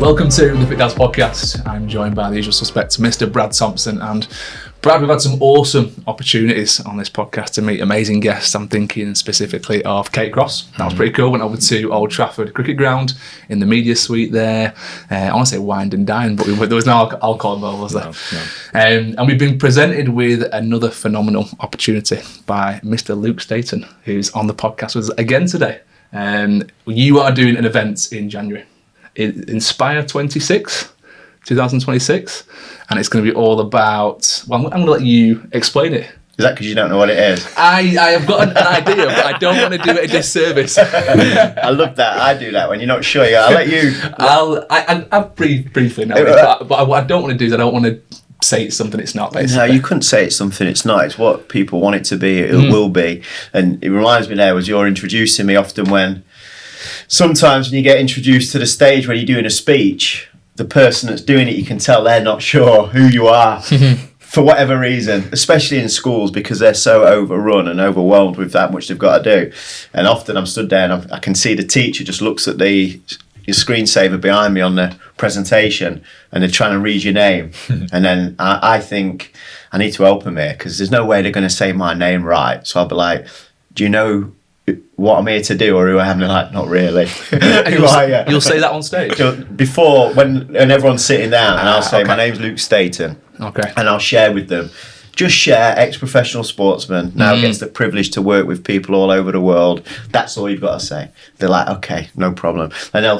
Welcome to the Fit Dads Podcast. I'm joined by the usual suspects, Mr. Brad Thompson. And Brad, we've had some awesome opportunities on this podcast to meet amazing guests. I'm thinking specifically of Kate Cross. That was pretty cool. Went over to Old Trafford Cricket Ground in the media suite there. I want to say wined and dined, but there was no alcohol involved, was there? No. And we've been presented with another phenomenal opportunity by Mr. Luke Staton, who's on the podcast with us again today. You are doing an event in January. Inspire 2026, and it's going to be all about, well, I'm going to let you explain it. Is that because you don't know what it is? I have got an idea, but I don't want to do it a disservice. I love that. I do that when you're not sure. I'll let you. I'll briefly know it, but what I don't want to do is I don't want to say it's something it's not, basically. No, you couldn't say it's something it's not. It's what people want it to be. It will be. And it reminds me there was you're introducing me often when sometimes when you get introduced to the stage when you're doing a speech, the person that's doing it, you can tell they're not sure who you are for whatever reason, especially in schools because they're so overrun and overwhelmed with that much they've got to do. And often I'm stood there and I can see the teacher just looks at your screensaver behind me on the presentation and they're trying to read your name. And then I think I need to help them here because there's no way they're going to say my name right. So I'll be like, do you know what I'm here to do, or who I am? They're like, not really. You'll say that on stage? Before, when everyone's sitting down, and I'll say, my name's Luke Staton. Okay. And I'll share with them. Just share, ex-professional sportsman, now gets the privilege to work with people all over the world. That's all you've got to say. They're like, okay, no problem. And they'll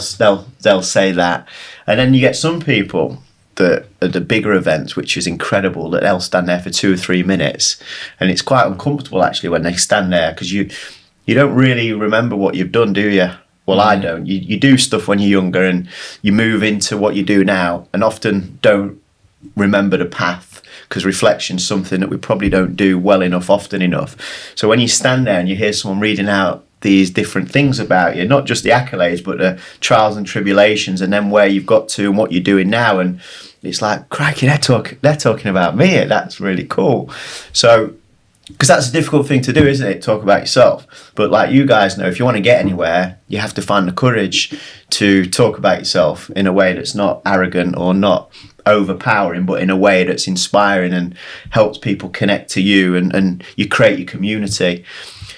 say that. And then you get some people that at the bigger events, which is incredible, that they'll stand there for 2 or 3 minutes. And it's quite uncomfortable, actually, when they stand there, because you don't really remember what you've done, do you? Well, I don't. You do stuff when you're younger and you move into what you do now and often don't remember the path because reflection's something that we probably don't do well enough, often enough. So when you stand there and you hear someone reading out these different things about you, not just the accolades, but the trials and tribulations and then where you've got to and what you're doing now. And it's like, crikey, they're talking about me. That's really cool. So, because that's a difficult thing to do, isn't it? Talk about yourself. But like you guys know, if you want to get anywhere, you have to find the courage to talk about yourself in a way that's not arrogant or not overpowering, but in a way that's inspiring and helps people connect to you and you create your community.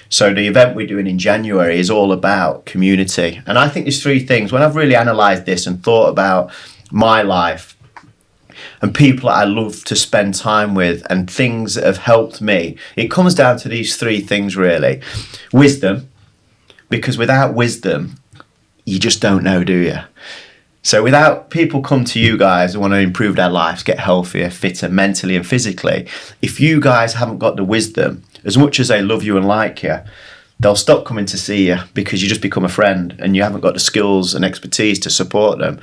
So the event we're doing in January is all about community. And I think there's 3 things. When I've really analysed this and thought about my life, and people that I love to spend time with and things that have helped me, it comes down to these 3 things really. Wisdom, because without wisdom, you just don't know, do you? So without people come to you guys who want to improve their lives, get healthier, fitter mentally and physically, if you guys haven't got the wisdom, as much as they love you and like you, they'll stop coming to see you because you just become a friend and you haven't got the skills and expertise to support them.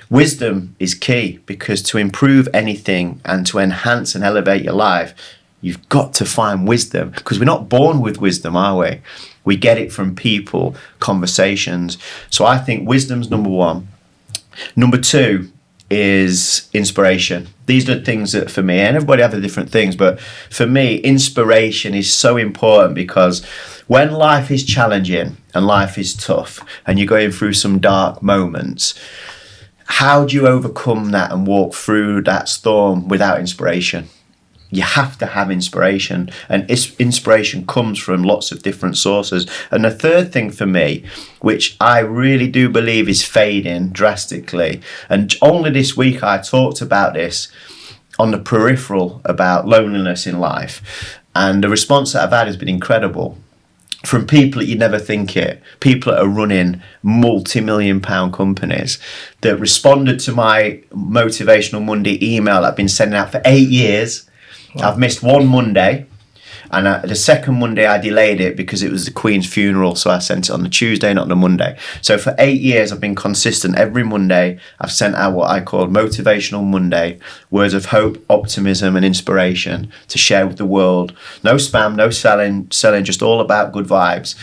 Wisdom is key because to improve anything and to enhance and elevate your life, you've got to find wisdom because we're not born with wisdom, are we? We get it from people, conversations. So I think wisdom's number 1. Number 2 is inspiration. These are the things that for me, and everybody have the different things, but for me, inspiration is so important because when life is challenging and life is tough and you're going through some dark moments, how do you overcome that and walk through that storm without inspiration? You have to have inspiration, and inspiration comes from lots of different sources. And the third thing for me, which I really do believe is fading drastically, and only this week I talked about this on the peripheral about loneliness in life, and the response that I've had has been incredible. From people that you'd never think it, people that are running multi-million pound companies that responded to my Motivational Monday email that I've been sending out for 8 years. Wow. I've missed 1 Monday, and the second Monday I delayed it because it was the Queen's funeral, so I sent it on the Tuesday, not the Monday. So for 8 years I've been consistent. Every Monday I've sent out what I call Motivational Monday, words of hope, optimism and inspiration to share with the world. No spam, no selling, just all about good vibes.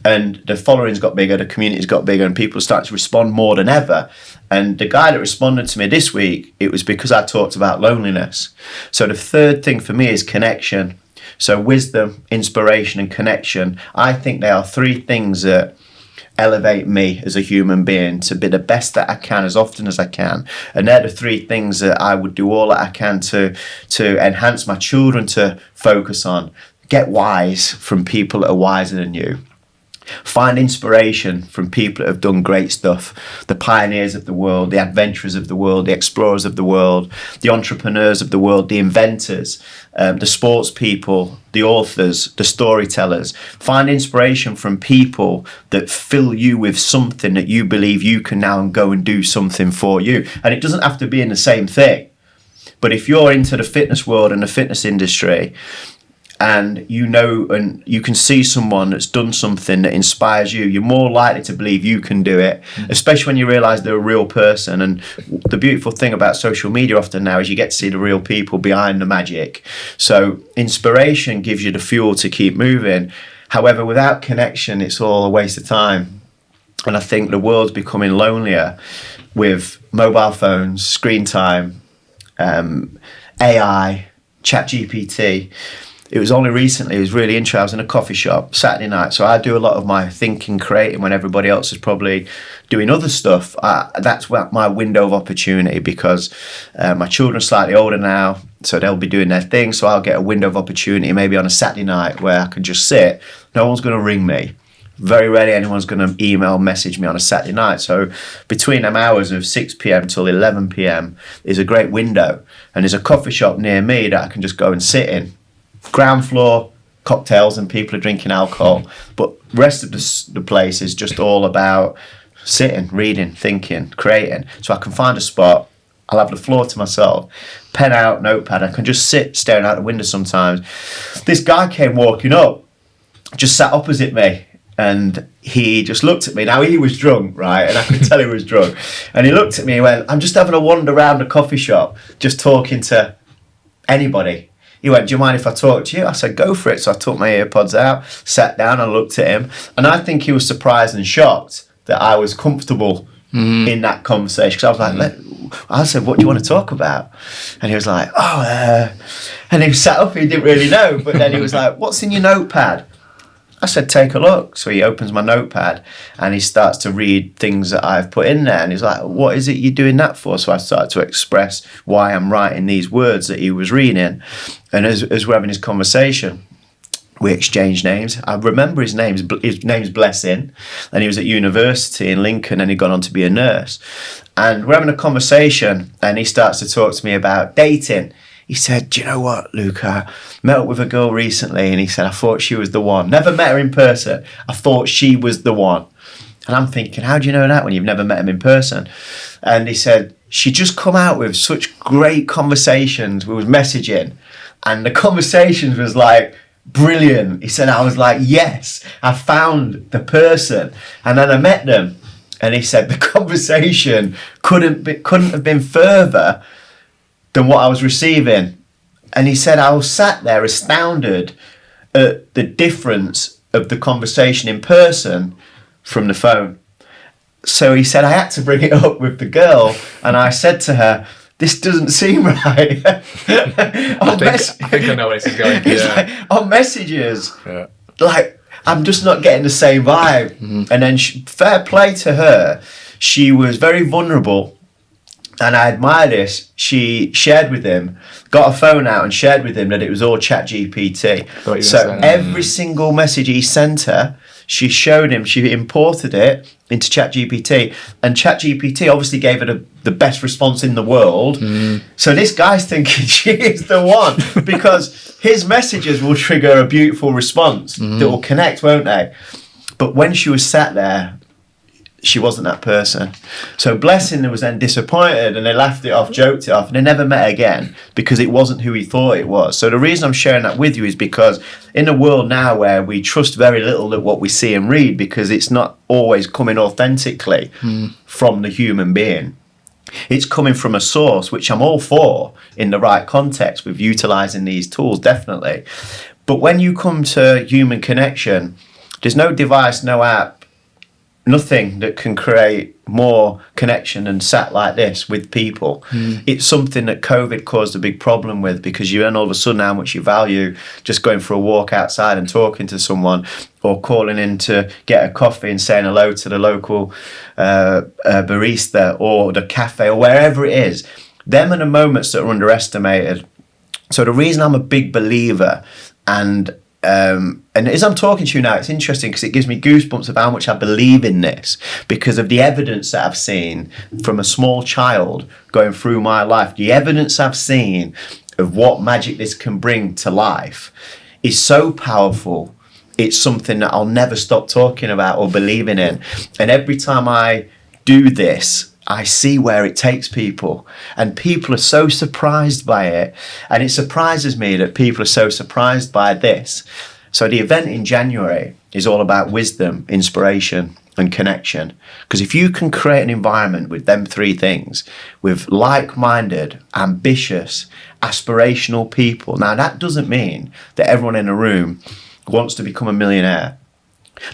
And the following's got bigger, the community's got bigger, and people start to respond more than ever. And the guy that responded to me this week, it was because I talked about loneliness. So the third thing for me is connection. So wisdom, inspiration and connection, I think they are 3 things that elevate me as a human being to be the best that I can as often as I can. And they're the 3 things that I would do all that I can to enhance my children to focus on. Get wise from people that are wiser than you. Find inspiration from people that have done great stuff, the pioneers of the world, the adventurers of the world, the explorers of the world, the entrepreneurs of the world, the inventors, the sports people, the authors, the storytellers. Find inspiration from people that fill you with something that you believe you can now go and do something for you. And it doesn't have to be in the same thing. But if you're into the fitness world and the fitness industry, and and you can see someone that's done something that inspires you, you're more likely to believe you can do it, especially when you realise they're a real person. And the beautiful thing about social media often now is you get to see the real people behind the magic. So inspiration gives you the fuel to keep moving. However, without connection, it's all a waste of time. And I think the world's becoming lonelier with mobile phones, screen time, AI, ChatGPT. It was only recently, it was really interesting, I was in a coffee shop Saturday night, so I do a lot of my thinking, creating when everybody else is probably doing other stuff. That's my window of opportunity, because my children are slightly older now, so they'll be doing their thing, so I'll get a window of opportunity maybe on a Saturday night where I can just sit. No one's going to ring me. Very rarely anyone's going to email, message me on a Saturday night. So between them hours of 6 p.m. till 11 p.m. is a great window. And there's a coffee shop near me that I can just go and sit in. Ground floor, cocktails, and people are drinking alcohol. But rest of the place is just all about sitting, reading, thinking, creating. So I can find a spot. I'll have the floor to myself. Pen out, notepad. I can just sit staring out the window sometimes. This guy came walking up, just sat opposite me. And he just looked at me. Now, he was drunk, right? And I could tell he was drunk. And he looked at me and went, I'm just having a wander around the coffee shop, just talking to anybody. He went, do you mind if I talk to you? I said, go for it. So I took my earpods out, sat down and looked at him. And I think he was surprised and shocked that I was comfortable in that conversation. Because I was like, I said, what do you want to talk about? And he was like, and he sat up, he didn't really know. But then he was like, what's in your notepad? I said, take a look. So he opens my notepad and he starts to read things that I've put in there. And he's like, what is it you're doing that for? So I started to express why I'm writing these words that he was reading. And as we're having this conversation, we exchanged names. I remember his name's Blessing, and he was at university in Lincoln, and he'd gone on to be a nurse. And we're having a conversation and he starts to talk to me about dating. He said, do you know what, Luke, I met up with a girl recently, and he said, I thought she was the one. Never met her in person. I thought she was the one. And I'm thinking, how do you know that when you've never met him in person? And he said, she just come out with such great conversations. We was messaging, and the conversations was like brilliant. He said, I was like, yes, I found the person. And then I met them, and he said, the conversation couldn't have been further than what I was receiving. And he said, I was sat there astounded at the difference of the conversation in person from the phone. So he said, I had to bring it up with the girl, and I said to her, this doesn't seem right. I think I know where this is going. Like, on messages, like, I'm just not getting the same vibe. Mm-hmm. And then fair play to her, she was very vulnerable. And I admire this. She shared with him, got a phone out and shared with him that it was all ChatGPT. So every single message he sent her, she showed him, she imported it into ChatGPT. And ChatGPT obviously gave her the best response in the world. Mm. So this guy's thinking she is the one, because his messages will trigger a beautiful response that will connect, won't they? But when she was sat there, she wasn't that person. So Blessing was then disappointed, and they laughed it off, joked it off, and they never met again because it wasn't who he thought it was. So the reason I'm sharing that with you is because in a world now where we trust very little of what we see and read, because it's not always coming authentically from the human being. It's coming from a source, which I'm all for in the right context with utilising these tools, definitely. But when you come to human connection, there's no device, no app, nothing that can create more connection and sat like this with people. It's something that COVID caused a big problem with, because you learn all of a sudden how much you value just going for a walk outside and talking to someone, or calling in to get a coffee and saying hello to the local barista or the cafe or wherever it is. Them are the moments that are underestimated. So the reason I'm a big believer, and as I'm talking to you now, it's interesting because it gives me goosebumps of how much I believe in this, because of the evidence that I've seen from a small child going through my life. The evidence I've seen of what magic this can bring to life is so powerful. It's something that I'll never stop talking about or believing in. And every time I do this, I see where it takes people, and people are so surprised by it. And it surprises me that people are so surprised by this. So the event in January is all about wisdom, inspiration, and connection. Because if you can create an environment with them three things, with like-minded, ambitious, aspirational people. Now, that doesn't mean that everyone in a room wants to become a millionaire.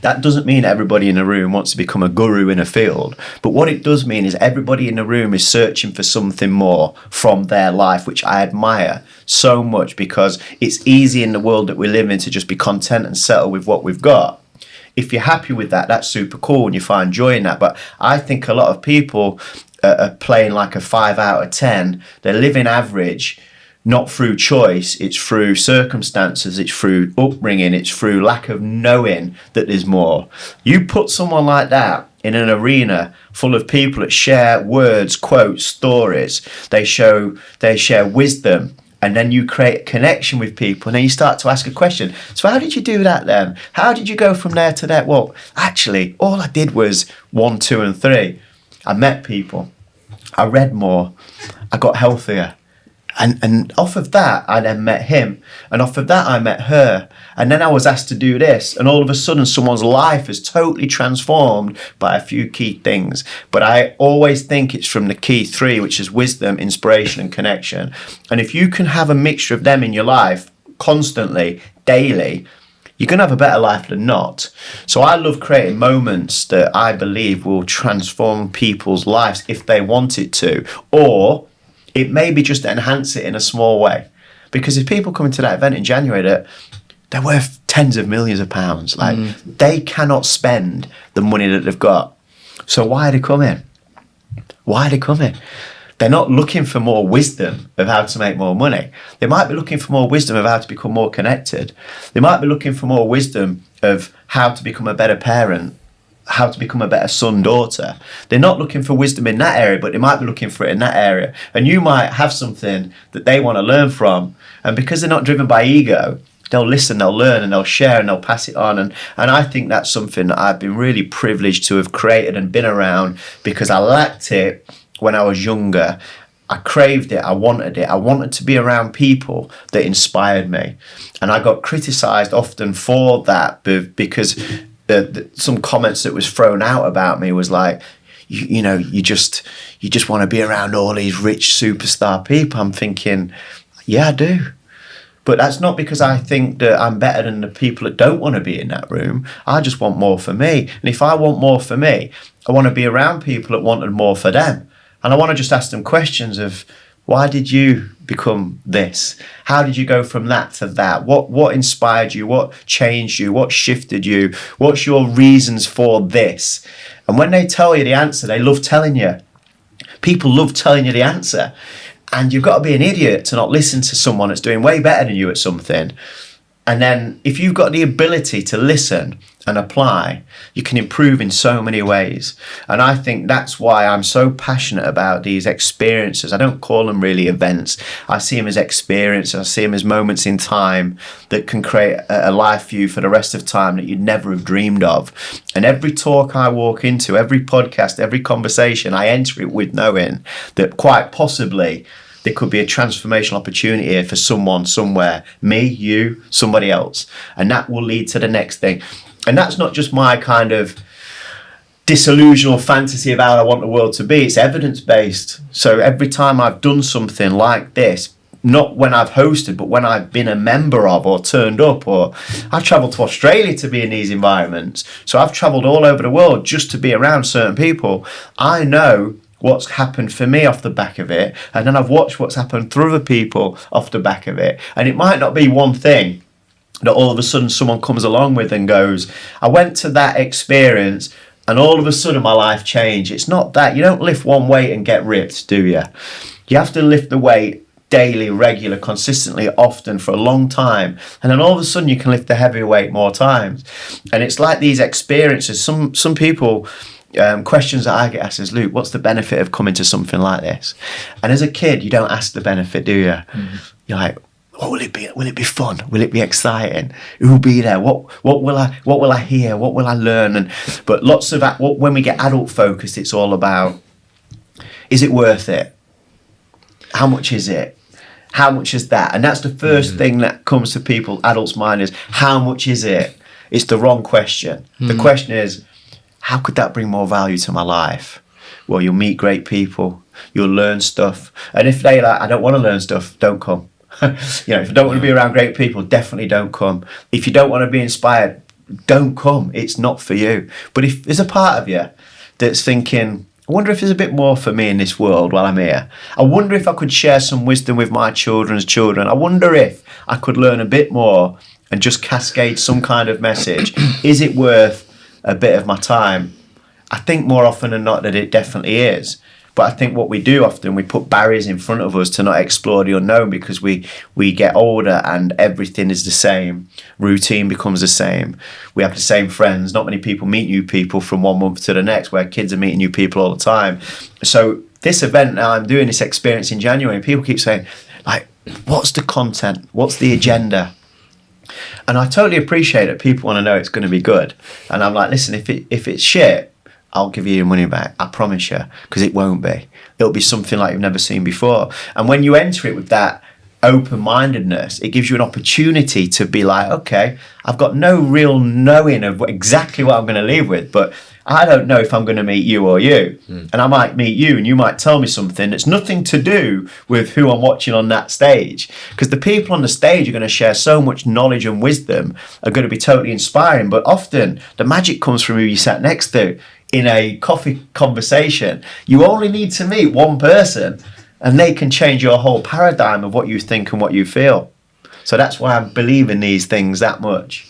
That doesn't mean everybody in the room wants to become a guru in a field. But what it does mean is everybody in the room is searching for something more from their life, which I admire so much, because it's easy in the world that we live in to just be content and settle with what we've got. If you're happy with that, that's super cool and you find joy in that. But I think a lot of people are playing like a 5 out of 10. They're living average, not through choice, it's through circumstances, it's through upbringing, it's through lack of knowing that there's more. You put someone like that in an arena full of people that share words, quotes, stories, they share wisdom, and then you create a connection with people, and then you start to ask a question. So how did you do that then? How did you go from there to there? Well, actually, all I did was 1, 2, and 3. I met people, I read more, I got healthier. And off of that, I then met him. And off of that, I met her. And then I was asked to do this. And all of a sudden, someone's life is totally transformed by a few key things. But I always think it's from the key 3, which is wisdom, inspiration, and connection. And if you can have a mixture of them in your life constantly, daily, you're going to have a better life than not. So I love creating moments that I believe will transform people's lives if they want it to. Or it may be just to enhance it in a small way. Because if people come into that event in January, they're worth tens of millions of pounds. Like, they cannot spend the money that they've got. So why are they coming? Why are they coming? They're not looking for more wisdom of how to make more money. They might be looking for more wisdom of how to become more connected. They might be looking for more wisdom of how to become a better parent, how to become a better son, daughter. They're not looking for wisdom in that area, but they might be looking for it in that area. And you might have something that they want to learn from. And because they're not driven by ego, they'll listen, they'll learn, and they'll share, and they'll pass it on. And I think that's something that I've been really privileged to have created and been around, because I lacked it when I was younger. I craved it. I wanted it. I wanted to be around people that inspired me. And I got criticised often for that, because some comments that was thrown out about me was like, you just want to be around all these rich superstar people. I'm thinking, yeah, I do. But that's not because I think that I'm better than the people that don't want to be in that room. I just want more for me. And if I want more for me, I want to be around people that wanted more for them. And I want to just ask them questions of, why did you become this? How did you go from that to that? What inspired you? What changed you? What shifted you? What's your reasons for this? And when they tell you the answer, they love telling you. People love telling you the answer. And you've got to be an idiot to not listen to someone that's doing way better than you at something. And then if you've got the ability to listen and apply, you can improve in so many ways. And I think that's why I'm so passionate about these experiences. I don't call them really events. I see them as experiences. I see them as moments in time that can create a life for you for the rest of time that you'd never have dreamed of. And every talk I walk into, every podcast, every conversation, I enter it with knowing that quite possibly there could be a transformational opportunity here for someone somewhere, me, you, somebody else. And that will lead to the next thing. And that's not just my kind of disillusional fantasy of how I want the world to be. It's evidence-based. So every time I've done something like this, not when I've hosted, but when I've been a member of or turned up, or I've travelled to Australia to be in these environments. So I've travelled all over the world just to be around certain people. I know what's happened for me off the back of it, and then I've watched what's happened through other people off the back of it. And it might not be one thing that all of a sudden someone comes along with and goes, I went to that experience and all of a sudden my life changed. It's not that. You don't lift one weight and get ripped, do you? You have to lift the weight daily, regular, consistently, often, for a long time, and then all of a sudden you can lift the heavy weight more times. And it's like these experiences. Some people, questions that I get asked is, Luke, what's the benefit of coming to something like this? And as a kid, you don't ask the benefit, do you? You're like, what will it be? Will it be fun? Will it be exciting? Who will be there? What will I hear? What will I learn? But lots of that. When we get adult focused, it's all about, is it worth it? How much is it? How much is that? And that's the first thing that comes to people, adults' mind, is how much is it? It's the wrong question. The question is, how could that bring more value to my life? Well, you'll meet great people. You'll learn stuff. And if they like, I don't want to learn stuff, don't come. If you don't want to be around great people, definitely don't come. If you don't want to be inspired, don't come. It's not for you. But if there's a part of you that's thinking, I wonder if there's a bit more for me in this world while I'm here. I wonder if I could share some wisdom with my children's children. I wonder if I could learn a bit more and just cascade some kind of message. Is it worth a bit of my time? I think more often than not that it definitely is. But I think what we do often, we put barriers in front of us to not explore the unknown, because we get older and everything is the same. Routine becomes the same. We have the same friends. Not many people meet new people from 1 month to the next, where kids are meeting new people all the time. So this event now, I'm doing this experience in January, and people keep saying, like, what's the content? What's the agenda? And I totally appreciate it. People want to know it's going to be good. And I'm like, listen, if it's shit, I'll give you your money back, I promise you, because it won't be. It'll be something like you've never seen before. And when you enter it with that open-mindedness, it gives you an opportunity to be like, okay, I've got no real knowing of exactly what I'm going to leave with, but I don't know if I'm going to meet you or you. And I might meet you and you might tell me something that's nothing to do with who I'm watching on that stage. Because the people on the stage are going to share so much knowledge and wisdom, are going to be totally inspiring. But often the magic comes from who you sat next to. In a coffee conversation, you only need to meet one person and they can change your whole paradigm of what you think and what you feel. So that's why I believe in these things that much.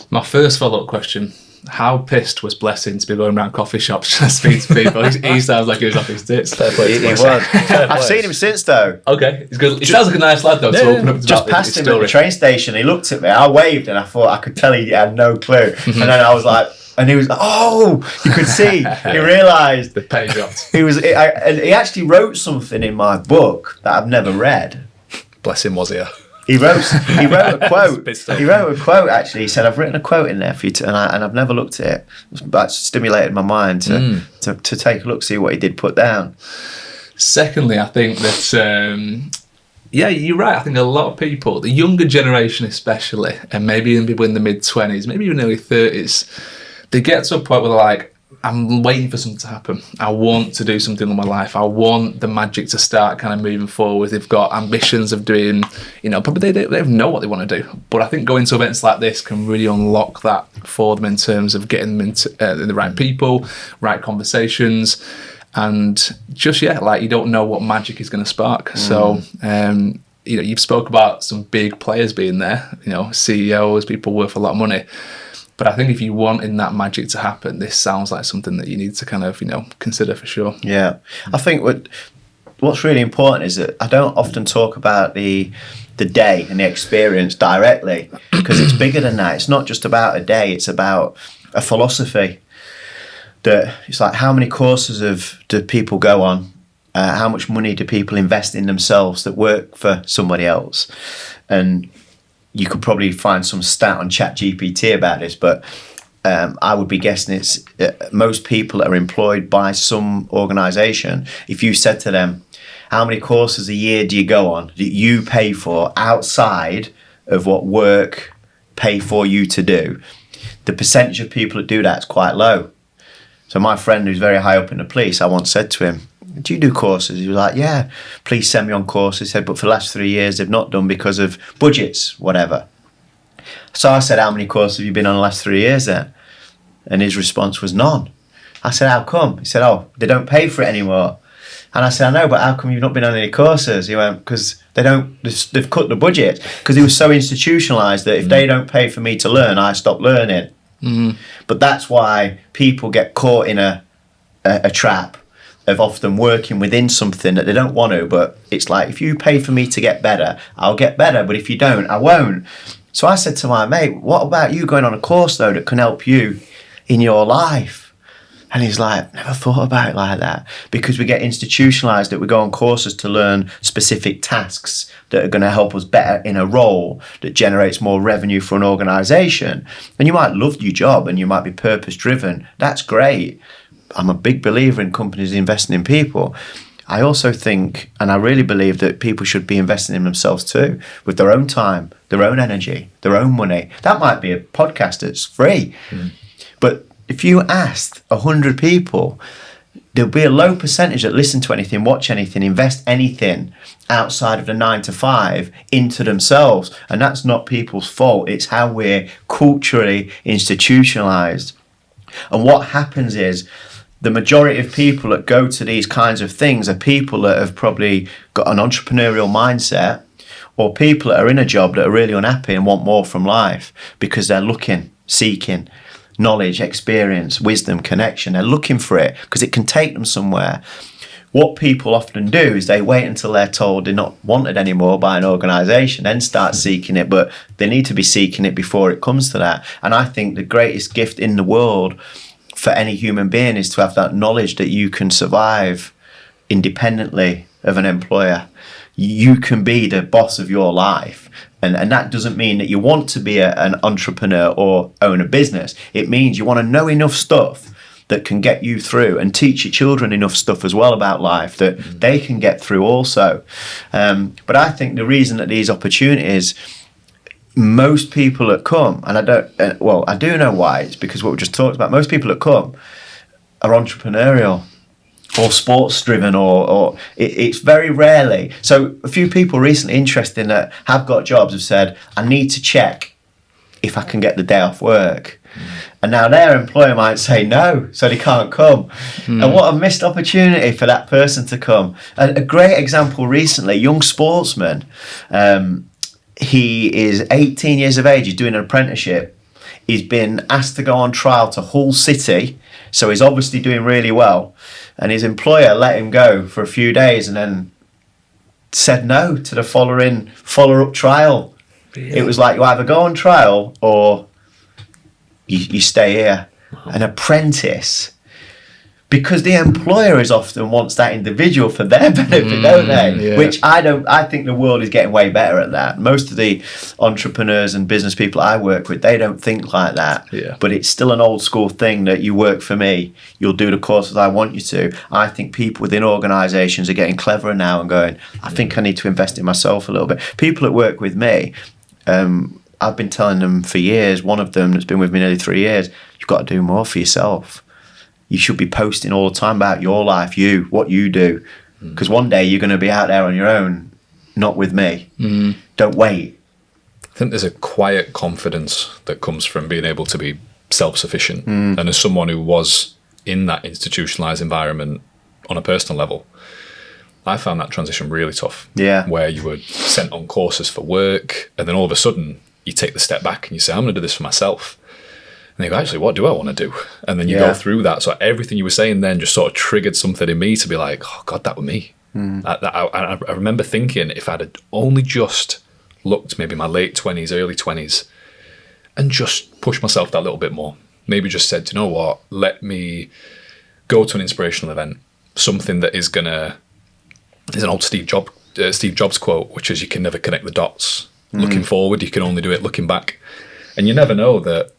My first follow-up question, how pissed was Blessing to be going around coffee shops trying to speak to people? He sounds like he was off his tits. Fair play. He was. I've seen him since, though. Okay, he's good. He sounds like a nice lad, though, to open up to just past him at the train station. He looked at me. I waved and I thought I could tell he had no clue. And then I was like, and he was like, oh, you could see. He realised. The pay dropped. And he actually wrote something in my book that I've never read. Bless him, was here. He wrote a quote. He wrote a quote, actually. He said, I've written a quote in there for you, and I've never looked at it. That stimulated my mind to take a look, see what he did put down. Secondly, I think that... yeah, you're right. I think a lot of people, the younger generation especially, and maybe even people in the mid-20s, maybe even early 30s, they get to a point where they're like, I'm waiting for something to happen. I want to do something in my life. I want the magic to start kind of moving forward. They've got ambitions of doing, probably they don't know what they want to do. But I think going to events like this can really unlock that for them in terms of getting them into the right people, right conversations. And just, you don't know what magic is going to spark. So, you've spoke about some big players being there, CEOs, people worth a lot of money. But I think if you want in that magic to happen, this sounds like something that you need to kind of, consider for sure. Yeah. I think what's really important is that I don't often talk about the day and the experience directly, because it's bigger than that. It's not just about a day, it's about a philosophy. That it's like, how many courses do people go on? How much money do people invest in themselves that work for somebody else? And you could probably find some stat on ChatGPT about this, but I would be guessing it's most people that are employed by some organisation. If you said to them, how many courses a year do you go on that you pay for outside of what work pay for you to do? The percentage of people that do that is quite low. So my friend who's very high up in the police, I once said to him, do you do courses? He was like, yeah, please send me on courses. He said, but for the last 3 years, they've not done because of budgets, whatever. So I said, how many courses have you been on the last 3 years then? And his response was none. I said, how come? He said, oh, they don't pay for it anymore. And I said, I know, but how come you've not been on any courses? He went, because they've cut the budget. Because he was so institutionalised that if they don't pay for me to learn, I stop learning. But that's why people get caught in a trap of often working within something that they don't want to. But it's like, if you pay for me to get better, I'll get better. But if you don't, I won't. So I said to my mate, what about you going on a course, though, that can help you in your life? And he's like, never thought about it like that. Because we get institutionalised that we go on courses to learn specific tasks that are going to help us better in a role that generates more revenue for an organisation. And you might love your job and you might be purpose-driven. That's great. I'm a big believer in companies investing in people. I also think, and I really believe, that people should be investing in themselves too, with their own time, their own energy, their own money. That might be a podcast that's free. But if you asked 100 people, there'll be a low percentage that listen to anything, watch anything, invest anything outside of the 9 to 5 into themselves. And that's not people's fault. It's how we're culturally institutionalized. And what happens is the majority of people that go to these kinds of things are people that have probably got an entrepreneurial mindset, or people that are in a job that are really unhappy and want more from life because they're looking, seeking knowledge, experience, wisdom, connection. They're looking for it because it can take them somewhere. What people often do is they wait until they're told they're not wanted anymore by an organisation, then start seeking it, but they need to be seeking it before it comes to that. And I think the greatest gift in the world for any human being is to have that knowledge that you can survive independently of an employer. You can be the boss of your life. And that doesn't mean that you want to be an entrepreneur or own a business. It means you want to know enough stuff that can get you through, and teach your children enough stuff as well about life that they can get through also. But I think the reason that these opportunities, most people that come, and I do know why, it's because what we just talked about, most people that come are entrepreneurial or sports driven, or it's very rarely. So a few people recently interesting that have got jobs have said, I need to check if I can get the day off work. And now their employer might say no, so they can't come. And what a missed opportunity for that person to come. A great example recently, young sportsman, he is 18 years of age, he's doing an apprenticeship. He's been asked to go on trial to Hull City, so he's obviously doing really well. And his employer let him go for a few days and then said no to the follow-up trial. Really? It was like, you either go on trial or you stay here. Wow. An apprentice. Because the employer is often wants that individual for their benefit, don't they? Yeah. Which I think the world is getting way better at that. Most of the entrepreneurs and business people I work with, they don't think like that. Yeah. But it's still an old school thing that you work for me, you'll do the courses I want you to. I think people within organisations are getting cleverer now and going, I think I need to invest in myself a little bit. People that work with me, I've been telling them for years, one of them that's been with me nearly 3 years, you've got to do more for yourself. You should be posting all the time about your life, what you do. Because one day you're going to be out there on your own, not with me. Don't wait. I think there's a quiet confidence that comes from being able to be self-sufficient. And as someone who was in that institutionalized environment on a personal level, I found that transition really tough. Yeah. Where you were sent on courses for work, and then all of a sudden you take the step back and you say, I'm going to do this for myself. And you go, actually, what do I want to do? And then you go through that. So everything you were saying then just sort of triggered something in me to be like, oh, God, that was me. I remember thinking if I'd only just looked maybe my late 20s, early 20s, and just pushed myself that little bit more. Maybe just said, you know what, let me go to an inspirational event. Something that is going to, there's an old Steve Jobs quote, which is, you can never connect the dots. Looking forward, you can only do it looking back. And you never know that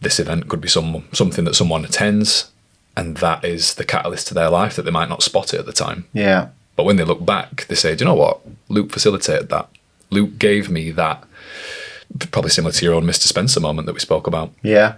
this event could be something that someone attends, and that is the catalyst to their life, that they might not spot it at the time. Yeah. But when they look back, they say, do you know what? Luke facilitated that. Luke gave me that. Probably similar to your own Mr. Spencer moment that we spoke about. Yeah.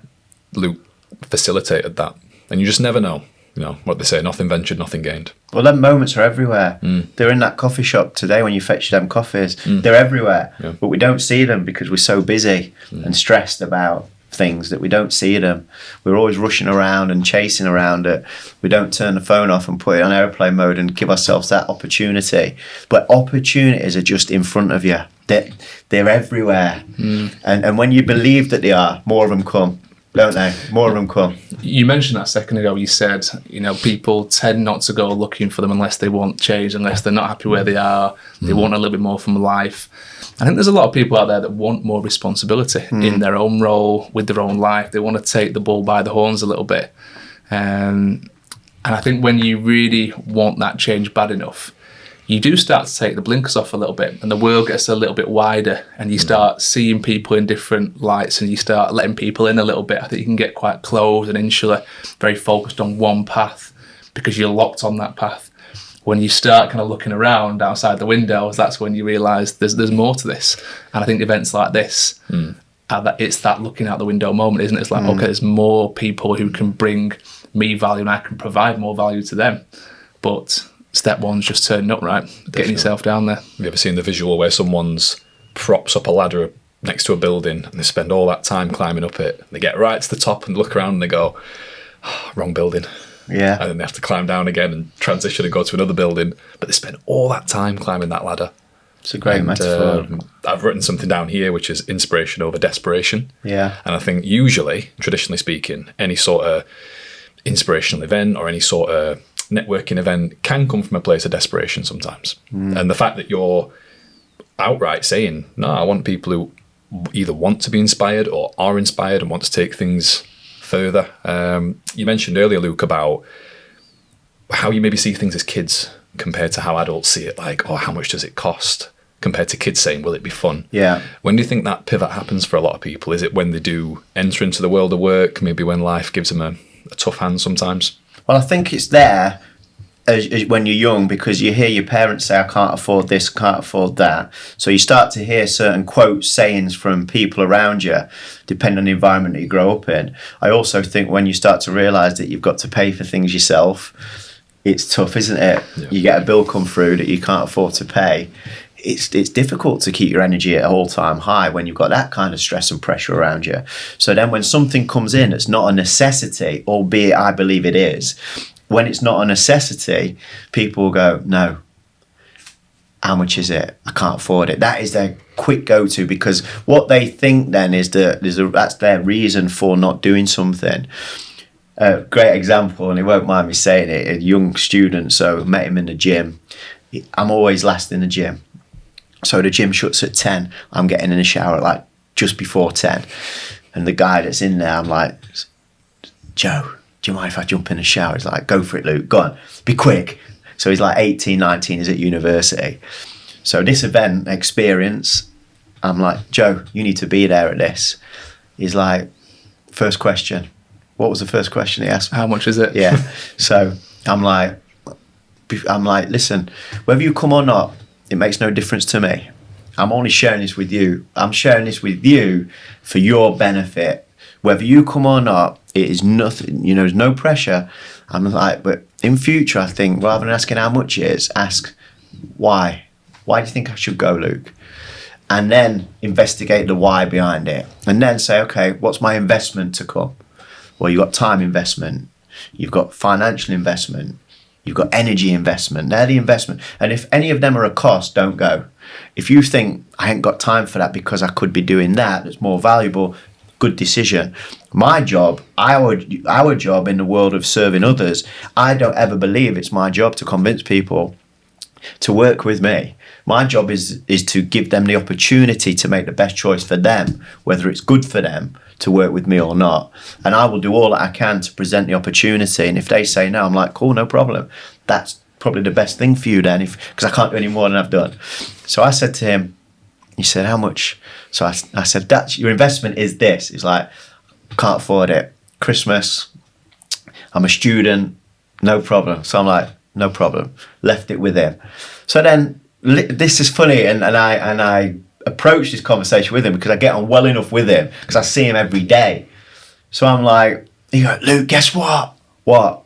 Luke facilitated that. And you just never know. You know, what they say, nothing ventured, nothing gained. Well, them moments are everywhere. They're in that coffee shop today when you fetch them coffees. They're everywhere. Yeah. But we don't see them because we're so busy and stressed about things that we don't see them. We're always rushing around and chasing around it. We don't turn the phone off and put it on airplane mode and give ourselves that opportunity. But opportunities are just in front of you. They're everywhere. And when you believe that they are, more of them come. Don't they? More of them come. You mentioned that a second ago. You said, you know, people tend not to go looking for them unless they want change, unless they're not happy where they are. They want a little bit more from life. I think there's a lot of people out there that want more responsibility in their own role, with their own life. They want to take the bull by the horns a little bit. And I think when you really want that change bad enough, you do start to take the blinkers off a little bit, and the world gets a little bit wider, and you start seeing people in different lights, and you start letting people in a little bit. I think you can get quite closed and insular, very focused on one path because you're locked on that path. When you start kind of looking around outside the windows, that's when you realise there's more to this. And I think events like this, it's that looking out the window moment, isn't it? It's like, okay, there's more people who can bring me value and I can provide more value to them. But step one's just turning up, right? Getting yourself down there. Have you ever seen the visual where someone's props up a ladder next to a building and they spend all that time climbing up it? They get right to the top and look around and they go, oh, wrong building. Yeah. And then they have to climb down again and transition and go to another building. But they spend all that time climbing that ladder. It's a great metaphor. I've written something down here which is inspiration over desperation. Yeah. And I think usually, traditionally speaking, any sort of inspirational event or any sort of networking event can come from a place of desperation sometimes. And the fact that you're outright saying, no, I want people who either want to be inspired or are inspired and want to take things further. You mentioned earlier, Luke, about how you maybe see things as kids compared to how adults see it, like, oh, how much does it cost, compared to kids saying, will it be fun? Yeah. When do you think that pivot happens for a lot of people? Is it when they do enter into the world of work, maybe when life gives them a tough hand sometimes? Well, I think it's there as when you're young, because you hear your parents say, I can't afford this, can't afford that. So you start to hear certain quotes, sayings from people around you, depending on the environment that you grow up in. I also think when you start to realise that you've got to pay for things yourself, it's tough, isn't it? Yeah. You get a bill come through that you can't afford to pay. It's difficult to keep your energy at an all-time high when you've got that kind of stress and pressure around you. So then when something comes in that's not a necessity, albeit I believe it is, when it's not a necessity, people will go, no, how much is it? I can't afford it. That is their quick go-to, because what they think then is that's their reason for not doing something. Great example, and he won't mind me saying it, a young student, so met him in the gym. I'm always last in the gym. So the gym shuts at 10. I'm getting in the shower at like just before 10. And the guy that's in there, I'm like, Joe, do you mind if I jump in the shower? He's like, go for it, Luke. Go on, be quick. So he's like 18, 19, he's at university. So this event experience, I'm like, Joe, you need to be there at this. He's like, first question. What was the first question he asked? How much is it? Yeah. So I'm like, listen, whether you come or not, it makes no difference to me. I'm only sharing this with you. I'm sharing this with you for your benefit. Whether you come or not, it is nothing, there's no pressure. I'm like, but in future, I think rather than asking how much it is, ask why. Why do you think I should go, Luke? And then investigate the why behind it. And then say, okay, what's my investment to come? Well, you've got time investment, you've got financial investment, you've got energy investment. They're the investment. And if any of them are a cost, don't go. If you think, I ain't got time for that because I could be doing that's more valuable, good decision. My job, our job in the world of serving others, I don't ever believe it's my job to convince people to work with me. My job is to give them the opportunity to make the best choice for them, whether it's good for them to work with me or not. And I will do all that I can to present the opportunity. And if they say no, I'm like, cool, no problem. That's probably the best thing for you then, because I can't do any more than I've done. So I said to him, he said, how much? So I said, that's your investment is this. He's like, can't afford it. Christmas, I'm a student, no problem. So I'm like, no problem. Left it with him. So then, this is funny, and I approach this conversation with him because I get on well enough with him because I see him every day. So I'm like, he goes, Luke, guess what? What?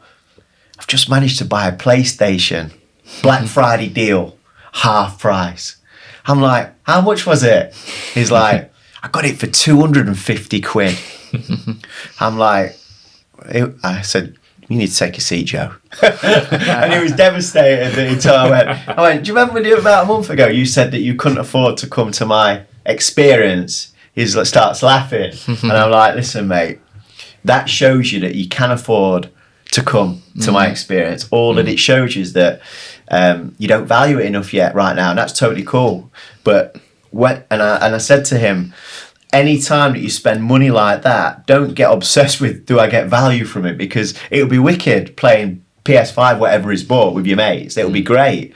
I've just managed to buy a PlayStation. Black Friday deal, half price. I'm like, how much was it? He's like, I got it for 250 quid. I'm like, I said, you need to take a seat, Joe. And he was devastated that he told I went, do you remember when about a month ago you said that you couldn't afford to come to my experience? He starts laughing. And I'm like, listen, mate, that shows you that you can afford to come to my experience. All that it shows you is that you don't value it enough yet right now, and that's totally cool. But I said to him, any time that you spend money like that, don't get obsessed with, do I get value from it? Because it'll be wicked playing PS5, whatever is bought, with your mates. It'll be great.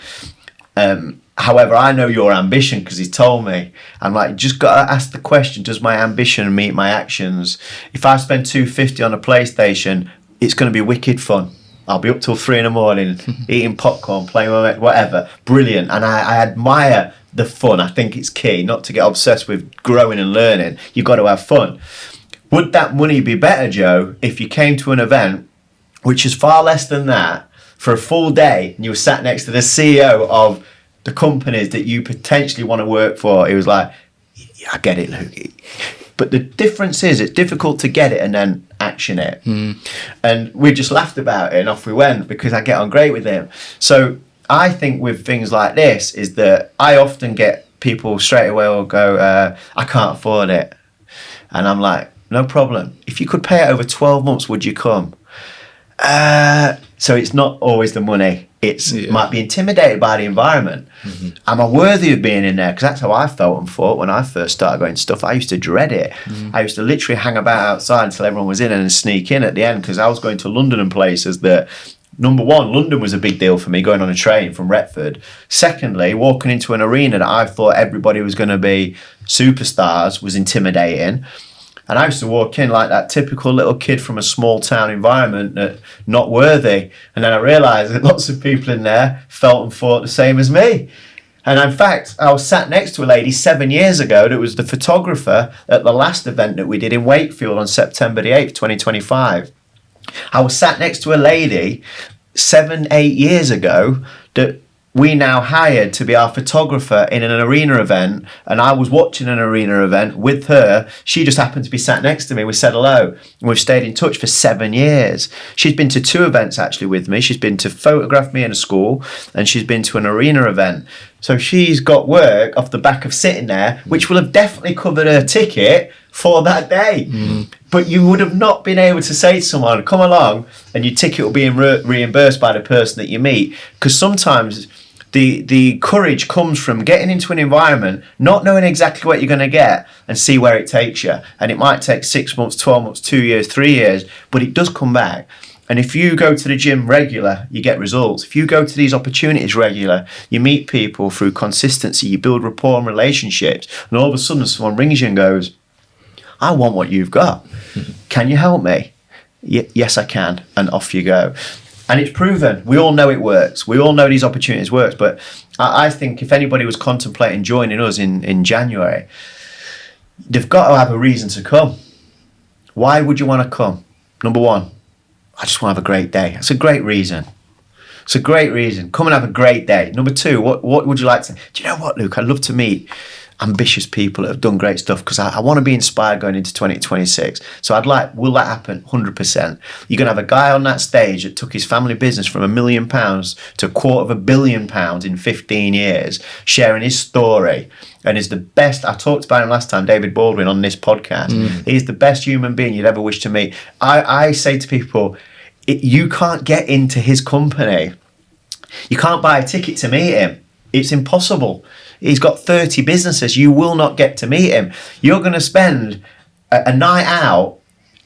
However, I know your ambition because he's told me. I'm like, just got to ask the question, does my ambition meet my actions? If I spend $250 on a PlayStation, it's going to be wicked fun. I'll be up till 3 a.m, eating popcorn, playing with it, whatever. Brilliant. And I admire the fun. I think it's key not to get obsessed with growing and learning. You've got to have fun. Would that money be better, Joe, if you came to an event which is far less than that for a full day and you were sat next to the CEO of the companies that you potentially want to work for? He was like, yeah, I get it, Luke. But the difference is it's difficult to get it and then action it. And we just laughed about it and off we went because I get on great with him. So I think with things like this is that I often get people straight away will go, I can't afford it. And I'm like, no problem. If you could pay it over 12 months, would you come? So it's not always the money. It's might be intimidated by the environment. Am I worthy of being in there? Because that's how I felt and thought when I first started going to stuff. I used to dread it. I used to literally hang about outside until everyone was in and then sneak in at the end because I was going to London and places that, number one, London was a big deal for me, going on a train from Retford. Secondly, walking into an arena that I thought everybody was going to be superstars was intimidating. And I used to walk in like that typical little kid from a small town environment that not worthy. And then I realised that lots of people in there felt and thought the same as me. And in fact, I was sat next to a lady 7 years ago that was the photographer at the last event that we did in Wakefield on September the 8th, 2025. I was sat next to a lady 7-8 years ago that we now hired to be our photographer in an arena event, and I was watching an arena event with her. She just happened to be sat next to me. We said hello, and we've stayed in touch for 7 years. She's been to 2 events actually with me. She's been to photograph me in a school, and she's been to an arena event. So she's got work off the back of sitting there, which will have definitely covered her ticket for that day. But you would have not been able to say to someone, come along, and your ticket will be reimbursed by the person that you meet. Because sometimes the courage comes from getting into an environment, not knowing exactly what you're going to get, and see where it takes you. And it might take 6 months, 12 months, 2 years, 3 years, but it does come back. And if you go to the gym regular, you get results. If you go to these opportunities regular, you meet people through consistency, you build rapport and relationships, and all of a sudden someone rings you and goes, I want what you've got. Can you help me? Yes, I can. And off you go. And it's proven. We all know it works. We all know these opportunities works. But I think if anybody was contemplating joining us in January, they've got to have a reason to come. Why would you want to come? Number one, I just want to have a great day. That's a great reason. It's a great reason. Come and have a great day. Number two, what would you like to... Do you know what, Luke? I'd love to meet ambitious people that have done great stuff because I want to be inspired going into 2026. So will that happen? 100%. You're going to have a guy on that stage that took his family business from £1 million to £250 million in 15 years, sharing his story, and is the best. I talked about him last time, David Baldwin, on this podcast. He's the best human being you'd ever wish to meet. I say to people, you can't get into his company. You can't buy a ticket to meet him. It's impossible. He's got 30 businesses. You will not get to meet him. You're going to spend a night out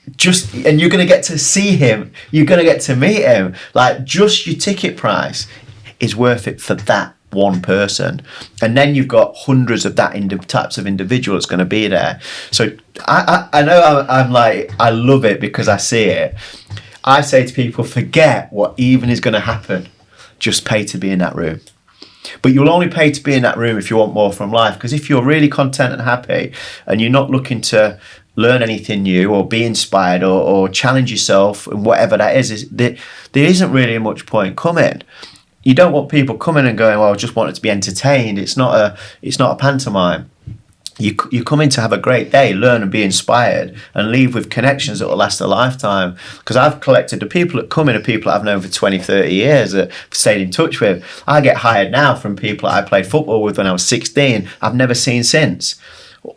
and you're going to get to see him. You're going to get to meet him. Like, just your ticket price is worth it for that one person. And then you've got hundreds of that types of individual that's going to be there. So I know I'm like, I love it because I see it. I say to people, forget what even is going to happen. Just pay to be in that room. But you'll only pay to be in that room if you want more from life. Because if you're really content and happy and you're not looking to learn anything new or be inspired or challenge yourself and whatever that is there isn't really much point coming. You don't want people coming and going, well, I just want it to be entertained. It's not a pantomime. You come in to have a great day, learn and be inspired, and leave with connections that will last a lifetime. Because I've collected the people that come in are people I've known for 20, 30 years that I've stayed in touch with. I get hired now from people that I played football with when I was 16, I've never seen since.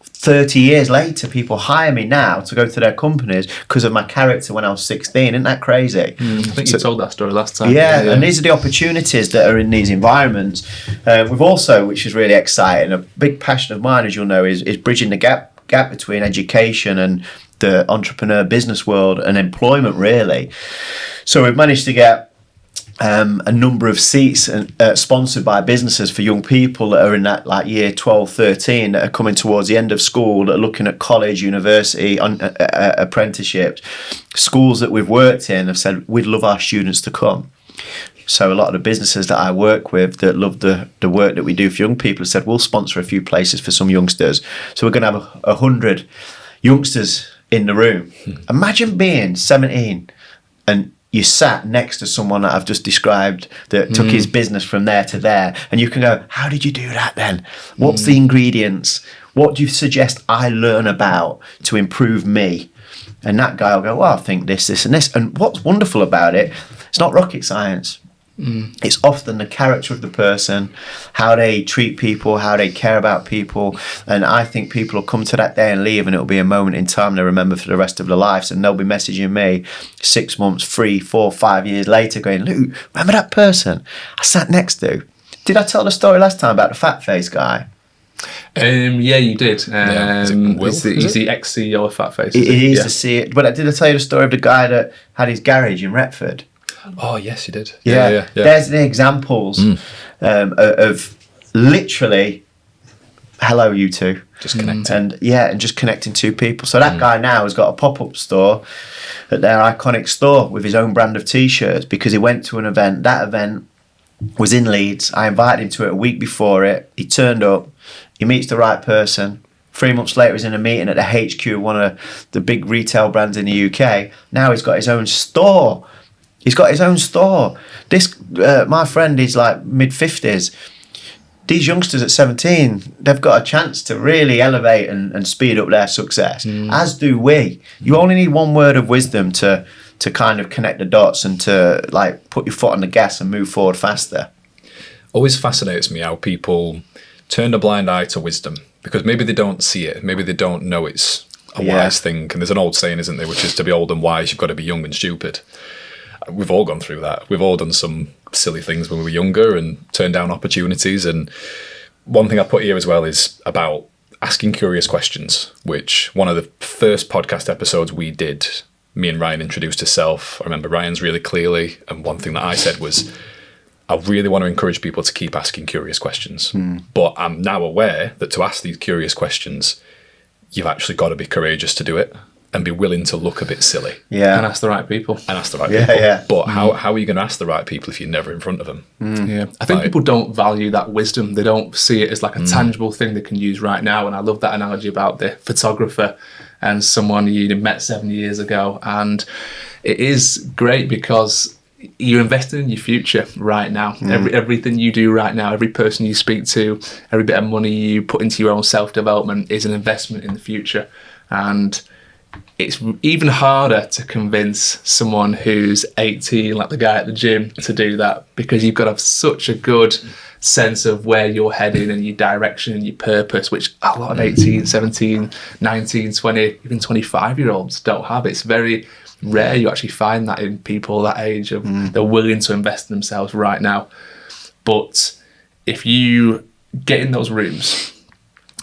30 years later, people hire me now to go to their companies because of my character when I was 16. Isn't that crazy? I think you told that story last time. Yeah, and these are the opportunities that are in these environments. We've also, which is really exciting, a big passion of mine, as you'll know, is bridging the gap between education and the entrepreneur business world and employment, really. So we've managed to get a number of seats sponsored by businesses for young people that are in that like year 12, 13 that are coming towards the end of school, that are looking at college, university, apprenticeships. Schools that we've worked in have said, we'd love our students to come. So a lot of the businesses that I work with that love the work that we do for young people have said, we'll sponsor a few places for some youngsters. So we're going to have 100 youngsters in the room. Imagine being 17 and you sat next to someone that I've just described that took his business from there to there, and you can go, how did you do that then? What's the ingredients? What do you suggest I learn about to improve me? And that guy will go, well, I think this, and this. And what's wonderful about it, it's not rocket science. It's often the character of the person, how they treat people, how they care about people. And I think people will come to that day and leave, and it'll be a moment in time they remember for the rest of their lives. And they'll be messaging me 6 months, 3, 4, 5 years later going, Luke, remember that person I sat next to? Did I tell the story last time about the fat face guy? Yeah, you did. He's the ex-CEO of Fat Face. He is the CEO. But did I tell you the story of the guy that had his garage in Retford? Oh, yes, you did. Yeah. There's the examples of literally, hello, you two. Just connecting. And just connecting two people. So that guy now has got a pop-up store at their iconic store with his own brand of T-shirts because he went to an event. That event was in Leeds. I invited him to it a week before it. He turned up. He meets the right person. 3 months later, he's in a meeting at the HQ of one of the big retail brands in the UK. Now he's got his own store. This, my friend, is like mid-50s. These youngsters at 17, they've got a chance to really elevate and speed up their success, as do we. You only need one word of wisdom to kind of connect the dots and to like put your foot on the gas and move forward faster. Always fascinates me how people turn a blind eye to wisdom because maybe they don't see it, maybe they don't know it's a wise thing. And there's an old saying, isn't there, which is to be old and wise, you've got to be young and stupid. We've all gone through that. We've all done some silly things when we were younger and turned down opportunities. And one thing I put here as well is about asking curious questions, which one of the first podcast episodes we did, me and Ryan introduced herself. I remember Ryan's really clearly. And one thing that I said was, I really want to encourage people to keep asking curious questions. But I'm now aware that to ask these curious questions, you've actually got to be courageous to do it. And be willing to look a bit silly. Yeah. And ask the right people. Yeah. But how are you going to ask the right people if you're never in front of them? Yeah. I think people don't value that wisdom. They don't see it as like a tangible thing they can use right now. And I love that analogy about the photographer and someone you met 7 years ago. And it is great because you're investing in your future right now. Everything you do right now, every person you speak to, every bit of money you put into your own self-development is an investment in the future. And it's even harder to convince someone who's 18, like the guy at the gym, to do that because you've got to have such a good sense of where you're heading and your direction and your purpose, which a lot of 18, 17, 19, 20, even 25-year-olds don't have. It's very rare you actually find that in people that age of they're willing to invest in themselves right now. But if you get in those rooms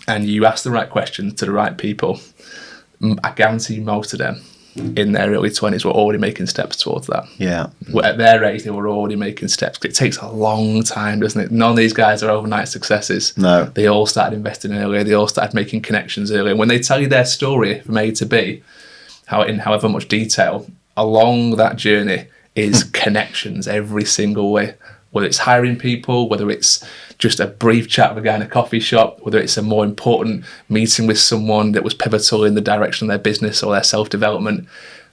and you ask the right questions to the right people, I guarantee most of them in their early 20s were already making steps towards that. Yeah. At their age, they were already making steps. It takes a long time, doesn't it? None of these guys are overnight successes. No. They all started investing earlier. They all started making connections earlier. And when they tell you their story from A to B, in however much detail, along that journey is connections every single way. whether it's hiring people, whether it's just a brief chat with a guy in a coffee shop, whether it's a more important meeting with someone that was pivotal in the direction of their business or their self-development.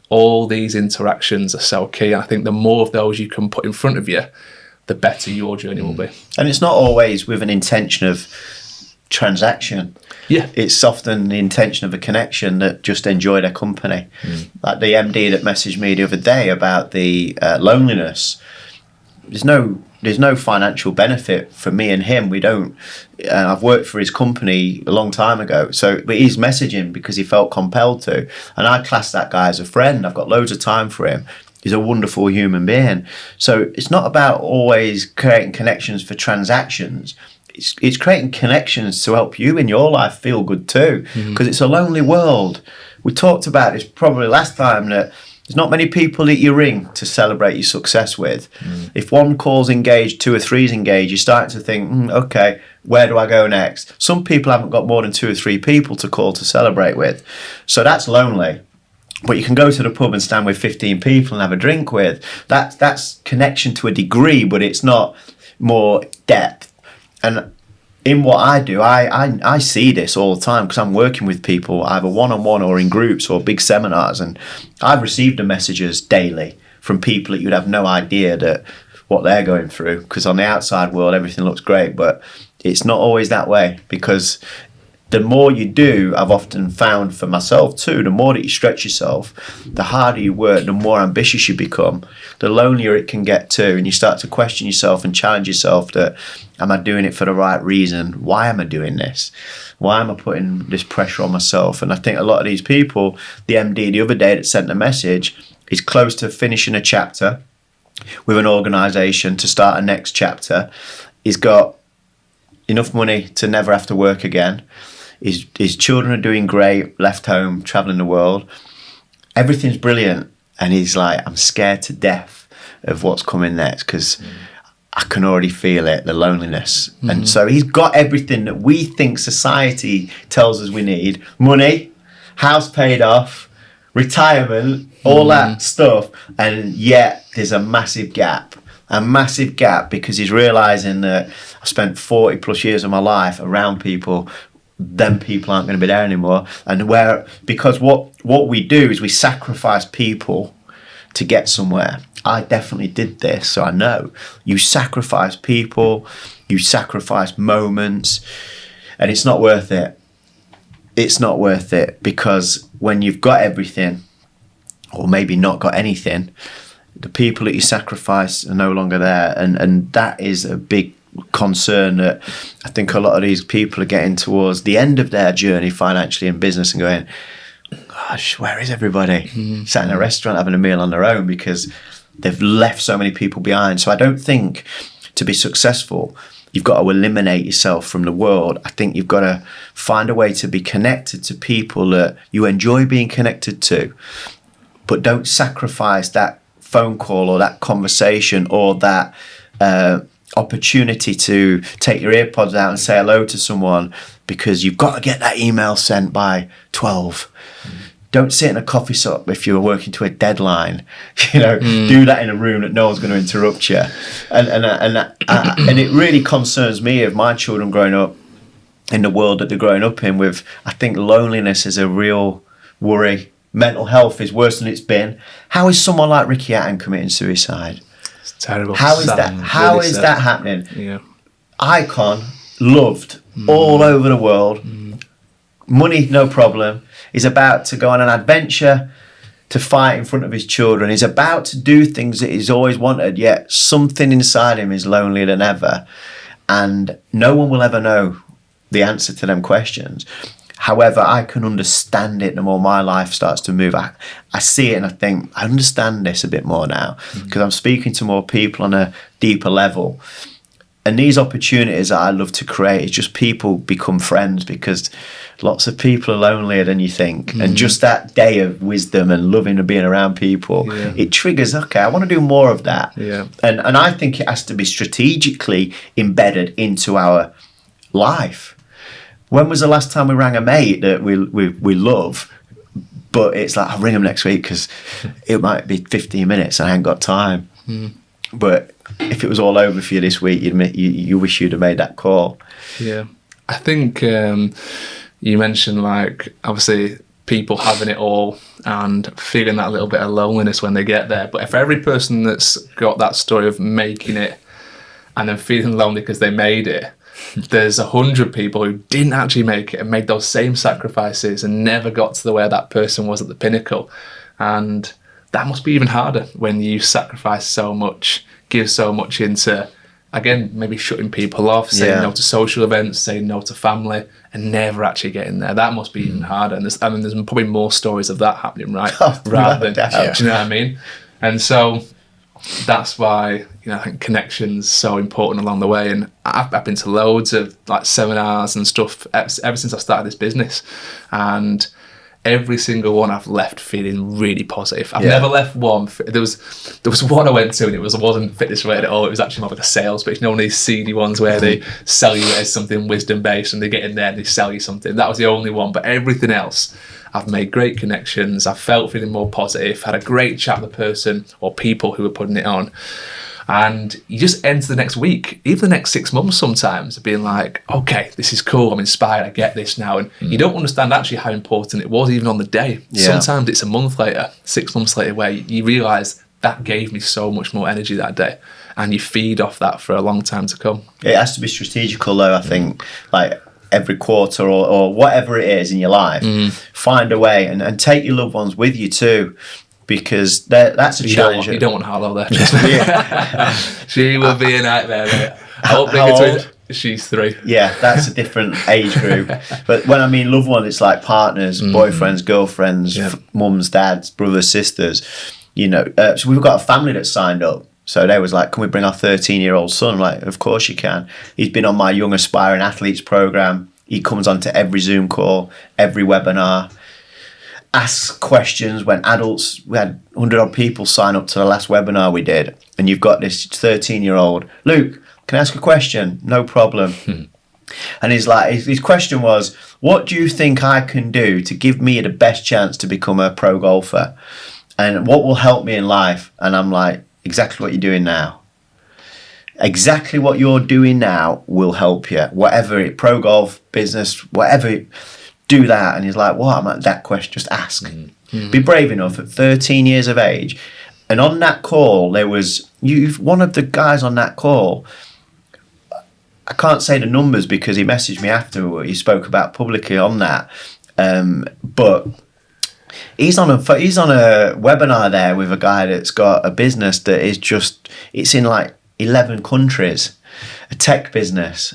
All these interactions are so key. And I think the more of those you can put in front of you, the better your journey will be. And it's not always with an intention of transaction. Yeah. It's often the intention of a connection that just enjoy their company. Like the MD that messaged me the other day about the loneliness. There's no financial benefit for me and him. We don't. I've worked for his company a long time ago. But he's messaging because he felt compelled to. And I class that guy as a friend. I've got loads of time for him. He's a wonderful human being. So it's not about always creating connections for transactions. It's creating connections to help you in your life feel good too. Because it's a lonely world. We talked about this probably last time, that there's not many people that you ring to celebrate your success with. If one call's engaged, two or three's engaged, you're starting to think, okay, where do I go next? Some people haven't got more than 2 or 3 people to call to celebrate with. So that's lonely. But you can go to the pub and stand with 15 people and have a drink with. That's connection to a degree, but it's not more depth. And in what I do, I see this all the time because I'm working with people either one-on-one or in groups or big seminars, and I've received the messages daily from people that you'd have no idea that what they're going through, because on the outside world everything looks great, but it's not always that way. Because the more you do, I've often found for myself too, the more that you stretch yourself, the harder you work, the more ambitious you become, the lonelier it can get too. And you start to question yourself and challenge yourself that, am I doing it for the right reason? Why am I doing this? Why am I putting this pressure on myself? And I think a lot of these people, the MD the other day that sent a message, is close to finishing a chapter with an organisation to start a next chapter. He's got enough money to never have to work again. His children are doing great, left home, travelling the world. Everything's brilliant. And he's like, I'm scared to death of what's coming next because I can already feel it, the loneliness. And so he's got everything that we think society tells us we need. Money, house paid off, retirement, all that stuff. And yet there's a massive gap because he's realising that I've spent 40 plus years of my life around people. Them people aren't going to be there anymore. And because what we do is we sacrifice people to get somewhere. I definitely did this, so I know. You sacrifice people, you sacrifice moments, and it's not worth it. It's not worth it, because when you've got everything, or maybe not got anything, the people that you sacrifice are no longer there. And that is a big concern that I think a lot of these people are getting towards the end of their journey financially in business and going, gosh, where is everybody? Sat in a restaurant having a meal on their own because they've left so many people behind. So I don't think to be successful, you've got to eliminate yourself from the world. I think you've got to find a way to be connected to people that you enjoy being connected to, but don't sacrifice that phone call or that conversation or that opportunity to take your earpods out and say hello to someone because you've got to get that email sent by 12. Don't sit in a coffee shop if you're working to a deadline. Do that in a room that no one's going to interrupt you. And it really concerns me of my children growing up in the world that they're growing up in with. I think loneliness is a real worry. Mental health is worse than it's been. How is someone like Ricky committing suicide? It's terrible. How is that? How is that happening? Yeah. Icon, loved all over the world. Money, no problem. He's about to go on an adventure to fight in front of his children. He's about to do things that he's always wanted, yet something inside him is lonelier than ever. And no one will ever know the answer to them questions. However, I can understand it the more my life starts to move. I see it and I think, I understand this a bit more now because I'm speaking to more people on a deeper level. And these opportunities that I love to create is just people become friends because lots of people are lonelier than you think. And just that day of wisdom and loving and being around people, it triggers, okay, I want to do more of that. Yeah. And I think it has to be strategically embedded into our life. When was the last time we rang a mate that we love, but it's like, I'll ring him next week because it might be 15 minutes and I ain't got time. But if it was all over for you this week, you wish you'd have made that call? Yeah, I think you mentioned, like, obviously people having it all and feeling that little bit of loneliness when they get there. But for every person that's got that story of making it and then feeling lonely because they made it, there's 100 people who didn't actually make it and made those same sacrifices and never got to the where that person was at the pinnacle. And that must be even harder when you sacrifice so much, give so much into, again, maybe shutting people off, saying no to social events, saying no to family, and never actually getting there. That must be even harder. And there's probably more stories of that happening, right? Rather than, do you know what I mean? And so that's why, I think connection's so important along the way. And I've been to loads of like seminars and stuff ever since I started this business, and every single one I've left feeling really positive. I've never left one. There was one I went to and it wasn't fitness related at all. It was actually more like a sales pitch. One of these seedy ones where they sell you as something wisdom based and they get in there and they sell you something. That was the only one. But everything else, I've made great connections. I felt feeling more positive. Had a great chat with the person or people who were putting it on. And you just enter the next week, even the next 6 months sometimes, being like, okay, this is cool, I'm inspired, I get this now. And you don't understand actually how important it was even on the day. Sometimes it's a month later, 6 months later, where you realise that gave me so much more energy that day. And you feed off that for a long time to come. It has to be strategical though, I think. Like every quarter or whatever it is in your life, find a way and take your loved ones with you too. Because that's a challenge. You don't want Harlow there. She will be a nightmare, mate. I won't bring her to it. She's 3. Yeah, that's a different age group. But when I mean loved ones, it's like partners, boyfriends, girlfriends, mums, dads, brothers, sisters. So we've got a family that signed up. So they was like, can we bring our 13-year-old son? I'm like, of course you can. He's been on my Young Aspiring Athletes program. He comes onto every Zoom call, every webinar. Ask questions when adults, we had 100 odd people sign up to the last webinar we did, and you've got this 13-year-old, Luke, can I ask a question? No problem. And he's like, his question was, what do you think I can do to give me the best chance to become a pro golfer? And what will help me in life? And I'm like, exactly what you're doing now. Exactly what you're doing now will help you. Whatever it, pro golf, business, whatever. Do that. And he's like, what? I'm like, that question, just ask. Be brave enough at 13 years of age. And on that call, there was one of the guys on that call, I can't say the numbers because he messaged me after he spoke about publicly on that. But he's on a webinar there with a guy that's got a business that is it's in like 11 countries, a tech business,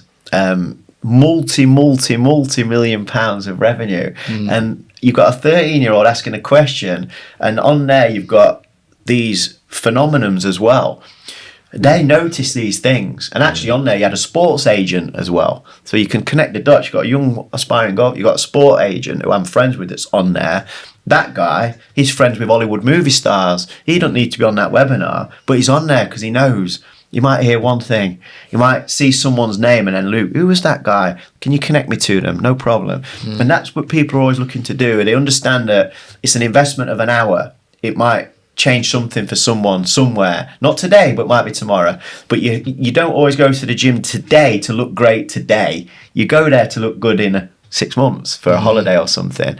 multi-million pounds of revenue. And you've got a 13-year-old asking a question, and on there you've got these phenomenons as well. They notice these things, and actually on there you had a sports agent as well, so you can connect the dots. You've got a young aspiring golfer, you've got a sport agent who I'm friends with that's on there. That guy, he's friends with Hollywood movie stars. He don't need to be on that webinar, but he's on there because he knows. You might hear one thing. You might see someone's name and then, Luke, who was that guy? Can you connect me to them? No problem. And that's what people are always looking to do. They understand that it's an investment of an hour. It might change something for someone somewhere. Not today, but might be tomorrow. But you don't always go to the gym today to look great today. You go there to look good in 6 months for a holiday or something.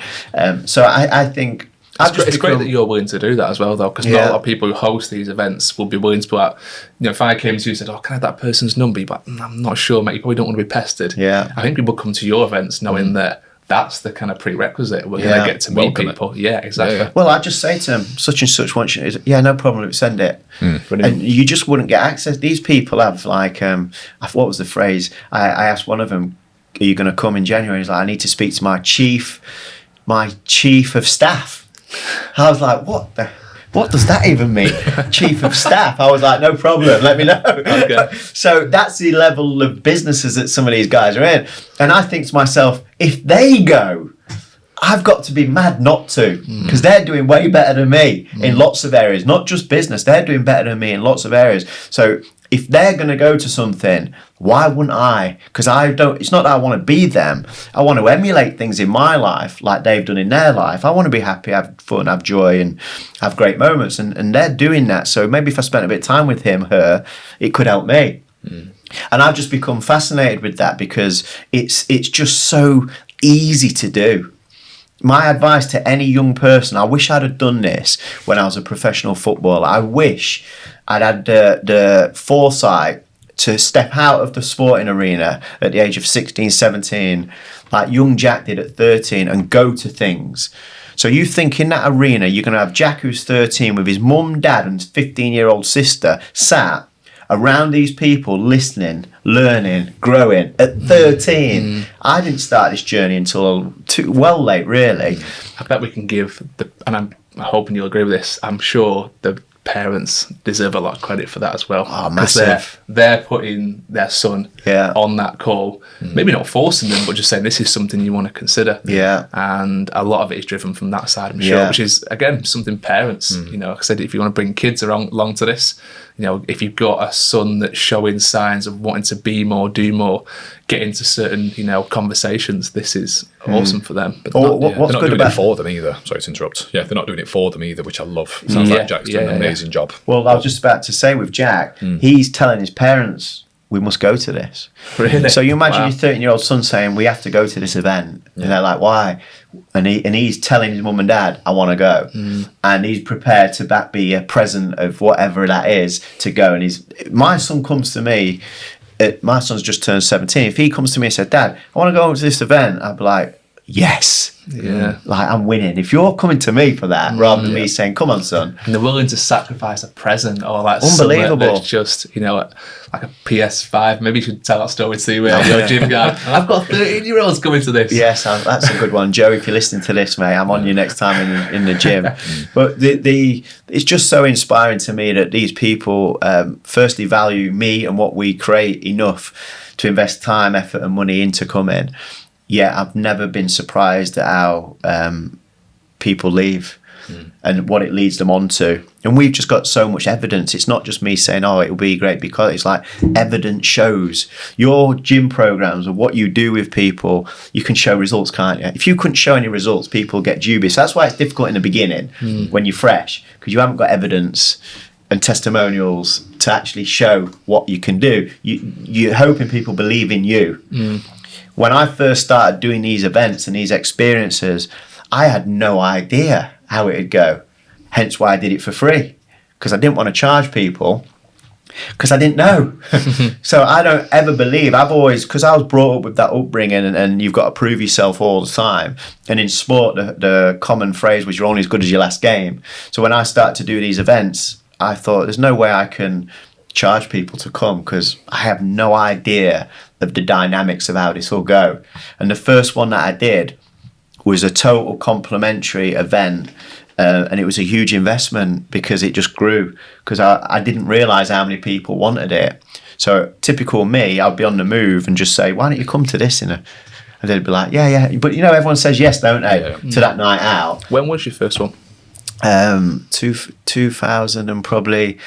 So I think... It's great that you're willing to do that as well, though, because not a lot of people who host these events will be willing to put out. If I came to you and said, "Oh, can I have that person's number?" But I'm not sure, mate. You probably don't want to be pestered. Yeah, I think people come to your events knowing that that's the kind of prerequisite. We're going to get to meet people. Yeah, exactly. Yeah. Well, I just say to them, such and such wants you. Yeah, no problem. Send it. And you just wouldn't get access. These people have like, what was the phrase? I asked one of them, "Are you going to come in January?" He's like, "I need to speak to my chief of staff." I was like, what does that even mean? Chief of staff? I was like, no problem, let me know. Okay. So that's the level of businesses that some of these guys are in. And I think to myself, if they go, I've got to be mad not to, because they're doing way better than me in lots of areas, not just business. They're doing better than me in lots of areas. So if they're going to go to something, Why wouldn't I? Because it's not that I want to be them. I want to emulate things in my life like they've done in their life. I want to be happy, have fun, have joy, and have great moments. And they're doing that. So maybe if I spent a bit of time with him, her, it could help me. And I've just become fascinated with that because it's just so easy to do. My advice to any young person, I wish I'd have done this when I was a professional footballer. I wish I'd had the foresight to step out of the sporting arena at the age of 16, 17, like young Jack did at 13, and go to things. So you think in that arena, you're going to have Jack who's 13 with his mum, dad and 15-year-old sister sat around these people, listening, learning, growing at 13. I didn't start this journey until well late, really. I bet we can give and I'm hoping you'll agree with this, I'm sure the parents deserve a lot of credit for that as well. Oh, massive. They're putting their son on that call, maybe not forcing them, but just saying this is something you want to consider. Yeah. And a lot of it is driven from that side, I'm sure, which is, again, something parents, you know, like I said, if you want to bring kids along to this, you know, if you've got a son that's showing signs of wanting to be more, do more, get into certain, you know, conversations, this is awesome for them. But they're not doing it for them either. Sorry to interrupt. Yeah, they're not doing it for them either, which I love. It sounds like Jack's doing an amazing job. Well, I was just about to say with Jack, he's telling his parents, we must go to this. Really? So you imagine your 13-year-old son saying, we have to go to this event. And they're like, why? And he's telling his mum and dad, I want to go. And he's prepared to be a present of whatever that is to go. And my son comes to me, my son's just turned 17. If he comes to me and said, Dad, I want to go to this event, I'd be like, yes. Yeah. Like, I'm winning. If you're coming to me for that, rather than me saying, come on, son. And they're willing to sacrifice a present or like unbelievable. That's just, you know, like a PS5. Maybe you should tell that story to your gym guy. I've got 13-year-olds coming to this. Yes, that's a good one. Joe, if you're listening to this, mate, I'm on you next time in the gym. But it's just so inspiring to me that these people firstly value me and what we create enough to invest time, effort and money into coming. Yeah, I've never been surprised at how people leave and what it leads them on to. And we've just got so much evidence. It's not just me saying, oh, it'll be great, because it's like evidence shows. Your gym programs or what you do with people, you can show results, can't you? If you couldn't show any results, people get dubious. That's why it's difficult in the beginning when you're fresh, because you haven't got evidence and testimonials to actually show what you can do. You're hoping people believe in you. When I first started doing these events and these experiences, I had no idea how it'd go. Hence why I did it for free, because I didn't want to charge people, because I didn't know. So I don't ever believe, because I was brought up with that upbringing and you've got to prove yourself all the time. And in sport, the common phrase was you're only as good as your last game. So when I started to do these events, I thought there's no way I can charge people to come, because I have no idea of the dynamics of how this will go. And the first one that I did was a total complimentary event, and it was a huge investment because it just grew, because I didn't realise how many people wanted it. So typical me, I'd be on the move and just say, why don't you come to this? And they'd be like, yeah. But you know, everyone says yes, don't they, to that night out. When was your first one? 2000 and probably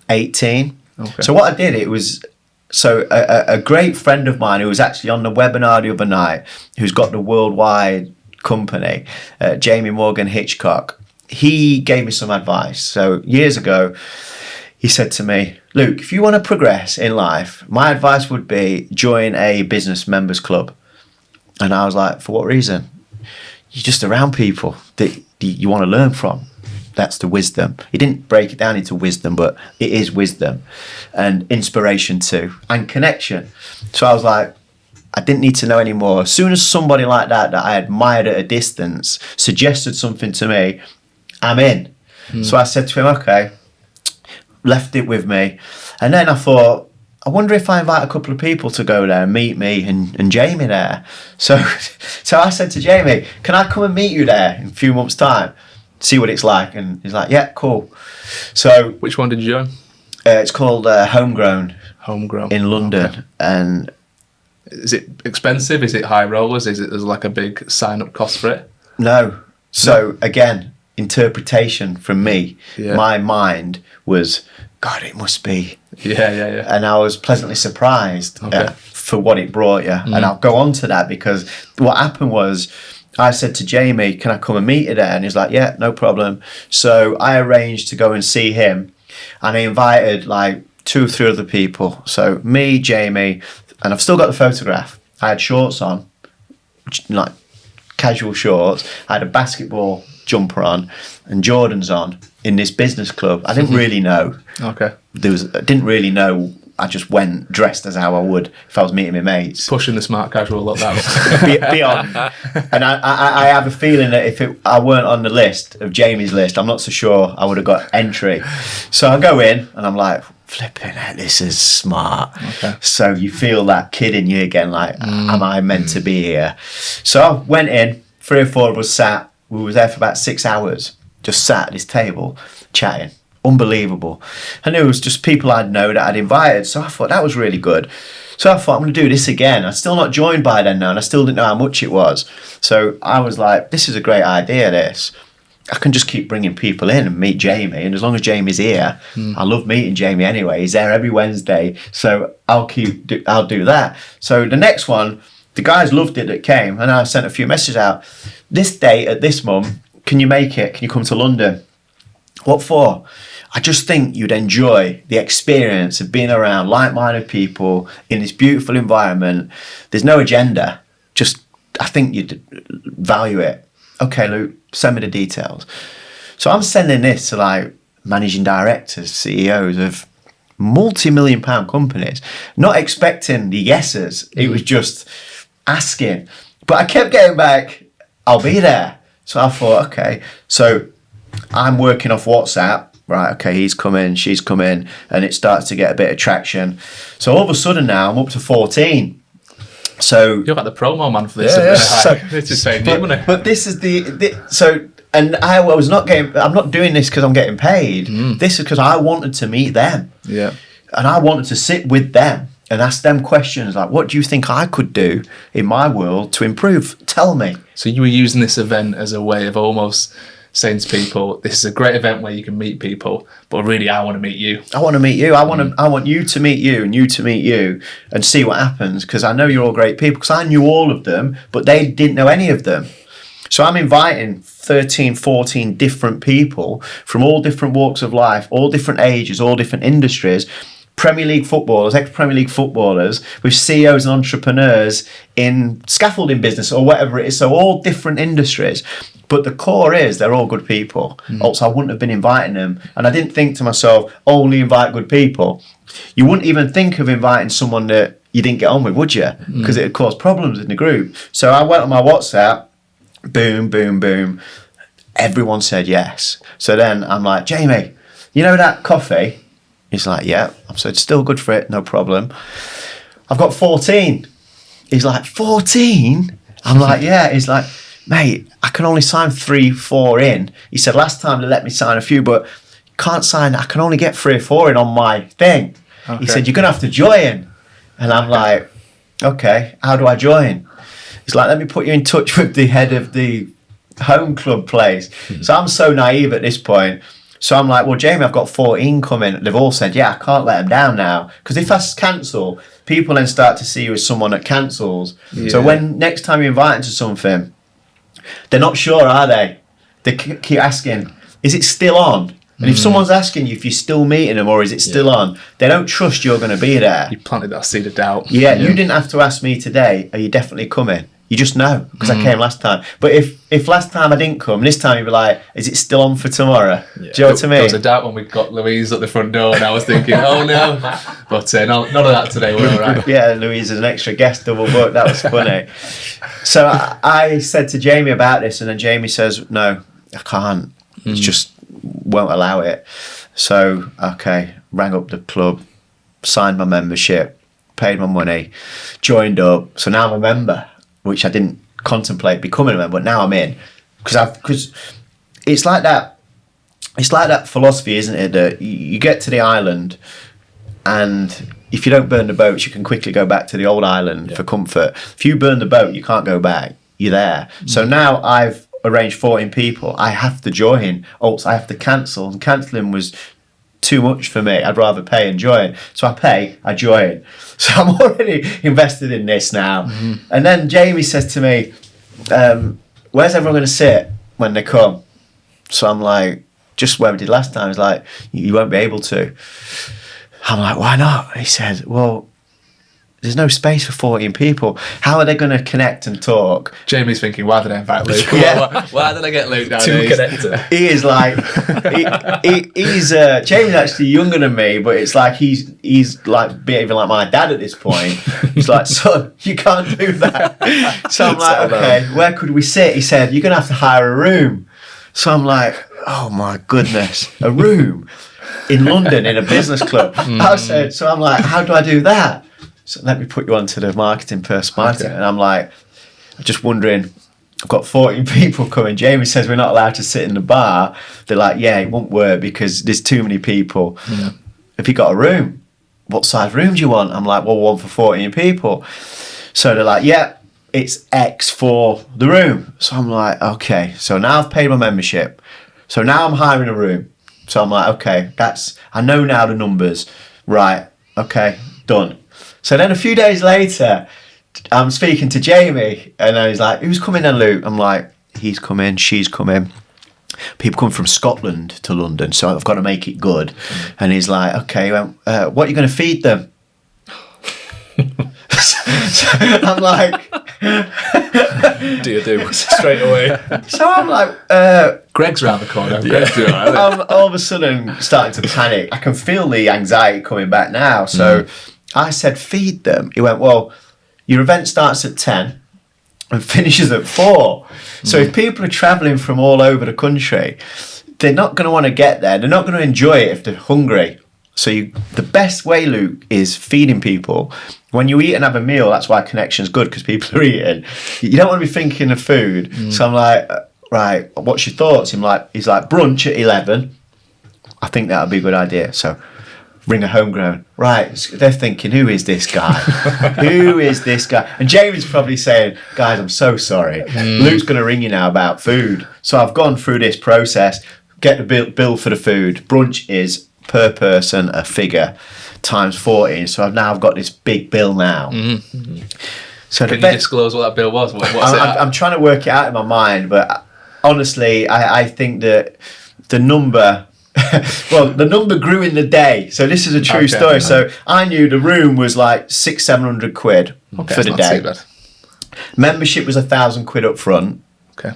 18. Okay. So what I did, it was, so a great friend of mine who was actually on the webinar the other night, who's got the worldwide company, Jamie Morgan Hitchcock, he gave me some advice. So years ago, he said to me, Luke, if you want to progress in life, my advice would be join a business members club. And I was like, for what reason? You're just around people that you want to learn from. That's the wisdom. He didn't break it down into wisdom, but it is wisdom and inspiration too, and connection. So I was like, I didn't need to know anymore. As soon as somebody like that I admired at a distance suggested something to me, I'm in. So I said to him, okay, left it with me. And then I thought, I wonder if I invite a couple of people to go there and meet me and Jamie there. So I said to Jamie, can I come and meet you there in a few months' time? See what it's like. And he's like, yeah, cool. So which one did you join? It's called Homegrown in London. Okay. And is it expensive? Is it high rollers? Is it there's like a big sign up cost for it? No. So again, interpretation from me. My mind was, God, it must be Yeah. And I was pleasantly surprised for what it brought you. And I'll go on to that, because what happened was, I said to Jamie, can I come and meet you there? And he's like, yeah, no problem. So I arranged to go and see him, and I invited like 2 or 3 other people. So me, Jamie, and I've still got the photograph. I had shorts on, like casual shorts. I had a basketball jumper on and Jordans on in this business club. I didn't really know. Okay. I didn't really know. I just went dressed as how I would if I was meeting my mates. Pushing the smart casual look that Beyond. And I have a feeling that if I weren't on the list of Jamie's list, I'm not so sure I would have got entry. So I go in and I'm like, flipping it, this is smart. Okay. So you feel that kid in you again, like, am I meant to be here? So I went in, 3 or 4 of us sat. We were there for about 6 hours, just sat at this table chatting. Unbelievable. And it was just people I'd known that I'd invited. So I thought that was really good. So I thought, I'm going to do this again. I'm still not joined by then now, and I still didn't know how much it was. So I was like, this is a great idea, this. I can just keep bringing people in and meet Jamie. And as long as Jamie's here, I love meeting Jamie anyway. He's there every Wednesday. So I'll do that. So the next one, the guys loved it that came. And I sent a few messages out. This date at this month, can you make it? Can you come to London? What for? I just think you'd enjoy the experience of being around like-minded people in this beautiful environment. There's no agenda. Just, I think you'd value it. Okay, Luke, send me the details. So I'm sending this to like managing directors, CEOs of multi-million pound companies, not expecting the yeses. It was just asking. But I kept getting back, I'll be there. So I thought, okay. So I'm working off WhatsApp. Right, okay, he's coming, she's coming, and it starts to get a bit of traction. So all of a sudden now, I'm up to 14. So you're like the promo man for this. Yeah. So, this is saying money. But this is so, and I was not getting. I'm not doing this because I'm getting paid. This is because I wanted to meet them. Yeah, and I wanted to sit with them and ask them questions like, "What do you think I could do in my world to improve? Tell me." So you were using this event as a way of almost saying to people, this is a great event where you can meet people, but really I want to meet you. I want to meet you. I want you to meet you and you to meet you and see what happens, because I know you're all great people, because I knew all of them, but they didn't know any of them. So I'm inviting 13, 14 different people from all different walks of life, all different ages, all different industries, Premier League footballers, ex-Premier League footballers, with CEOs and entrepreneurs in scaffolding business or whatever it is. So all different industries. But the core is they're all good people. Also, I wouldn't have been inviting them. And I didn't think to myself, only invite good people. You wouldn't even think of inviting someone that you didn't get on with, would you? Because it would cause problems in the group. So I went on my WhatsApp, boom, boom, boom. Everyone said yes. So then I'm like, Jamie, you know that coffee? He's like, yeah. I said, still good for it, no problem. I've got 14. He's like, 14? I'm like, yeah. He's like, mate, I can only sign 3, 4 in. He said, last time they let me sign a few, but can't sign, I can only get 3 or 4 in on my thing. Okay. He said, you're going to have to join. And I'm like, okay, how do I join? He's like, let me put you in touch with the head of the home club place. So I'm so naive at this point. So I'm like, well, Jamie, I've got 14 coming. They've all said, yeah, I can't let them down now. Because if I cancel, people then start to see you as someone that cancels. Yeah. So when next time you invite them to something, they're not sure, are they? They keep asking, is it still on? And if someone's asking you if you're still meeting them or is it still on, they don't trust you're going to be there. You planted that seed of doubt. Yeah, you didn't have to ask me today, are you definitely coming? You just know, because I came last time. But if last time I didn't come, this time you'd be like, is it still on for tomorrow? Yeah. Do you know what I mean? There was a doubt when we got Louise at the front door and I was thinking, oh no. But none of that today, we're all right. Yeah, Louise is an extra guest, double book. That was funny. So I said to Jamie about this, and then Jamie says, no, I can't. It just won't allow it. So, okay, rang up the club, signed my membership, paid my money, joined up. So now I'm a member, which I didn't contemplate becoming a member, but now I'm in. Because it's like that. It's like that philosophy, isn't it? That you get to the island, and if you don't burn the boats, you can quickly go back to the old island for comfort. If you burn the boat, you can't go back. You're there. So now I've arranged 14 people. I have to join. Also, I have to cancel. And cancelling was too much for me. I'd rather pay and join. So I pay, I join. So I'm already invested in this now. And then Jamie says to me, where's everyone going to sit when they come? So I'm like, just where we did last time. He's like, you won't be able to. I'm like, why not? He said, well, there's no space for 14 people. How are they going to connect and talk? Jamie's thinking, why did I invite Luke? Why did I get Luke down Too here? connected. He is like, he's Jamie's actually younger than me, but it's like he's like behaving like my dad at this point. He's like, son, you can't do that. So I'm like, okay, where could we sit? He said, you're going to have to hire a room. So I'm like, oh my goodness, a room in London in a business club. I said, so I'm like, how do I do that? So let me put you on to the marketing person. Okay. And I'm like, I'm just wondering, I've got 14 people coming. Jamie says we're not allowed to sit in the bar. They're like, yeah, it won't work because there's too many people. Yeah. Have you got a room? What size room do you want? I'm like, well, one for 14 people. So they're like, yeah, it's X for the room. So I'm like, okay. So now I've paid my membership. So now I'm hiring a room. So I'm like, okay, I know now the numbers. Right, okay, done. So then a few days later, I'm speaking to Jamie, and he's like, who's coming then, Luke? I'm like, he's coming, she's coming. People come from Scotland to London, so I've got to make it good. And he's like, okay, well, what are you going to feed them? So I'm like... do you do? Straight away. So I'm like... Greg's round the corner. Greg's doing all right. I'm all of a sudden starting to panic. I can feel the anxiety coming back now, so... I said, feed them. He went, well, your event starts at 10 and finishes at 4. So if people are travelling from all over the country, they're not going to want to get there. They're not going to enjoy it if they're hungry. So the best way, Luke, is feeding people. When you eat and have a meal, that's why connection's good, because people are eating. You don't want to be thinking of food. So I'm like, right, what's your thoughts? He's like, brunch at 11. I think that would be a good idea. So... ring a homegrown. Right, they're thinking, who is this guy? Who is this guy? And Jamie's probably saying, guys, I'm so sorry. Luke's going to ring you now about food. So I've gone through this process, get the bill for the food. Brunch is per person a figure times 14. So I've got this big bill now. So Can you disclose what that bill was? I'm trying to work it out in my mind, but honestly, I think that the number... well, the number grew in the day, so this is a true story. So I knew the room was like 600-700 quid for the day. Membership was 1,000 quid up front. Okay.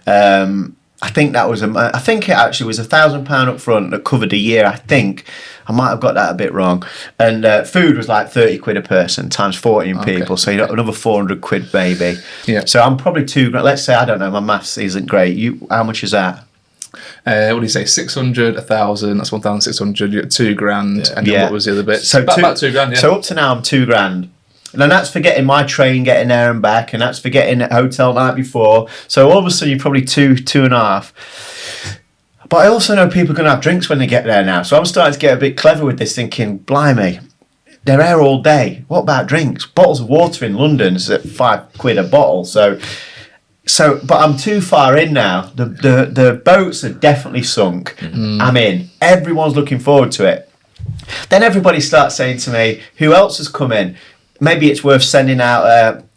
I think that was I think it actually was £1,000 up front that covered a year. I think I might have got that a bit wrong. And food was like 30 quid a person times 14 people, so you got another 400 quid maybe. Yeah. So I'm probably let's say, I don't know, my maths isn't great. How much is that? What do you say? 600, 1,000. That's 1,600. You got £2,000, and then what was the other bit? So about £2,000. Yeah. So up to now, I'm £2,000, and then that's for getting my train, getting there and back, and that's for getting a hotel night before. So all of a sudden, you're probably two and a half. But I also know people are going to have drinks when they get there now. So I'm starting to get a bit clever with this, thinking, blimey, they're there all day. What about drinks? Bottles of water in London is at £5 a bottle. So, but I'm too far in now. The boats are definitely sunk. I'm in. Everyone's looking forward to it. Then everybody starts saying to me, who else has come in? Maybe it's worth sending out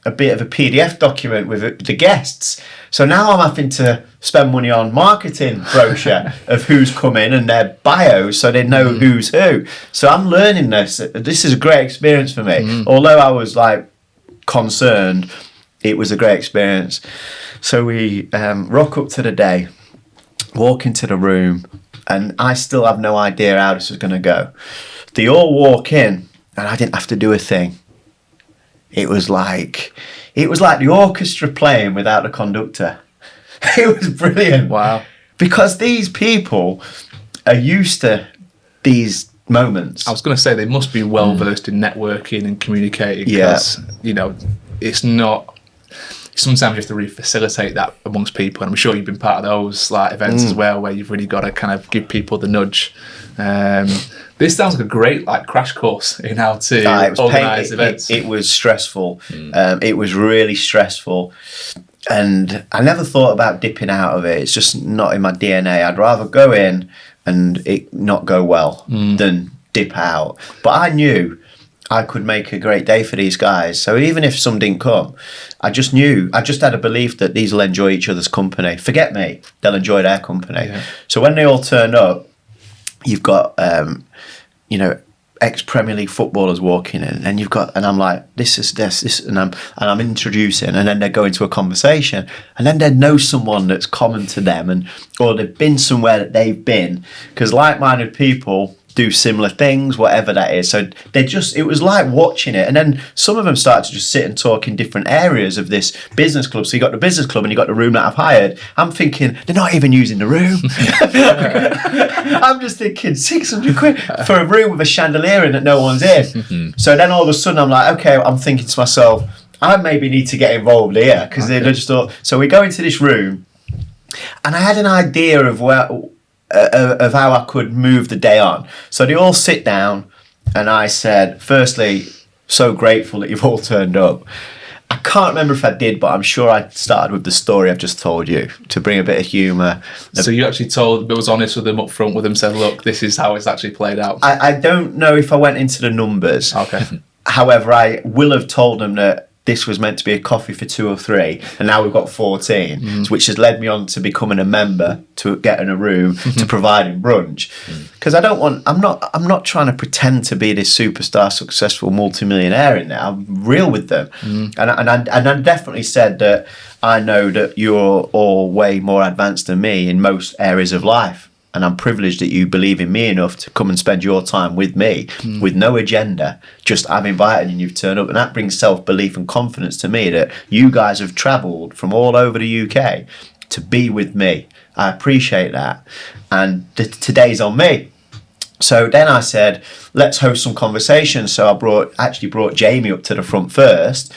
a bit of a PDF document with the guests. So now I'm having to spend money on marketing brochure of who's coming and their bios so they know who's who. So I'm learning this. This is a great experience for me. Although I was like concerned, it was a great experience. So we rock up to the day, walk into the room, and I still have no idea how this is going to go. They all walk in, and I didn't have to do a thing. It was like the orchestra playing without a conductor. It was brilliant. Wow. Because these people are used to these moments. I was going to say they must be well versed in networking and communicating. Because, it's not... Sometimes you have to really facilitate that amongst people, and I'm sure you've been part of those like events as well, where you've really got to kind of give people the nudge. This sounds like a great like crash course in how to organise events. It was stressful. It was really stressful, and I never thought about dipping out of it. It's just not in my DNA. I'd rather go in and it not go well than dip out. But I knew I could make a great day for these guys. So even if some didn't come, I just had a belief that these will enjoy each other's company. Forget me, they'll enjoy their company. Yeah. So when they all turn up, you've got, ex-Premier League footballers walking in, and I'm like, this, and I'm introducing, and then they go into a conversation, and then they know someone that's common to them, or they've been somewhere that they've been, because like-minded people do similar things, whatever that is. So it was like watching it. And then some of them started to just sit and talk in different areas of this business club. So you got the business club and you got the room that I've hired. I'm thinking, they're not even using the room. I'm just thinking 600 quid for a room with a chandelier in that no one's in. So then all of a sudden I'm like, okay, I'm thinking to myself, I maybe need to get involved here, because they just thought. So we go into this room, and I had an idea of of how I could move the day on. So they all sit down, and I said, firstly, so grateful that you've all turned up. I can't remember if I did, but I'm sure I started with the story I've just told you to bring a bit of humour. So you actually was honest with them up front with them, said, look, this is how it's actually played out. I don't know if I went into the numbers. Okay. However, I will have told them that this was meant to be a coffee for 2 or 3, and now we've got 14, which has led me on to becoming a member, to getting a room, to providing brunch. Because I'm not trying to pretend to be this superstar, successful multi-millionaire in there. I'm real with them, and I definitely said that I know that you're all way more advanced than me in most areas of life. And I'm privileged that you believe in me enough to come and spend your time with me with no agenda. Just I'm invited and you've turned up. And that brings self-belief and confidence to me that you guys have travelled from all over the UK to be with me. I appreciate that. And today's on me. So then I said, let's host some conversations. So I brought Jamie up to the front first,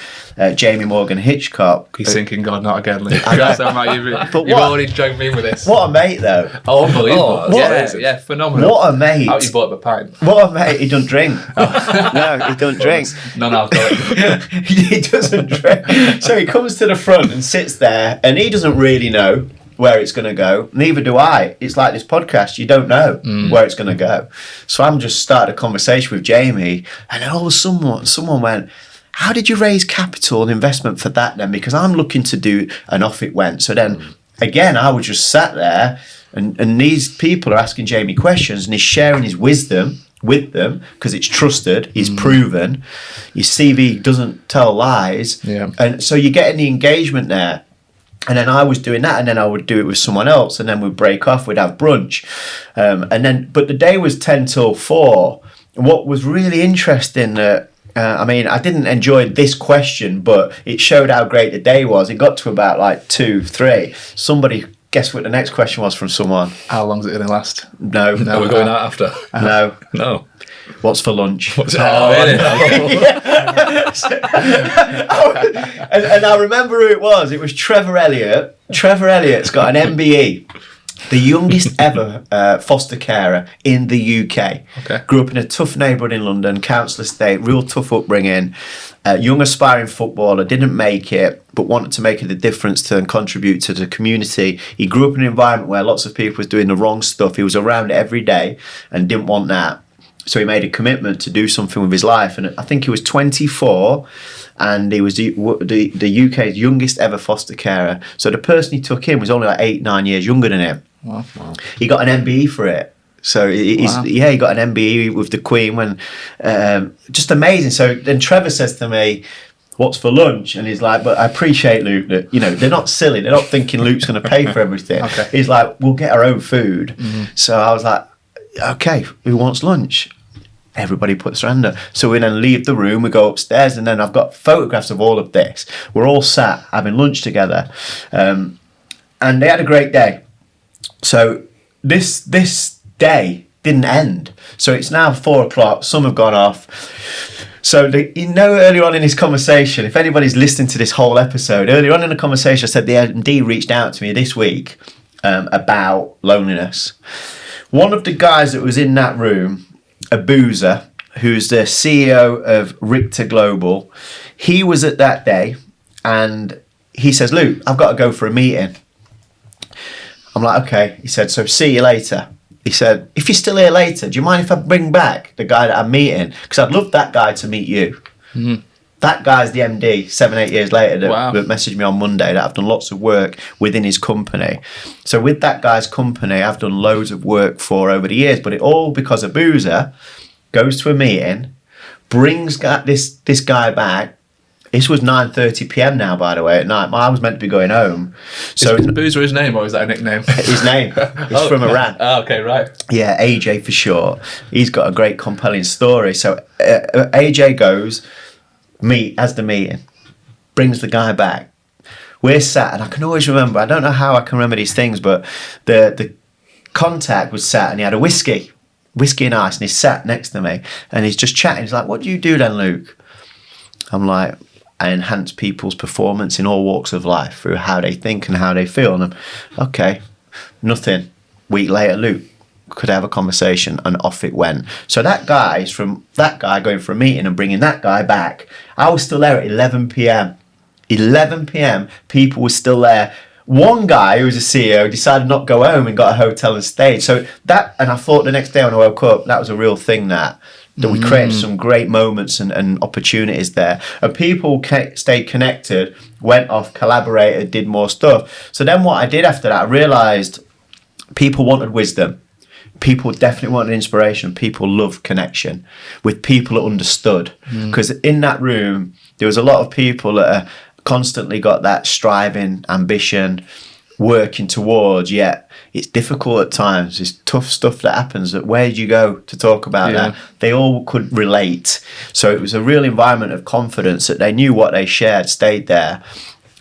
Jamie Morgan Hitchcock. He's thinking, God, not again, Lee. You've already dragged me with this. What a mate, though. Oh, unbelievable. Yeah, phenomenal. What a mate. How you bought up a pint? What a mate. He doesn't drink. No, he doesn't drink. Non-alcoholic. He doesn't drink. So he comes to the front and sits there, and he doesn't really know where it's going to go. Neither do I. It's like this podcast, you don't know where it's going to go. So I'm just started a conversation with Jamie, and then all of a sudden someone went, how did you raise capital and investment for that then? Because I'm looking to do, and off it went. So then again, I was just sat there, and these people are asking Jamie questions, and he's sharing his wisdom with them because it's trusted, he's proven, your CV doesn't tell lies, and so you're getting the engagement there. And then I was doing that, and then I would do it with someone else, and then we'd break off, we'd have brunch. But the day was 10 till 4. What was really interesting, I didn't enjoy this question, but it showed how great the day was. It got to about like 2, 3. Somebody, guess what the next question was from someone? How long is it going to last? No. Are we going out after? No. No. What's for lunch? Really? And I remember who it was. It was Trevor Elliott. Trevor Elliott's got an MBE, the youngest ever foster carer in the UK. Okay. Grew up in a tough neighbourhood in London, council estate, real tough upbringing. Young aspiring footballer, didn't make it, but wanted to make a difference and contribute to the community. He grew up in an environment where lots of people was doing the wrong stuff. He was around it every day and didn't want that. So he made a commitment to do something with his life, and I think he was 24, and he was the UK's youngest ever foster carer. So the person he took in was only like 8-9 years younger than him. Wow. He got an MBE for it. So he got an MBE with the Queen, when just amazing. So then Trevor says to me, what's for lunch? And he's like, but I appreciate, Luke, that, they're not silly. They're not thinking Luke's going to pay for everything. Okay. He's like, we'll get our own food. So I was like, okay, who wants lunch? Everybody puts their hand up. So we then leave the room, we go upstairs, and then I've got photographs of all of this. We're all sat having lunch together. And they had a great day. So this day didn't end. So it's now 4 o'clock, some have gone off. So earlier on in this conversation, if anybody's listening to this whole episode, earlier on in the conversation I said the MD reached out to me this week about loneliness. One of the guys that was in that room, a boozer, who's the CEO of Rictor Global, he was at that day, and he says, Luke, I've got to go for a meeting. I'm like, okay. He said, so see you later. he said, if you're still here later, do you mind if I bring back the guy that I'm meeting? Because I'd love that guy to meet you. Mm-hmm. That guy's the MD 7-8 years later that messaged me on Monday that I've done lots of work within his company. So with that guy's company, I've done loads of work for over the years, but it all because a boozer goes to a meeting, brings this guy back. This was 9:30 p.m. now, by the way, at night. I was meant to be going home. So is Boozer his name, or is that a nickname? His name. It's from Iran. Oh, okay, right. Yeah, AJ for short. He's got a great, compelling story. So AJ goes, has the meeting, brings the guy back. We're sat, and I can always remember, I don't know how I can remember these things, but the contact was sat, and he had a whiskey and ice, and he's sat next to me, and he's just chatting. He's like, what do you do then, Luke? I'm like, I enhance people's performance in all walks of life through how they think and how they feel. And I'm, okay, nothing. Week later, Luke, could have a conversation, and off it went. So that guy going for a meeting and bringing that guy back. I was still there at 11 p.m. 11 p.m. People were still there. One guy who was a CEO decided not to go home and got a hotel and stayed. So that, and I thought the next day when I woke up, that was a real thing that we created some great moments and opportunities there. And people stayed connected, went off, collaborated, did more stuff. So then what I did after that, I realised people wanted wisdom. People definitely wanted inspiration. People loved connection with people that understood. Because in that room, there was a lot of people that constantly got that striving, ambition, working towards, yet it's difficult at times. It's tough stuff that happens. That where did you go to talk about that? They all could relate. So it was a real environment of confidence that they knew what they shared stayed there.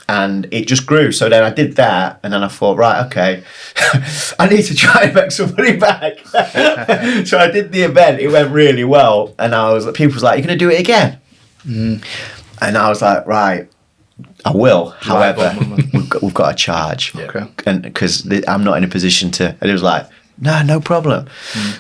And it just grew. So then I did that, and then I thought, right, okay, I need to try and make some money back. So I did the event. It went really well, and people was like, "You're going to do it again?" And I was like, right, I will. However, we've got to charge, and because I'm not in a position to. And it was like, no problem.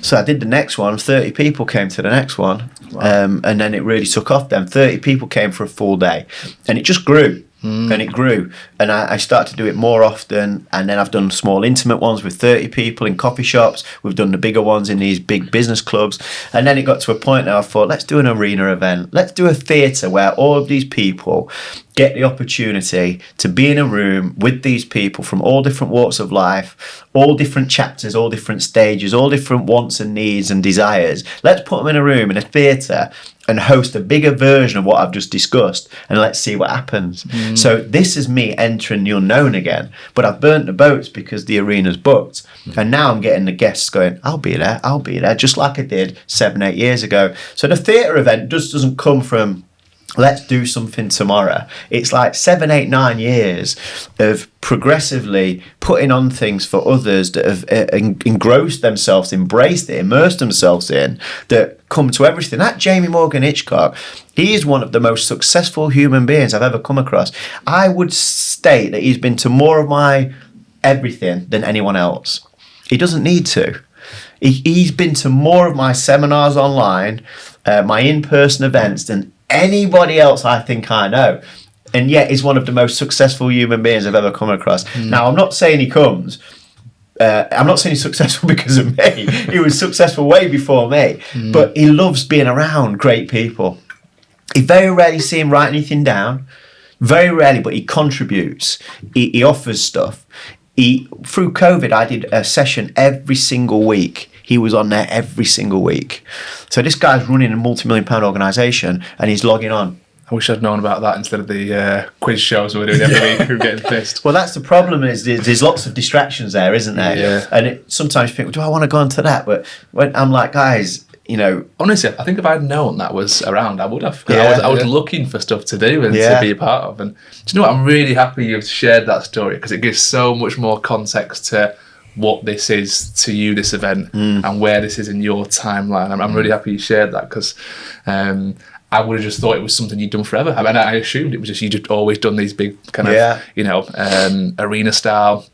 So I did the next one. 30 people came to the next one, and then it really took off. Then 30 people came for a full day, and it just grew. And it grew, and I started to do it more often, and then I've done small intimate ones with 30 people in coffee shops. We've done the bigger ones in these big business clubs, and then it got to a point now I thought, let's do an arena event. Let's do a theatre where all of these people get the opportunity to be in a room with these people from all different walks of life, all different chapters, all different stages, all different wants and needs and desires. Let's put them in a room in a theatre and host a bigger version of what I've just discussed, and let's see what happens. So this is me entering the unknown again, but I've burnt the boats because the arena's booked, and now I'm getting the guests going, I'll be there, just like I did 7-8 years ago. So the theatre event just doesn't come from let's do something tomorrow. It's like 7, 8, 9 years of progressively putting on things for others that have engrossed themselves, embraced it, immersed themselves in, that come to everything. That Jamie Morgan Hitchcock, he is one of the most successful human beings I've ever come across. I would state that he's been to more of my everything than anyone else. He doesn't need to. He's been to more of my seminars online, my in-person events than anybody else I think I know, and yet he's one of the most successful human beings I've ever come across. Now, I'm not saying he comes. I'm not saying he's successful because of me. He was successful way before me, but he loves being around great people. You very rarely see him write anything down, very rarely, but he contributes. He offers stuff. Through COVID, I did a session every single week. He was on there every single week. So this guy's running a multi-million-pound organisation, and he's logging on. I wish I'd known about that instead of the quiz shows we were doing every week. We were getting pissed. Well, that's the problem. Is there's lots of distractions there, isn't there? Yeah. And sometimes you think, do I want to go into that? But when I'm like, guys, you know, honestly, I think if I'd known that was around, I would have. Yeah, I was looking for stuff to do and to be a part of. And do you know what? I'm really happy you've shared that story, because it gives so much more context to what this is to you, this event, and where this is in your timeline. I'm really happy you shared that, because I would have just thought it was something you'd done forever. I mean, I assumed it was just you just always done these big kind of arena style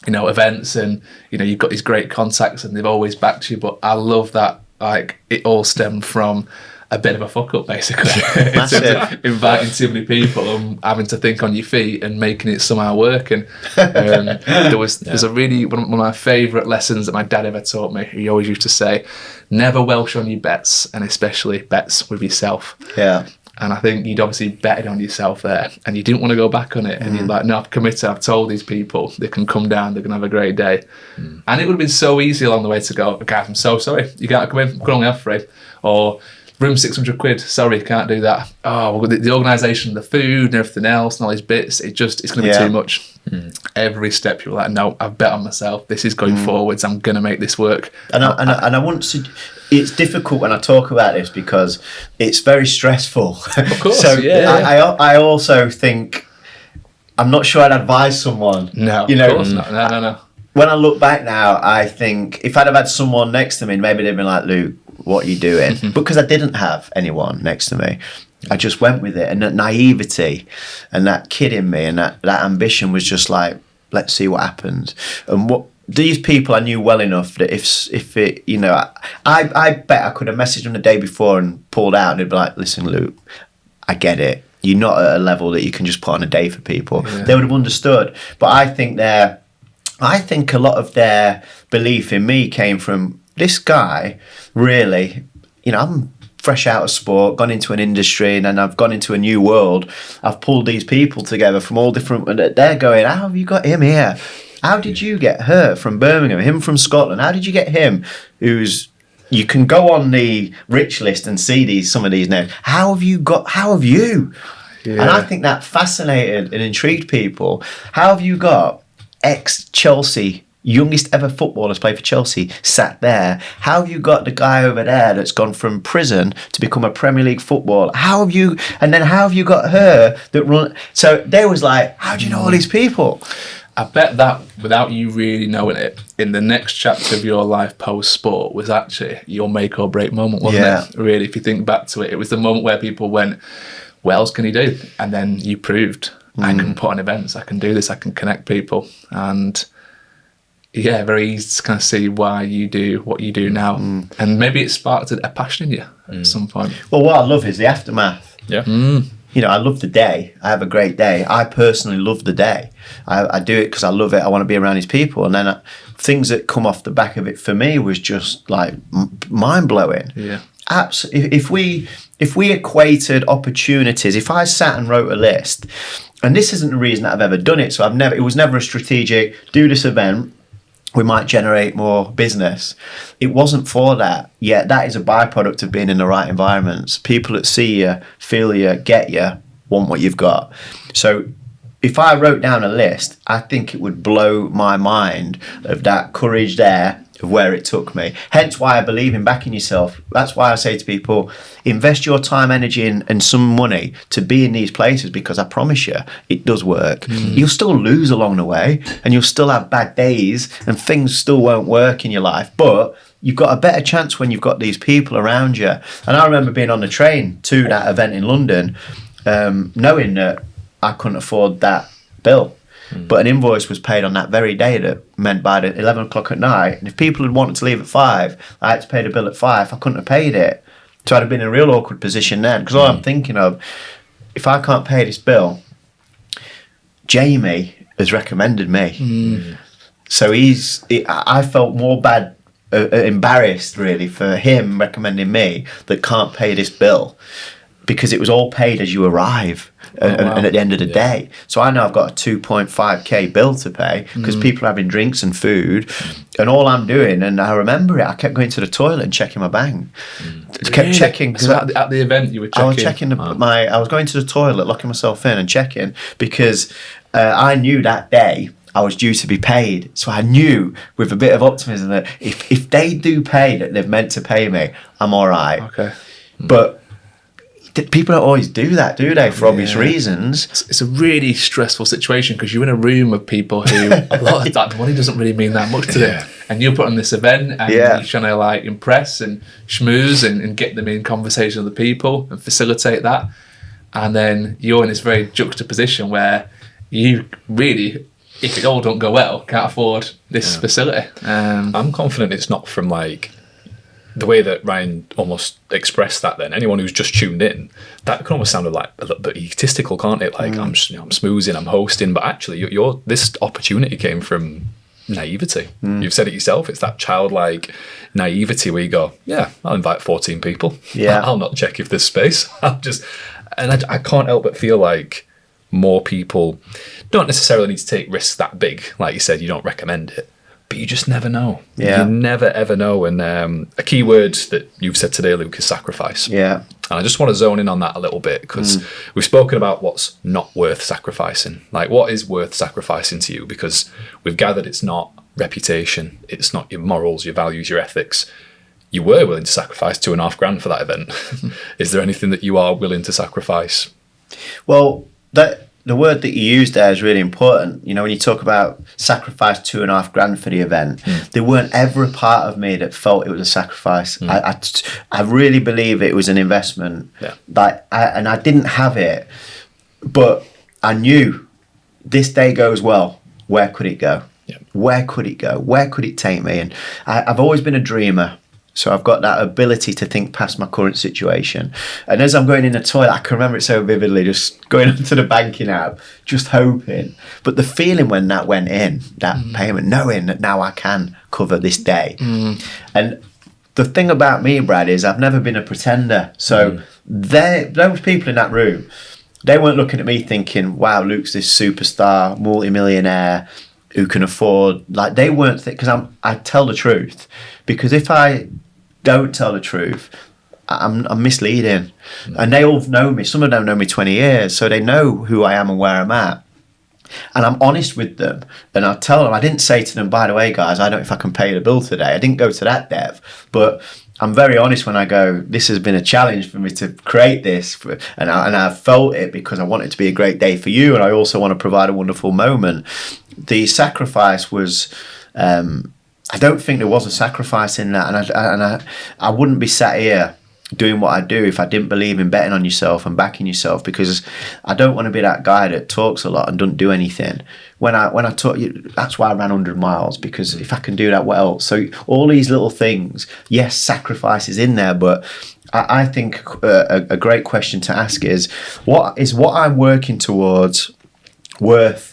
events, and you've got these great contacts and they've always backed you. But I love that, like, it all stemmed from a bit of a fuck up, basically. In terms of inviting too many people and having to think on your feet and making it somehow work. And there's a really, one of my favourite lessons that my dad ever taught me. He always used to say, never welsh on your bets, and especially bets with yourself. Yeah. And I think you'd obviously betted on yourself there, and you didn't want to go back on it. And you're like, no, I've committed. I've told these people they can come down, they're going to have a great day. And it would have been so easy along the way to go, guys, I'm so sorry. You can't come in, we can only have 3. Or room 600 quid, sorry, can't do that. Oh, well, the organisation, the food and everything else and all these bits, it's going to be too much. Every step you're like, no, I've bet on myself. This is going forwards. I'm going to make this work. And I want to... It's difficult when I talk about this because it's very stressful. Of course, so I also think I'm not sure I'd advise someone. No, you know, of course not. No. When I look back now, I think if I'd have had someone next to me, maybe they'd been like, Luke, what are you doing? Because I didn't have anyone next to me. I just went with it. And that naivety and that kid in me and that ambition was just like, let's see what happens. And what these people I knew well enough that if it, you know, I bet I could have messaged them the day before and pulled out and they'd be like, listen, Luke, I get it. You're not at a level that you can just put on a day for people. Yeah. They would have understood. But I think a lot of their belief in me came from this guy, really, you know, I'm fresh out of sport, gone into an industry, and then I've gone into a new world. I've pulled these people together from all different, they're going, how have you got him here? How did you get her from Birmingham, him from Scotland? How did you get him you can go on the rich list and see some of these names. How have you? Yeah. And I think that fascinated and intrigued people. How have you got ex-Chelsea, youngest ever footballers play for Chelsea, sat there? How have you got the guy over there that's gone from prison to become a Premier League footballer? How have you got her that run? So they was like, how do you know all these people? I bet that without you really knowing it, in the next chapter of your life post-sport was actually your make or break moment, wasn't it? Really, if you think back to it, it was the moment where people went, what else can you do? And then you proved, I can put on events, I can do this, I can connect people. And yeah, very easy to kind of see why you do what you do now. And maybe it sparked a passion in you at some point. Well, what I love is the aftermath. Yeah. You know, I love the day. I have a great day. I personally love the day. I do it because I love it. I want to be around these people. And then things that come off the back of it for me was just like mind-blowing. Yeah. Absolutely. If we equated opportunities, if I sat and wrote a list, and this isn't the reason that I've ever done it, so it was never a strategic, do this event, we might generate more business. It wasn't for that. Yet that is a byproduct of being in the right environments. People that see you, feel you, get you, want what you've got. So if I wrote down a list, I think it would blow my mind of that courage there, of where it took me. Hence why I believe in backing yourself. That's why I say to people, invest your time, energy and some money to be in these places, because I promise you, it does work. You'll still lose along the way and you'll still have bad days and things still won't work in your life, but you've got a better chance when you've got these people around you. And I remember being on the train to that event in London, knowing that I couldn't afford that bill. But an invoice was paid on that very day that meant by the 11 o'clock at night. And if people had wanted to leave at 5, I had to pay the bill at 5. I couldn't have paid it. So I'd have been in a real awkward position then. Because all I'm thinking of, if I can't pay this bill, Jamie has recommended me. So I felt more embarrassed really for him recommending me that can't pay this bill, because it was all paid as you arrive. And at the end of the day. So I know I've got a 2.5k bill to pay because people are having drinks and food, and all I'm doing, and I remember it, I kept going to the toilet and checking my bank. Kept checking. So at the event you were checking? I was checking I was going to the toilet, locking myself in and checking, because I knew that day I was due to be paid. So I knew with a bit of optimism that if they do pay, that they've meant to pay me, I'm all right. Okay. But people don't always do that, do they, for obvious reasons? It's a really stressful situation because you're in a room of people who a lot of that money doesn't really mean that much to them. And you're put on this event and you're trying to like impress and schmooze and get them in conversation with the people and facilitate that. And then you're in this very juxtaposition where you really, if it all don't go well, can't afford this facility. I'm confident it's not from like the way that Ryan almost expressed that, then anyone who's just tuned in, that can almost sound like a little bit egotistical, can't it? Like I'm smoozing, I'm hosting, but actually this opportunity came from naivety. You've said it yourself. It's that childlike naivety where you go, yeah, I'll invite 14 people. Yeah. I'll not check if there's space. I can't help but feel like more people don't necessarily need to take risks that big. Like you said, you don't recommend it. But you just never know. Yeah. You never, ever know. And a key word that you've said today, Luke, is sacrifice. Yeah. And I just want to zone in on that a little bit, because we've spoken about what's not worth sacrificing. Like, what is worth sacrificing to you? Because we've gathered it's not reputation. It's not your morals, your values, your ethics. You were willing to sacrifice $2,500 for that event. Is there anything that you are willing to sacrifice? Well, the word that you used there is really important. You know, when you talk about sacrifice $2,500 for the event, there weren't ever a part of me that felt it was a sacrifice. I really believe it was an investment. Yeah. And I didn't have it, but I knew this day goes well. Where could it go? Yeah. Where could it go? Where could it take me? And I've always been a dreamer. So I've got that ability to think past my current situation. And as I'm going in the toilet, I can remember it so vividly, just going onto the banking app, just hoping. But the feeling when that went in, that payment, knowing that now I can cover this day. And the thing about me, Brad, is I've never been a pretender. So those people in that room, they weren't looking at me thinking, wow, Luke's this superstar, multi-millionaire who can afford, like, they weren't, because I tell the truth. Because if I don't tell the truth, I'm misleading. And they all know me. Some of them know me 20 years, so they know who I am and where I'm at. And I'm honest with them. And I tell them, I didn't say to them, by the way, guys, I don't know if I can pay the bill today. I didn't go to that depth. But I'm very honest when I go, this has been a challenge for me to create this. And I felt it because I want it to be a great day for you. And I also want to provide a wonderful moment. The sacrifice was... I don't think there was a sacrifice in that, and I wouldn't be sat here doing what I do if I didn't believe in betting on yourself and backing yourself, because I don't want to be that guy that talks a lot and doesn't do anything. When I talk, that's why I ran 100 miles, because if I can do that, what else? So all these little things, yes, sacrifice is in there, but I think a great question to ask is what I'm working towards worth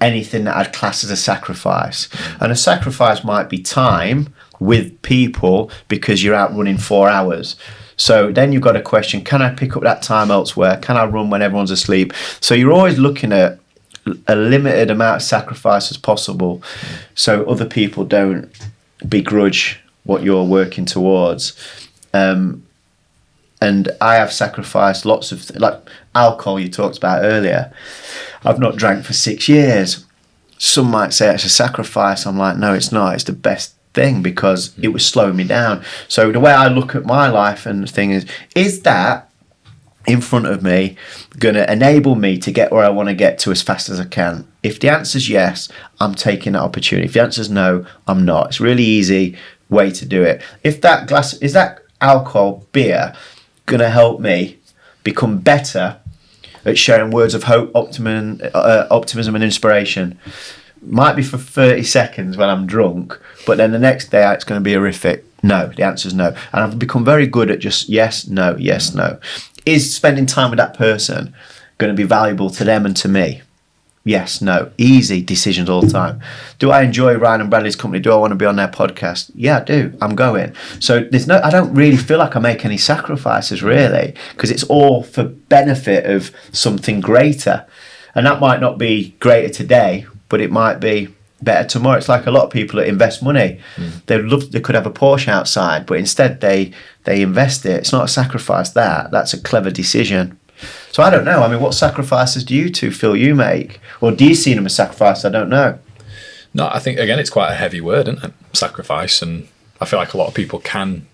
anything that I'd class as a sacrifice? And a sacrifice might be time with people because you're out running 4 hours. So then you've got a question, can I pick up that time elsewhere? Can I run when everyone's asleep? So you're always looking at a limited amount of sacrifice as possible, so other people don't begrudge what you're working towards. And I have sacrificed lots of like alcohol you talked about earlier. I've not drank for 6 years. Some might say it's a sacrifice. I'm like, no, it's not. It's the best thing, because it was slowing me down. So the way I look at my life and the thing is that in front of me going to enable me to get where I want to get to as fast as I can? If the answer's yes, I'm taking that opportunity. If the answer's no, I'm not. It's a really easy way to do it. If that glass, is that alcohol, beer, going to help me become better at sharing words of hope, optimism and inspiration? Might be for 30 seconds when I'm drunk, but then the next day it's going to be horrific. No, the answer is no. And I've become very good at just yes, no, yes, no. Is spending time with that person going to be valuable to them and to me? Yes, no. Easy decisions all the time. Do I enjoy Ryan and Bradley's company? Do I want to be on their podcast? Yeah, I do. I'm going. So I don't really feel like I make any sacrifices, really, because it's all for benefit of something greater. And that might not be greater today, but it might be better tomorrow. It's like a lot of people that invest money. They could have a Porsche outside, but instead they invest it. It's not a sacrifice. That's a clever decision. So I don't know. I mean, what sacrifices do you two feel you make? Or do you see them as sacrifice? I don't know. No, I think, again, it's quite a heavy word, isn't it? Sacrifice. And I feel like a lot of people can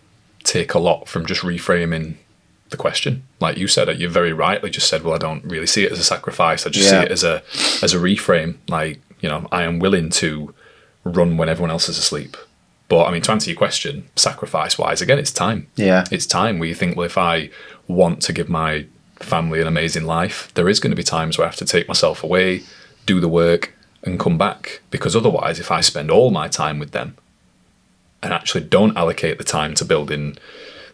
take a lot from just reframing the question. Like you said, you very rightly just said, well, I don't really see it as a sacrifice. I just see it as a reframe. Like, I am willing to run when everyone else is asleep. But, I mean, to answer your question, sacrifice-wise, again, it's time. Yeah. It's time where you think, well, if I want to give my family an amazing life, there is going to be times where I have to take myself away, do the work, and come back. Because otherwise, if I spend all my time with them, and actually don't allocate the time to building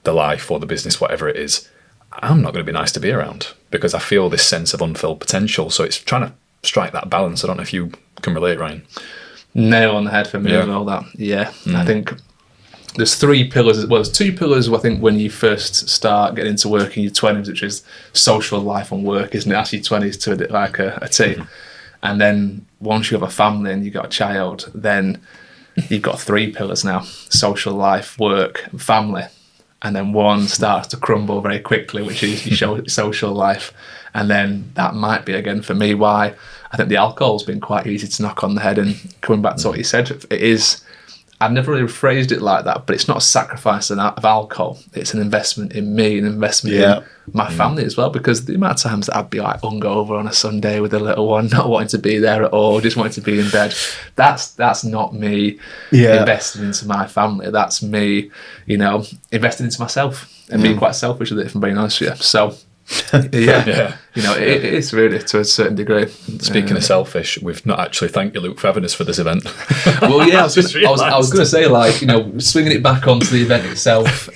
the life or the business, whatever it is, I'm not going to be nice to be around, because I feel this sense of unfilled potential. So it's trying to strike that balance. I don't know if you can relate, Ryan. Nail on the head for me and all that. Yeah, I think there's 3 pillars. Well, there's 2 pillars, I think, when you first start getting into work in your 20s, which is social life and work, isn't it? That's your 20s to like a T. And then once you have a family and you've got a child, then you've got 3 pillars now: social life, work, and family. And then one starts to crumble very quickly, which is your social life. And then that might be, again, for me, why I think the alcohol's been quite easy to knock on the head. And coming back to what you said, it is, I've never really phrased it like that, but it's not a sacrifice of alcohol. It's an investment in me, an investment in my family as well, because the amount of times that I'd be like hungover on a Sunday with a little one, not wanting to be there at all, just wanting to be in bed. That's not me investing into my family. That's me, investing into myself and being quite selfish with it, if I'm being honest with you. So, it is really, to a certain degree. Speaking of selfish, we've not actually thanked you, Luke, for having us for this event. Well, yeah, I was going to say, like, swinging it back onto the event itself,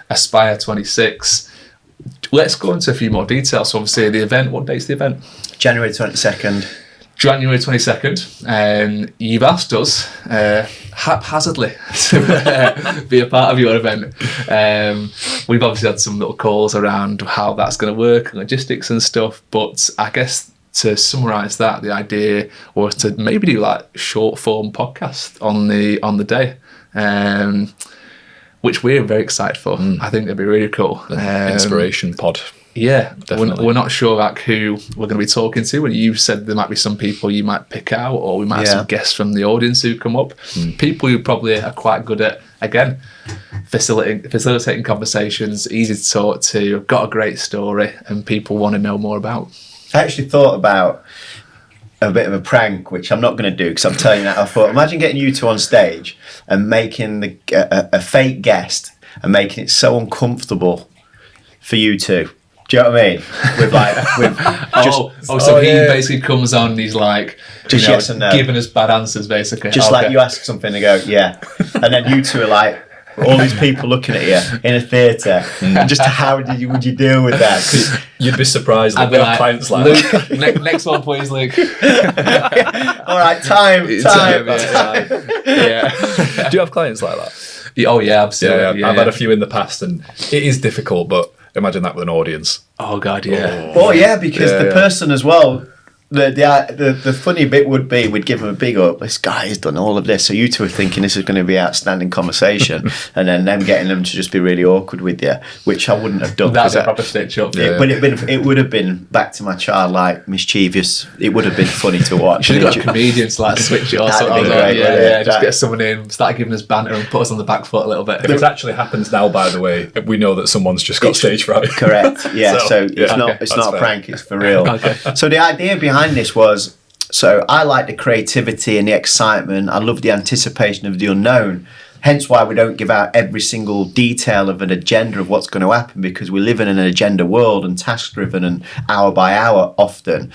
Aspire 26. Let's go into a few more details. So obviously the event, what date's the event? January 22nd. January 22nd. You've asked us haphazardly to be a part of your event. We've obviously had some little calls around how that's going to work and logistics and stuff, but I guess to summarise that, the idea was to maybe do like short form podcast on the day, which we're very excited for. I think it'd be really cool. Inspiration pod. Yeah, we're not sure like who we're going to be talking to. And you said there might be some people you might pick out, or we might have some guests from the audience who come up. People who probably are quite good at, again, facilitating conversations, easy to talk to, have got a great story, and people want to know more about. I actually thought about a bit of a prank, which I'm not going to do because I'm telling you that. I thought, imagine getting you two on stage and making a fake guest and making it so uncomfortable for you two. Do you know what I mean? He basically comes on and he's like, just yes and no, giving us bad answers, basically. Just like you ask something and go, yeah. And then you two are like, all these people looking at you in a theatre. Just how would you deal with that? You'd be surprised that we have clients like Luke, next one, please, Luke. All right, time. Yeah. Do you have clients like that? Oh, yeah, absolutely. I've had a few in the past, and it is difficult, but imagine that with an audience. Oh, God, yeah. Oh, yeah, because the person as well, the funny bit would be we'd give him a big up. This guy has done all of this, so you two are thinking this is going to be outstanding conversation, and then them getting them to just be really awkward with you, which I wouldn't have done. That's a proper stitch up. It would have been back to my childlike mischievous. It would have been funny to watch. Should have got comedians to like switch it or something. Just get someone in, start giving us banter and put us on the back foot a little bit. If it actually happens now, by the way, we know that someone's just got stage fright. Correct. Yeah. so it's not a prank. It's for real. Okay. So the idea behind this was, so I like the creativity and the excitement. I love the anticipation of the unknown. Hence why we don't give out every single detail of an agenda of what's going to happen, because we live in an agenda world and task driven and hour by hour often.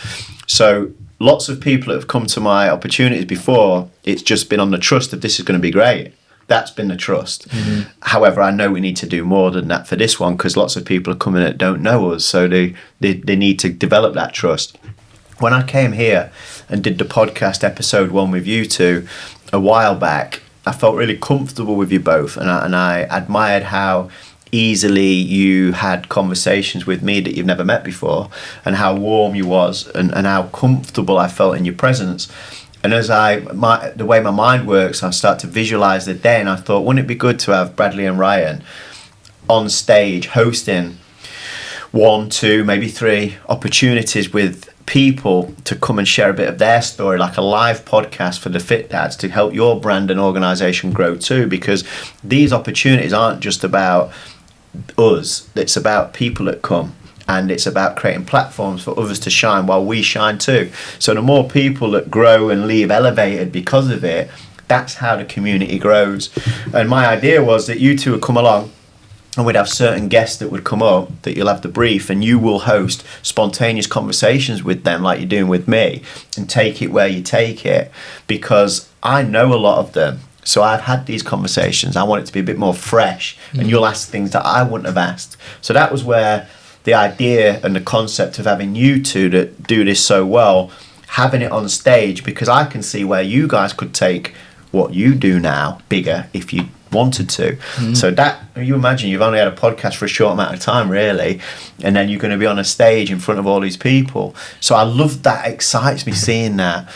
So lots of people that have come to my opportunities before, it's just been on the trust of this is going to be great. That's been the trust. However, I know we need to do more than that for this one, because lots of people are coming that don't know us, so they need to develop that trust. When I came here and did the podcast episode 1 with you two a while back, I felt really comfortable with you both, and I admired how easily you had conversations with me that you've never met before, and how warm you was, and how comfortable I felt in your presence. And as the way my mind works, I start to visualise the day, and I thought, wouldn't it be good to have Bradley and Ryan on stage hosting 1, 2, maybe 3 opportunities with people to come and share a bit of their story, like a live podcast for the Fit Dads, to help your brand and organisation grow too, because these opportunities aren't just about us, it's about people that come, and it's about creating platforms for others to shine while we shine too. So the more people that grow and leave elevated because of it, that's how the community grows. And my idea was that you two would come along, and we'd have certain guests that would come up, that you'll have the brief, and you will host spontaneous conversations with them like you're doing with me, and take it where you take it, because I know a lot of them. So I've had these conversations. I want it to be a bit more fresh, and you'll ask things that I wouldn't have asked. So that was where the idea and the concept of having you two that do this so well, having it on stage, because I can see where you guys could take what you do now bigger if you wanted to. So that, you imagine you've only had a podcast for a short amount of time really, and then you're going to be on a stage in front of all these people. So I love that, excites me seeing that.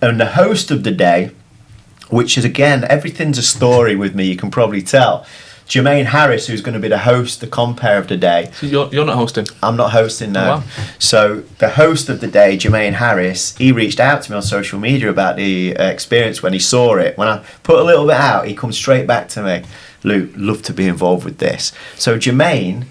And the host of the day, which is again, everything's a story with me, you can probably tell. Jermain Harris, who's going to be the host, the compere of the day. So you're not hosting? I'm not hosting now. Oh, wow. So the host of the day, Jermain Harris, he reached out to me on social media about the experience when he saw it. When I put a little bit out, he comes straight back to me. Luke, love to be involved with this. So Jermain,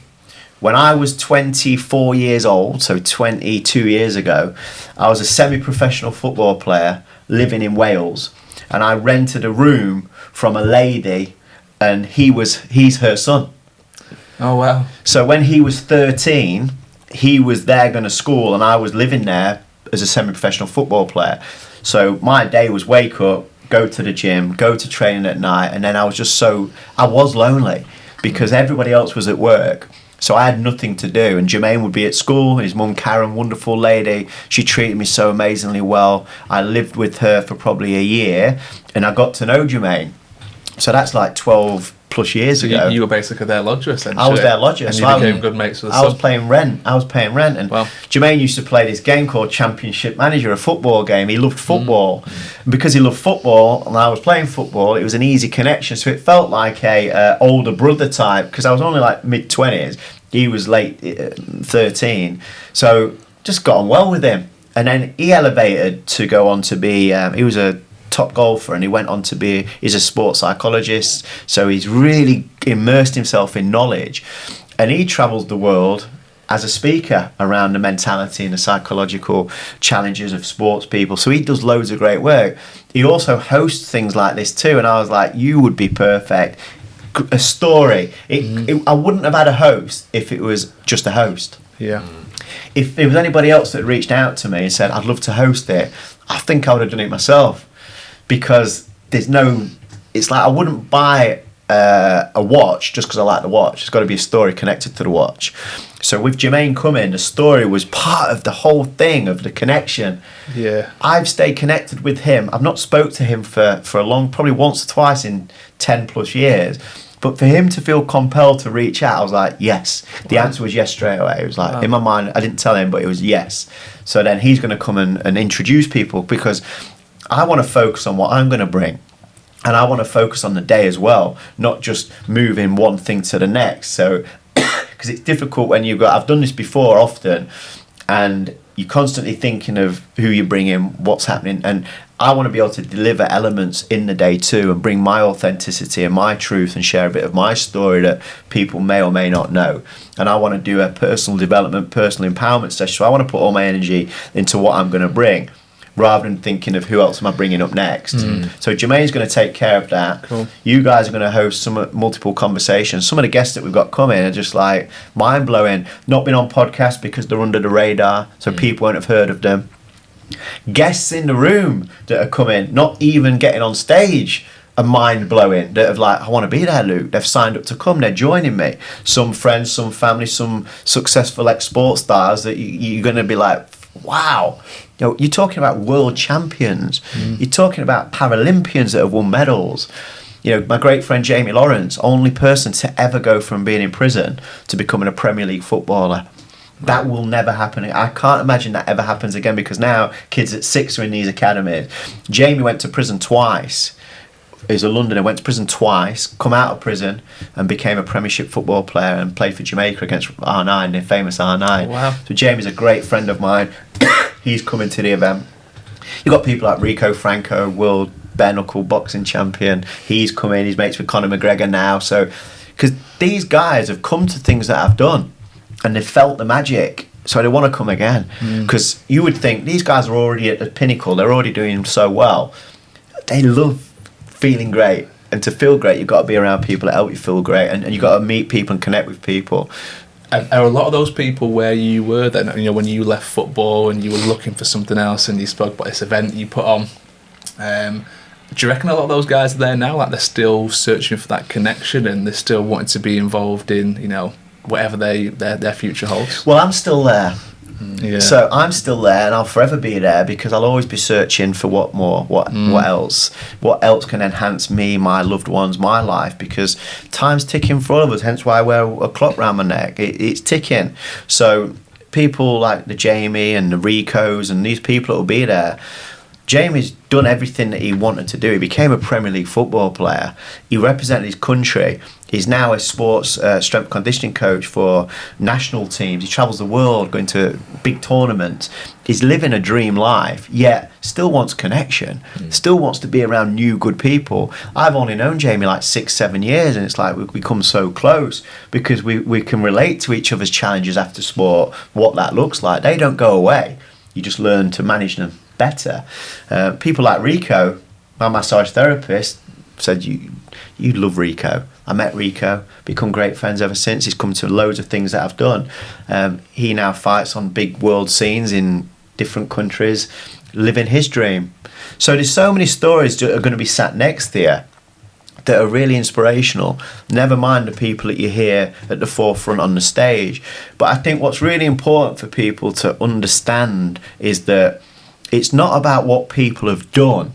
when I was 24 years old, so 22 years ago, I was a semi-professional football player living in Wales, and I rented a room from a lady, and he's her son. Oh, wow. So when he was 13, he was there going to school, and I was living there as a semi-professional football player. So my day was wake up, go to the gym, go to training at night, and then I was lonely because everybody else was at work. So I had nothing to do, and Jermain would be at school. His mum Karen, wonderful lady, she treated me so amazingly well. I lived with her for probably a year, and I got to know Jermain. So that's like 12 plus years ago. You were basically their lodger, essentially. I was their lodger. And so you became good mates with the I was son. paying rent. And Wow. Jermain used to play this game called Championship Manager, a football game. He loved football. And because he loved football and I was playing football, it was an easy connection. So it felt like a older brother type, because I was only like mid-20s. He was late 13. So just got on well with him. And then he elevated to go on to be, he was a top golfer, and he went on to be, he's a sports psychologist, so he's really immersed himself in knowledge, and he travels the world as a speaker around the mentality and the psychological challenges of sports people. So he does loads of great work. He also hosts things like this too, and I was like, you would be perfect. A story. I wouldn't have had a host if it was just a host. Yeah. If there was anybody else that reached out to me and said, I'd love to host it, I think I would have done it myself. Because it's like I wouldn't buy a watch just because I like the watch. There's got to be a story connected to the watch. So with Jermain coming, the story was part of the whole thing, of the connection. Yeah. I've stayed connected with him. I've not spoke to him for a long, probably once or twice in 10 plus years. But for him to feel compelled to reach out, I was like, yes. The answer was yes straight away. It was like, in my mind, I didn't tell him, but it was yes. So then he's going to come and introduce people, because I want to focus on what I'm going to bring, and I want to focus on the day as well, not just moving one thing to the next. So, because it's difficult when I've done this before often, and you're constantly thinking of who you bring in, what's happening, and I want to be able to deliver elements in the day too, and bring my authenticity and my truth and share a bit of my story that people may or may not know. And I want to do a personal development, personal empowerment session. So I want to put all my energy into what I'm going to bring, rather than thinking of who else am I bringing up next. So Jermaine's going to take care of that. Cool. You guys are going to host some multiple conversations. Some of the guests that we've got coming are just like mind-blowing. Not been on podcasts because they're under the radar, so people won't have heard of them. Guests in the room that are coming, not even getting on stage, are mind-blowing. That have like, I want to be there, Luke. They've signed up to come. They're joining me. Some friends, some family, some successful ex-sports stars that you're going to be like, wow. You're talking about world champions. You're talking about Paralympians that have won medals. My great friend Jamie Lawrence, only person to ever go from being in prison to becoming a Premier League footballer. That will never happen. I can't imagine that ever happens again, because now kids at 6 are in these academies. Jamie went to prison twice. He's a Londoner, went to prison twice, come out of prison and became a Premiership football player and played for Jamaica against R9, the famous R9. Wow. So Jamie's a great friend of mine. He's coming to the event. You've got people like Rico Franco, world bare knuckle boxing champion. He's coming. He's mates with Conor McGregor now. So, because these guys have come to things that I've done and they've felt the magic. So they want to come again. Because you would think these guys are already at the pinnacle. They're already doing so well. They love feeling great. And to feel great, you've got to be around people that help you feel great. And you've got to meet people and connect with people. Are a lot of those people where you were then, when you left football and you were looking for something else and you spoke about this event you put on, Do you reckon a lot of those guys are there now? Like they're still searching for that connection, and they're still wanting to be involved in, you know, whatever their future holds? Well, I'm still there. Yeah. So I'm still there, and I'll forever be there because I'll always be searching for what else can enhance me, my loved ones, my life, because time's ticking for all of us, hence why I wear a clock round my neck. It's ticking. So people like the Jamie and the Ricos and these people that will be there, Jamie's done everything that he wanted to do. He became a Premier League football player. He represented his country. He's now a sports strength conditioning coach for national teams. He travels the world, going to big tournaments. He's living a dream life, yet still wants connection, still wants to be around new, good people. I've only known Jamie like 6-7 years, and it's like we've become so close because we can relate to each other's challenges after sport, what that looks like. They don't go away. You just learn to manage them better. People like Rico, my massage therapist, said you love Rico. I met Rico, become great friends ever since. He's come to loads of things that I've done. He now fights on big world scenes in different countries, living his dream. So there's so many stories that are going to be sat next to you that are really inspirational. Never mind the people that you hear at the forefront on the stage. But I think what's really important for people to understand is that it's not about what people have done.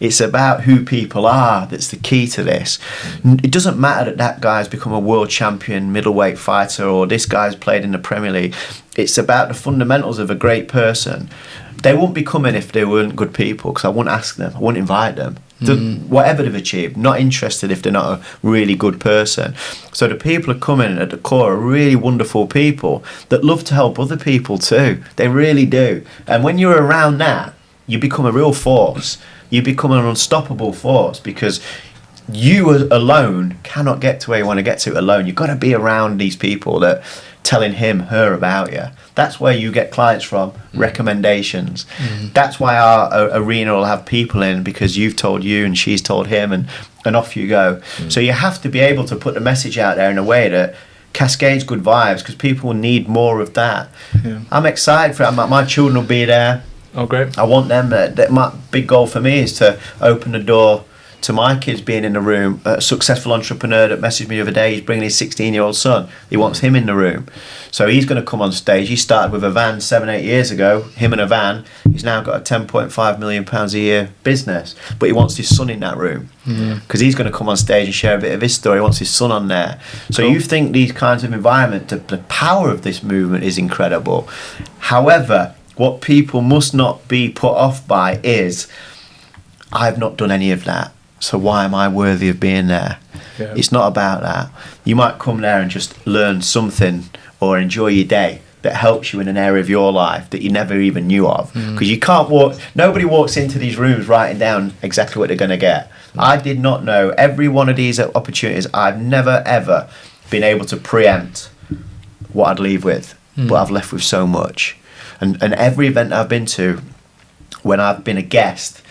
It's about who people are that's the key to this. It doesn't matter that guy's become a world champion middleweight fighter or this guy's played in the Premier League. It's about the fundamentals of a great person. They wouldn't be coming if they weren't good people, because I wouldn't ask them, I wouldn't invite them. Whatever they've achieved, not interested if they're not a really good person. So the people who are coming at the core are really wonderful people that love to help other people too. They really do. And when you're around that, you become a real force. You become an unstoppable force, because you alone cannot get to where you want to get to alone. You've got to be around these people that telling him, her about you. That's where you get clients from, recommendations. That's why our arena will have people in, because you've told you and she's told him, and off you go. So you have to be able to put the message out there in a way that cascades good vibes, because people need more of that. I'm excited for it. My children will be there. Oh, great. I want them. My big goal for me is to open the door to my kids being in the room. A successful entrepreneur that messaged me the other day, he's bringing his 16-year-old son. He wants him in the room. So he's going to come on stage. He started with a van 7-8 years ago, him and a van. He's now got a £10.5 million a year business. But he wants his son in that room, because he's going to come on stage and share a bit of his story. He wants his son on there. So you think these kinds of environment, the power of this movement is incredible. However, what people must not be put off by is, I've not done any of that, so why am I worthy of being there? It's not about that. You might come there and just learn something or enjoy your day that helps you in an area of your life that you never even knew of. Because you can't nobody walks into these rooms writing down exactly what they're going to get. I did not know every one of these opportunities. I've never ever been able to preempt what I'd leave with, but I've left with so much. And every event I've been to, when I've been a guest,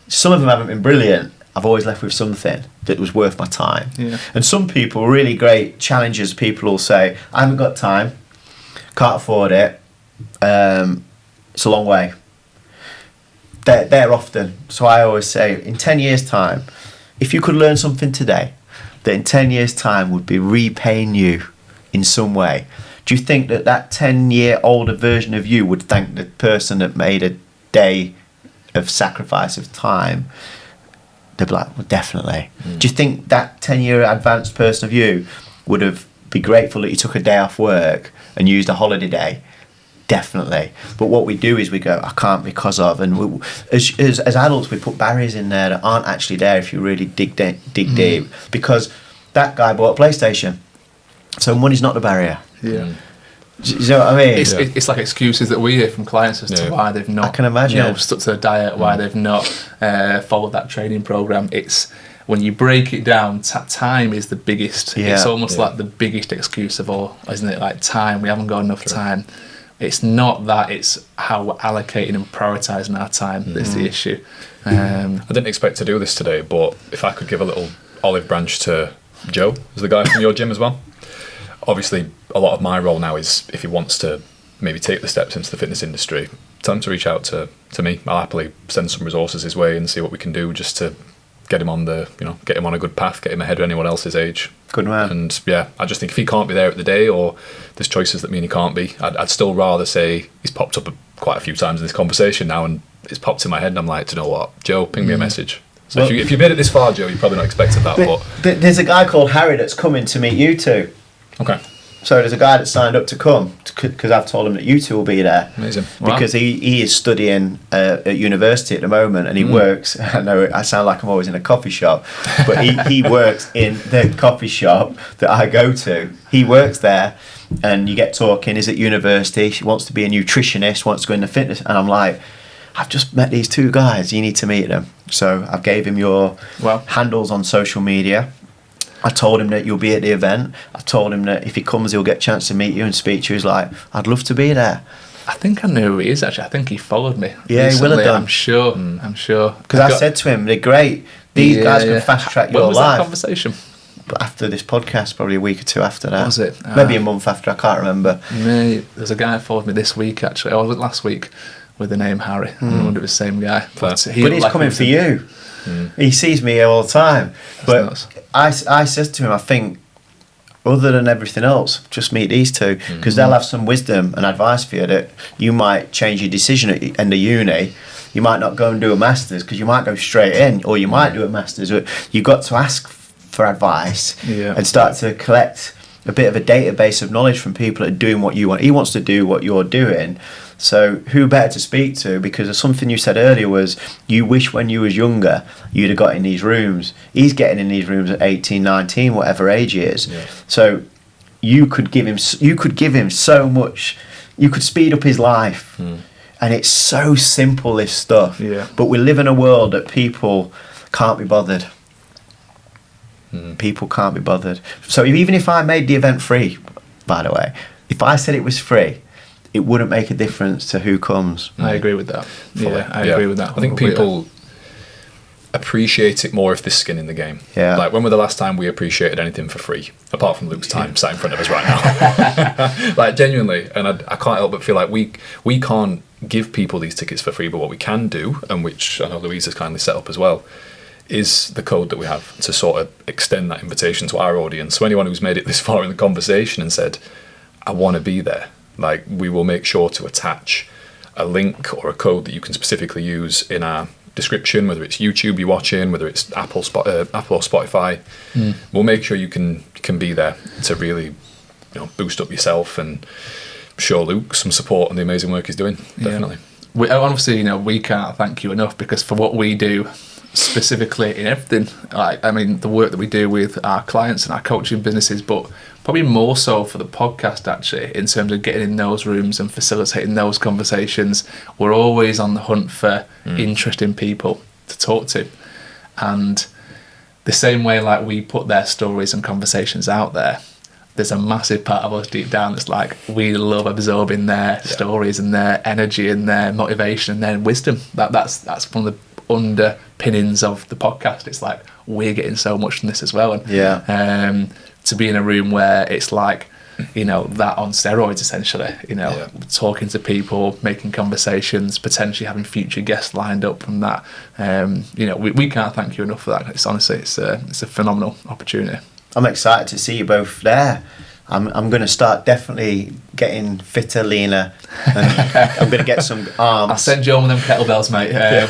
some of them haven't been brilliant. I've always left with something that was worth my time. And some people, really great challengers, people will say, I haven't got time, can't afford it, it's a long way. They're often. So I always say, in 10 years' time, if you could learn something today, that in 10 years' time would be repaying you in some way, do you think that 10-year older version of you would thank the person that made a day of sacrifice of time? They'd be like, well, definitely. Do you think that 10-year advanced person of you would be grateful that you took a day off work and used a holiday day? Definitely. But what we do is we go, I can't because of, and as adults we put barriers in there that aren't actually there if you really dig deep, because that guy bought a PlayStation, so money's not the barrier. Do you know what I mean? It's like excuses that we hear from clients as to why they've not, I can imagine, stuck to a diet, why they've not followed that training program. It's when you break it down, time is the biggest. It's almost like the biggest excuse of all, isn't it? Like time, we haven't got enough time. It's not that, it's how we're allocating and prioritising our time that's the issue. I didn't expect to do this today, but if I could give a little olive branch to Joe, as the guy from your gym as well. Obviously, a lot of my role now is, if he wants to maybe take the steps into the fitness industry, tell him to reach out to me. I'll happily send some resources his way and see what we can do just to get him on get him on a good path, get him ahead of anyone else's age. Good man. And yeah, I just think if he can't be there at the day, or there's choices that mean he can't be, I'd still rather say he's popped up quite a few times in this conversation now, and it's popped in my head, and I'm like, do you know what, Joe, ping me a message. So if you made it this far, Joe, you're probably not expected that. But there's a guy called Harry that's coming to meet you two. Okay. So there's a guy that signed up to come because I've told him that you two will be there. Amazing. Because he is studying at university at the moment, and he works. I know I sound like I'm always in a coffee shop, but he works in the coffee shop that I go to. He works there, and you get talking. He's at university. She wants to be a nutritionist, wants to go into fitness, and I'm like, I've just met these two guys. You need to meet them. So I gave him your handles on social media. I told him that you'll be at the event. I told him that if he comes, he'll get a chance to meet you and speak to you. He's like, I'd love to be there. I think I know who he is, actually. I think he followed me. Yeah, recently. he will have done. I'm sure. Because I said to him, they're great. These guys can fast track your life. When was life. that conversation? But after this podcast, probably a week or two after that. Was it? Maybe a month after, I can't remember. There's a guy that followed me this week, actually, or last week, with the name Harry. I wonder if it was the same guy. But he's coming for you. He sees me here all the time. But I said to him, I think, other than everything else, just meet these two, because they'll have some wisdom and advice for you that you might change your decision at the end of uni. You might not go and do a master's because you might go straight in, or you might do a master's. But you've got to ask for advice and start to collect a bit of a database of knowledge from people that are doing what you want. He wants to do what you're doing. So who better to speak to? Because something you said earlier was you wish when you was younger you'd have got in these rooms. He's getting in these rooms at 18, 19, whatever age he is. Yeah. So you could give him so much. You could speed up his life. And it's so simple, this stuff. Yeah. But we live in a world that people can't be bothered. People can't be bothered. So even if I made the event free, by the way, if I said it was free, it wouldn't make a difference to who comes. I agree with that. I agree with that. I think people appreciate it more if there's skin in the game. Yeah. Like, when was the last time we appreciated anything for free? Apart from Luke's time sat in front of us right now. Like, genuinely. And I can't help but feel like we can't give people these tickets for free, but what we can do, and which I know Louise has kindly set up as well, is the code that we have to sort of extend that invitation to our audience. So anyone who's made it this far in the conversation and said, I want to be there, like, we will make sure to attach a link or a code that you can specifically use in our description, whether it's YouTube you're watching, whether it's Apple or Spotify. We'll make sure you can be there to really, boost up yourself and show Luke some support on the amazing work he's doing. Definitely. We obviously, we can't thank you enough, because for what we do specifically in everything, the work that we do with our clients and our coaching businesses, but probably more so for the podcast, actually, in terms of getting in those rooms and facilitating those conversations. We're always on the hunt for interesting people to talk to. And the same way, like, we put their stories and conversations out there, there's a massive part of us deep down that's like, we love absorbing their stories and their energy and their motivation and their wisdom. That's one of the underpinnings of the podcast. It's like, we're getting so much from this as well. And to be in a room where it's like, that on steroids, essentially, talking to people, making conversations, potentially having future guests lined up from that. We can't thank you enough for that. It's honestly, it's a phenomenal opportunity. I'm excited to see you both there. I'm going to start definitely getting fitter, leaner, and I'm going to get some arms. I'll send you home with them kettlebells, mate.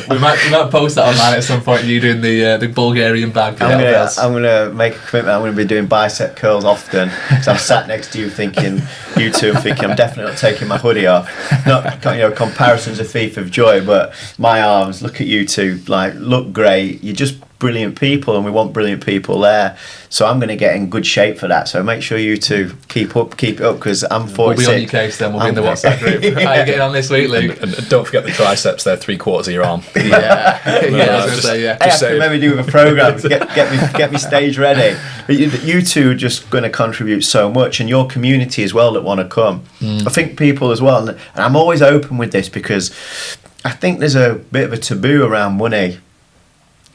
We might post that online at some point. You doing the Bulgarian bag kettlebells. I'm going to make a commitment. I'm going to be doing bicep curls often, because I'm sat next to you thinking, I'm definitely not taking my hoodie off. Not comparisons a thief of joy, but my arms, look at you two, look great. You're just brilliant people, and we want brilliant people there. So I'm going to get in good shape for that. So make sure you two keep it up, because I'm 46. We'll be on your case then. We'll be in the WhatsApp group. How are you getting on this week, Luke? And don't forget the triceps. They're 3/4 of your arm. Yeah. I was going to say, yeah. Hey, I can maybe do a program. Get me stage ready. But you two are just going to contribute so much, and your community as well that want to come. I think people as well, and I'm always open with this, because I think there's a bit of a taboo around money,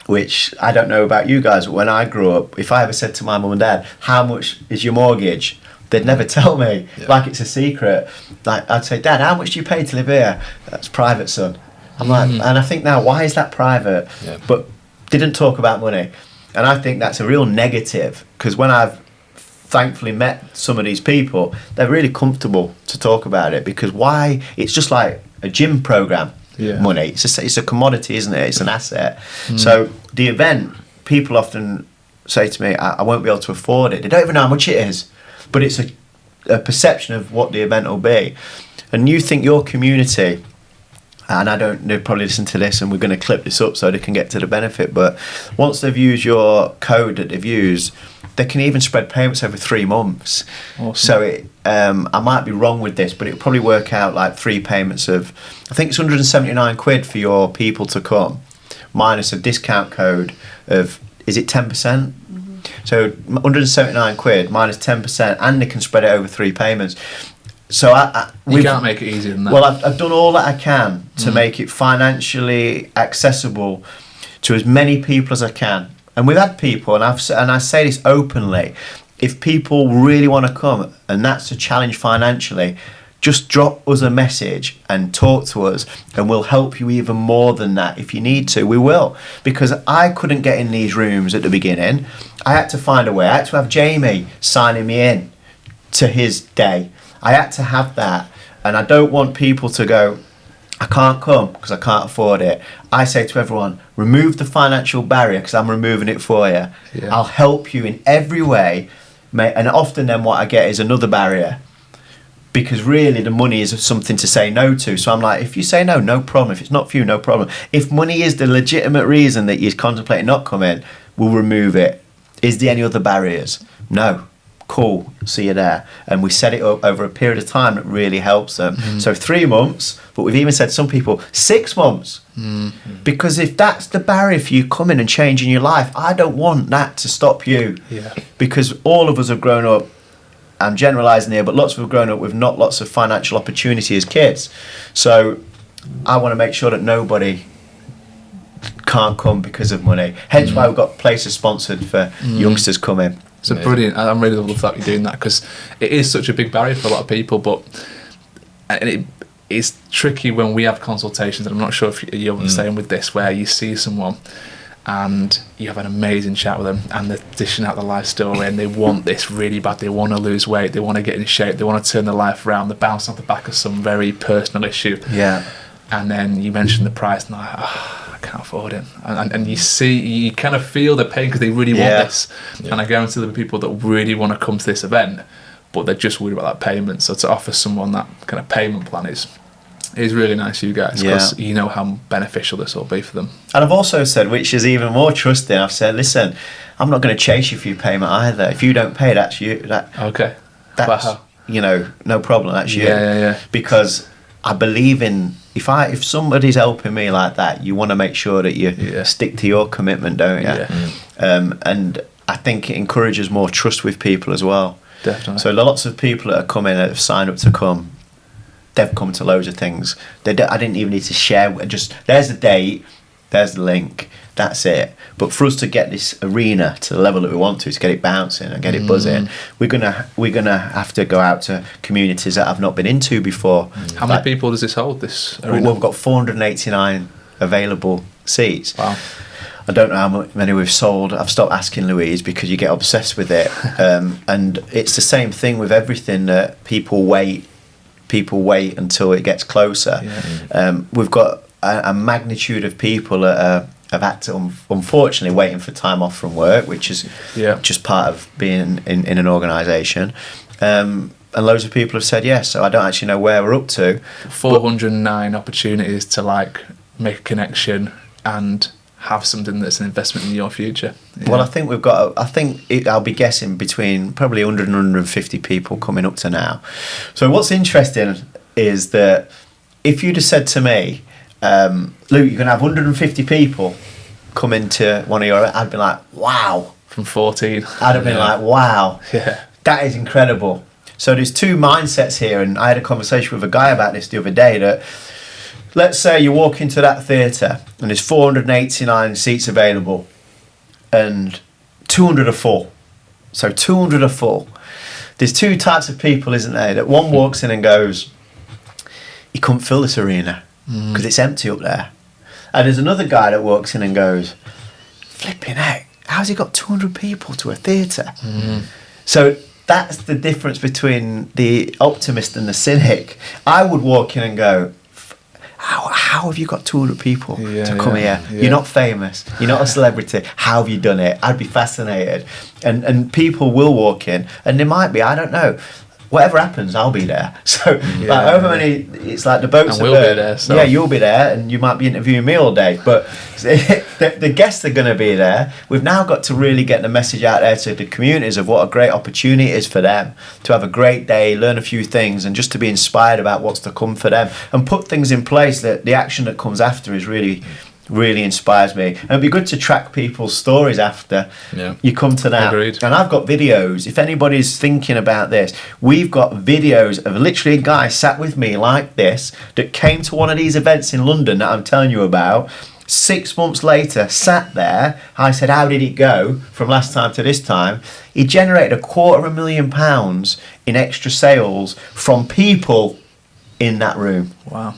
which I don't know about you guys, but when I grew up, if I ever said to my mum and dad, how much is your mortgage? They'd never tell me, like it's a secret. Like, I'd say, Dad, how much do you pay to live here? That's private, son. I'm like, and I think now, why is that private? Yeah. But didn't talk about money. And I think that's a real negative, because when I've thankfully met some of these people, they're really comfortable to talk about it, because why? It's just like a gym program. Money, it's a commodity, isn't it? It's an asset. So the event, people often say to me, I won't be able to afford it. They don't even know how much it is, but it's a perception of what the event will be. And you think your community, and they'll probably listen to this, and we're going to clip this up so they can get to the benefit, but once they've used your code that they've used, they can even spread payments over 3 months. Awesome. So I might be wrong with this, but it'll probably work out like 3 payments of, I think it's 179 quid for your people to come, minus a discount code of, is it 10%? So 179 quid minus 10%, and they can spread it over 3 payments. So you can't make it easier than that. Well, I've done all that I can to make it financially accessible to as many people as I can. And we've had people, and I say this openly, if people really want to come, and that's a challenge financially, just drop us a message and talk to us, and we'll help you even more than that. If you need to, we will. Because I couldn't get in these rooms at the beginning. I had to find a way. I had to have Jamie signing me in to his day. I had to have that. And I don't want people to go, I can't come because I can't afford it. I say to everyone, remove the financial barrier, because I'm removing it for you. Yeah. I'll help you in every way. And often then what I get is another barrier, because really the money is something to say no to. So I'm like, if you say no, no problem. If it's not for you, no problem. If money is the legitimate reason that you're contemplating not coming, we'll remove it. Is there any other barriers? No. Cool, see you there. And we set it up over a period of time that really helps them. So 3 months, but we've even said some people 6 months. Because if that's the barrier for you coming and changing your life, I don't want that to stop you. Because all of us have grown up, I'm generalising here, but lots of us have grown up with not lots of financial opportunity as kids. So I want to make sure that nobody can't come because of money. Hence why we've got places sponsored for youngsters coming. So brilliant. I'm really love that you're doing that, because it is such a big barrier for a lot of people, but it's tricky when we have consultations, and I'm not sure if you're the same with this, where you see someone and you have an amazing chat with them, and they're dishing out their life story, and they want this really bad. They want to lose weight, they want to get in shape, they want to turn their life around, they're bouncing off the back of some very personal issue. And then you mention the price, and they're like, I can't afford it. And you kind of feel the pain, because they really want this. And I guarantee there are people that really want to come to this event, but they're just worried about that payment. So to offer someone that kind of payment plan is really nice for you guys, because you know how beneficial this will be for them. And I've also said, which is even more trusting, I've said, listen, I'm not going to chase you for your payment either. If you don't pay, that's you. Okay. That's, no problem, that's you. Because I believe in, if somebody's helping me like that, you want to make sure that you stick to your commitment, don't you? And I think it encourages more trust with people as well. Definitely. So lots of people that are coming, that have signed up to come, they've come to loads of things. I didn't even need to share. Just, there's the date, there's the link, that's it. But for us to get this arena to the level that we want to get it bouncing and get it buzzing, we're gonna have to go out to communities that I've not been into before. How many people does this hold, this arena? We've got 489 available seats. Wow. I don't know how many we've sold. I've stopped asking Louise, because you get obsessed with it. And it's the same thing with everything, that people wait until it gets closer. We've got a magnitude of people that have had to, unfortunately, waiting for time off from work, which is just part of being in an organisation. And loads of people have said yes, so I don't actually know where we're up to. 409 opportunities to make a connection and have something that's an investment in your future. Well, I think we've got, I'll be guessing between probably 100 and 150 people coming up to now. So what's interesting is that if you'd have said to me, Luke, you're going to have 150 people come into one of your, I'd be like, wow. From 14. I'd have been like, wow. Yeah. That is incredible. So there's two mindsets here, and I had a conversation with a guy about this the other day, that let's say you walk into that theatre and there's 489 seats available and 200 are full. So 200 are full. There's two types of people, isn't there? That one walks in and goes, you couldn't fill this arena because it's empty up there. And there's another guy that walks in and goes, flipping heck, how's he got 200 people to a theatre? So that's the difference between the optimist and the cynic. I would walk in and go, how have you got 200 people to come here? Yeah. You're not famous. You're not a celebrity. How have you done it? I'd be fascinated. And people will walk in, and they might be, I don't know. Whatever happens, I'll be there. So, like, however many, it's like the boats and we'll be there. So. Yeah, you'll be there, and you might be interviewing me all day. But the guests are going to be there. We've now got to really get the message out there to the communities of what a great opportunity it is for them to have a great day, learn a few things, and just to be inspired about what's to come for them, and put things in place that the action that comes after is really inspires me. And it'd be good to track people's stories after you come to that. Agreed. And I've got videos. If anybody's thinking about this, we've got videos of literally a guy sat with me like this that came to one of these events in London that I'm telling you about. 6 months later, sat there. I said, how did it go from last time to this time? He generated £250,000 in extra sales from people in that room. Wow.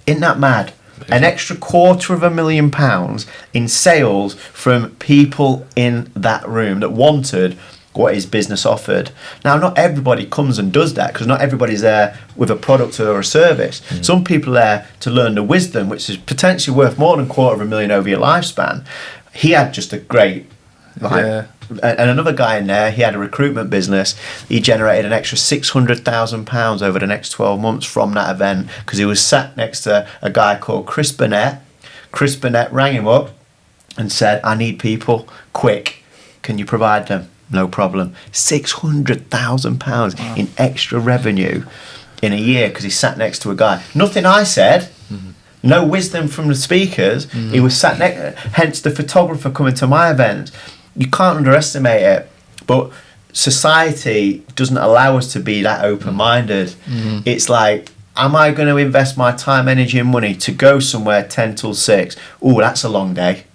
Isn't that mad? An extra £250,000 in sales from people in that room that wanted what his business offered. Now, not everybody comes and does that, because not everybody's there with a product or a service. Some people are there to learn the wisdom, which is potentially worth more than £250,000 over your lifespan. He had just a great... And another guy in there, he had a recruitment business. He generated an extra £600,000 over the next 12 months from that event, because he was sat next to a guy called Chris Burnett. Chris Burnett rang him up and said, I need people, quick. Can you provide them? No problem. £600,000 in extra revenue in a year, because he sat next to a guy. Nothing I said. No wisdom from the speakers. He was sat next, hence the photographer coming to my event. You can't underestimate it, but society doesn't allow us to be that open-minded. It's like, am I going to invest my time, energy and money to go somewhere 10 till 6? Oh, that's a long day.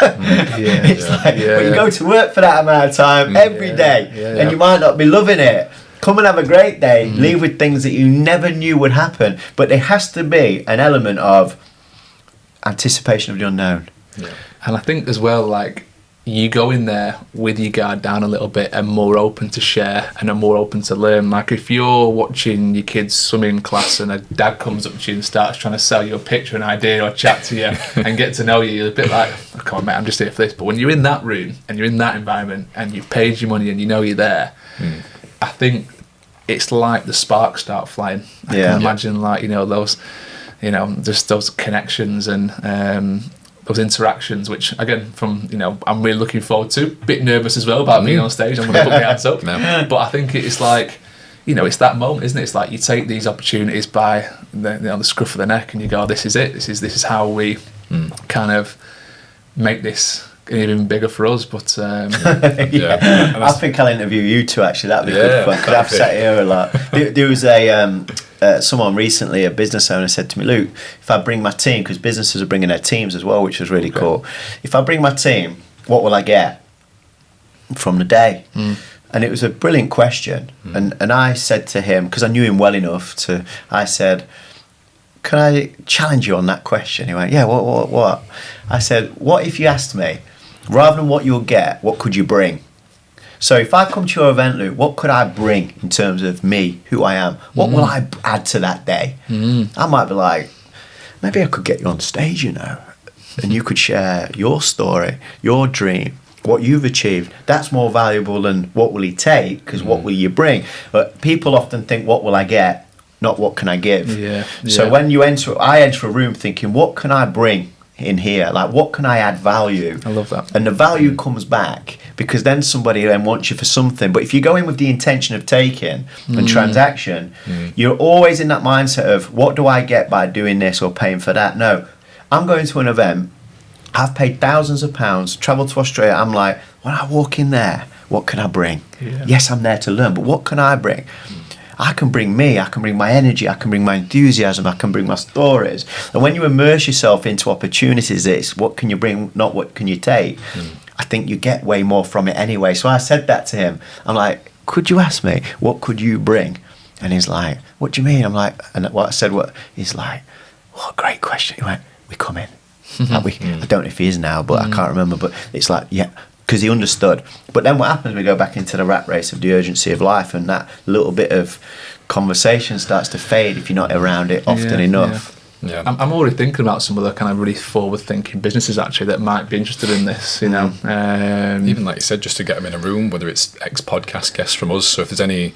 But you go to work for that amount of time every day, and you might not be loving it. Come and have a great day, leave with things that you never knew would happen, but there has to be an element of anticipation of the unknown. And I think as well, like, you go in there with your guard down a little bit and more open to share and are more open to learn. Like, if you're watching your kids' swimming class and a dad comes up to you and starts trying to sell you a picture, an idea, or chat to you and get to know you, you're a bit like, oh, come on, mate, I'm just here for this. But when you're in that room and you're in that environment and you've paid your money and you know you're there, I think it's like the sparks start flying. I can imagine, like, those, just those connections and those interactions, which again, from I'm really looking forward to. Bit nervous as well about being on stage. I'm going to put my hands up, but I think it's like, it's that moment, isn't it? It's like you take these opportunities by the scruff of the neck, and you go, "This is it. This is how we kind of make this even bigger for us." But I think I'll interview you two. Actually, that'd be good fun. Because I've sat here a lot. There was someone recently, a business owner, said to me, Luke, if I bring my team, because businesses are bringing their teams as well, which was really cool. If I bring my team, what will I get from the day? And it was a brilliant question. And I said to him, because I knew him well enough I said, can I challenge you on that question? He went, yeah, what? I said, what if you asked me, rather than what you'll get, what could you bring? So if I come to your event, Luke, what could I bring in terms of me, who I am? What will I add to that day? I might be like, maybe I could get you on stage, and you could share your story, your dream, what you've achieved. That's more valuable than what will he take, because what will you bring? But people often think, what will I get? Not what can I give? So when I enter a room thinking, what can I bring in here? Like, what can I add value? I love that. And the value comes back, because then somebody then wants you for something. But if you go in with the intention of taking and transaction, you're always in that mindset of, what do I get by doing this or paying for that? No, I'm going to an event, I've paid thousands of pounds, travelled to Australia. I'm like, when I walk in there, what can I bring? Yes, I'm there to learn, but what can I bring? I can bring me, I can bring my energy, I can bring my enthusiasm, I can bring my stories. And when you immerse yourself into opportunities, it's what can you bring, not what can you take. I think you get way more from it anyway. So I said that to him. I'm like, could you ask me, what could you bring? And he's like, what do you mean? I'm like, and what I said, he's like, what a great question. He went, we come in. Like I don't know if he is now, but I can't remember. But it's like, yeah, because he understood. But then what happens, we go back into the rat race of the urgency of life, and that little bit of conversation starts to fade if you're not around it often enough. Yeah. I'm already thinking about some of the kind of really forward-thinking businesses actually that might be interested in this, you know. Even like you said, just to get them in a room, whether it's ex-podcast guests from us. So if there's any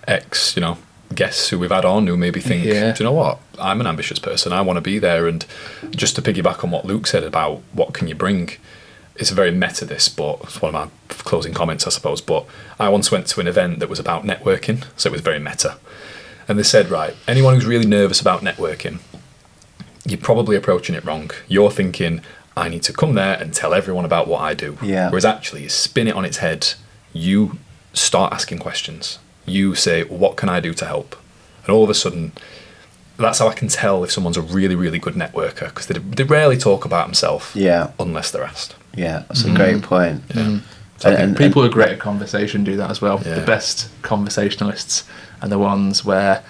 ex, you know, guests who we've had on who maybe think, do you know what, I'm an ambitious person, I want to be there. And just to piggyback on what Luke said about what can you bring, it's a very meta this, but it's one of my closing comments, I suppose. But I once went to an event that was about networking, so it was very meta. And they said, right, anyone who's really nervous about networking, you're probably approaching it wrong. You're thinking, I need to come there and tell everyone about what I do. Yeah. Whereas actually, you spin it on its head. You start asking questions. You say, what can I do to help? And all of a sudden, that's how I can tell if someone's a really, really good networker, because they rarely talk about themselves unless they're asked. Yeah, that's a great point. Yeah. So I think people who are great at conversation do that as well. Yeah. The best conversationalists are the ones where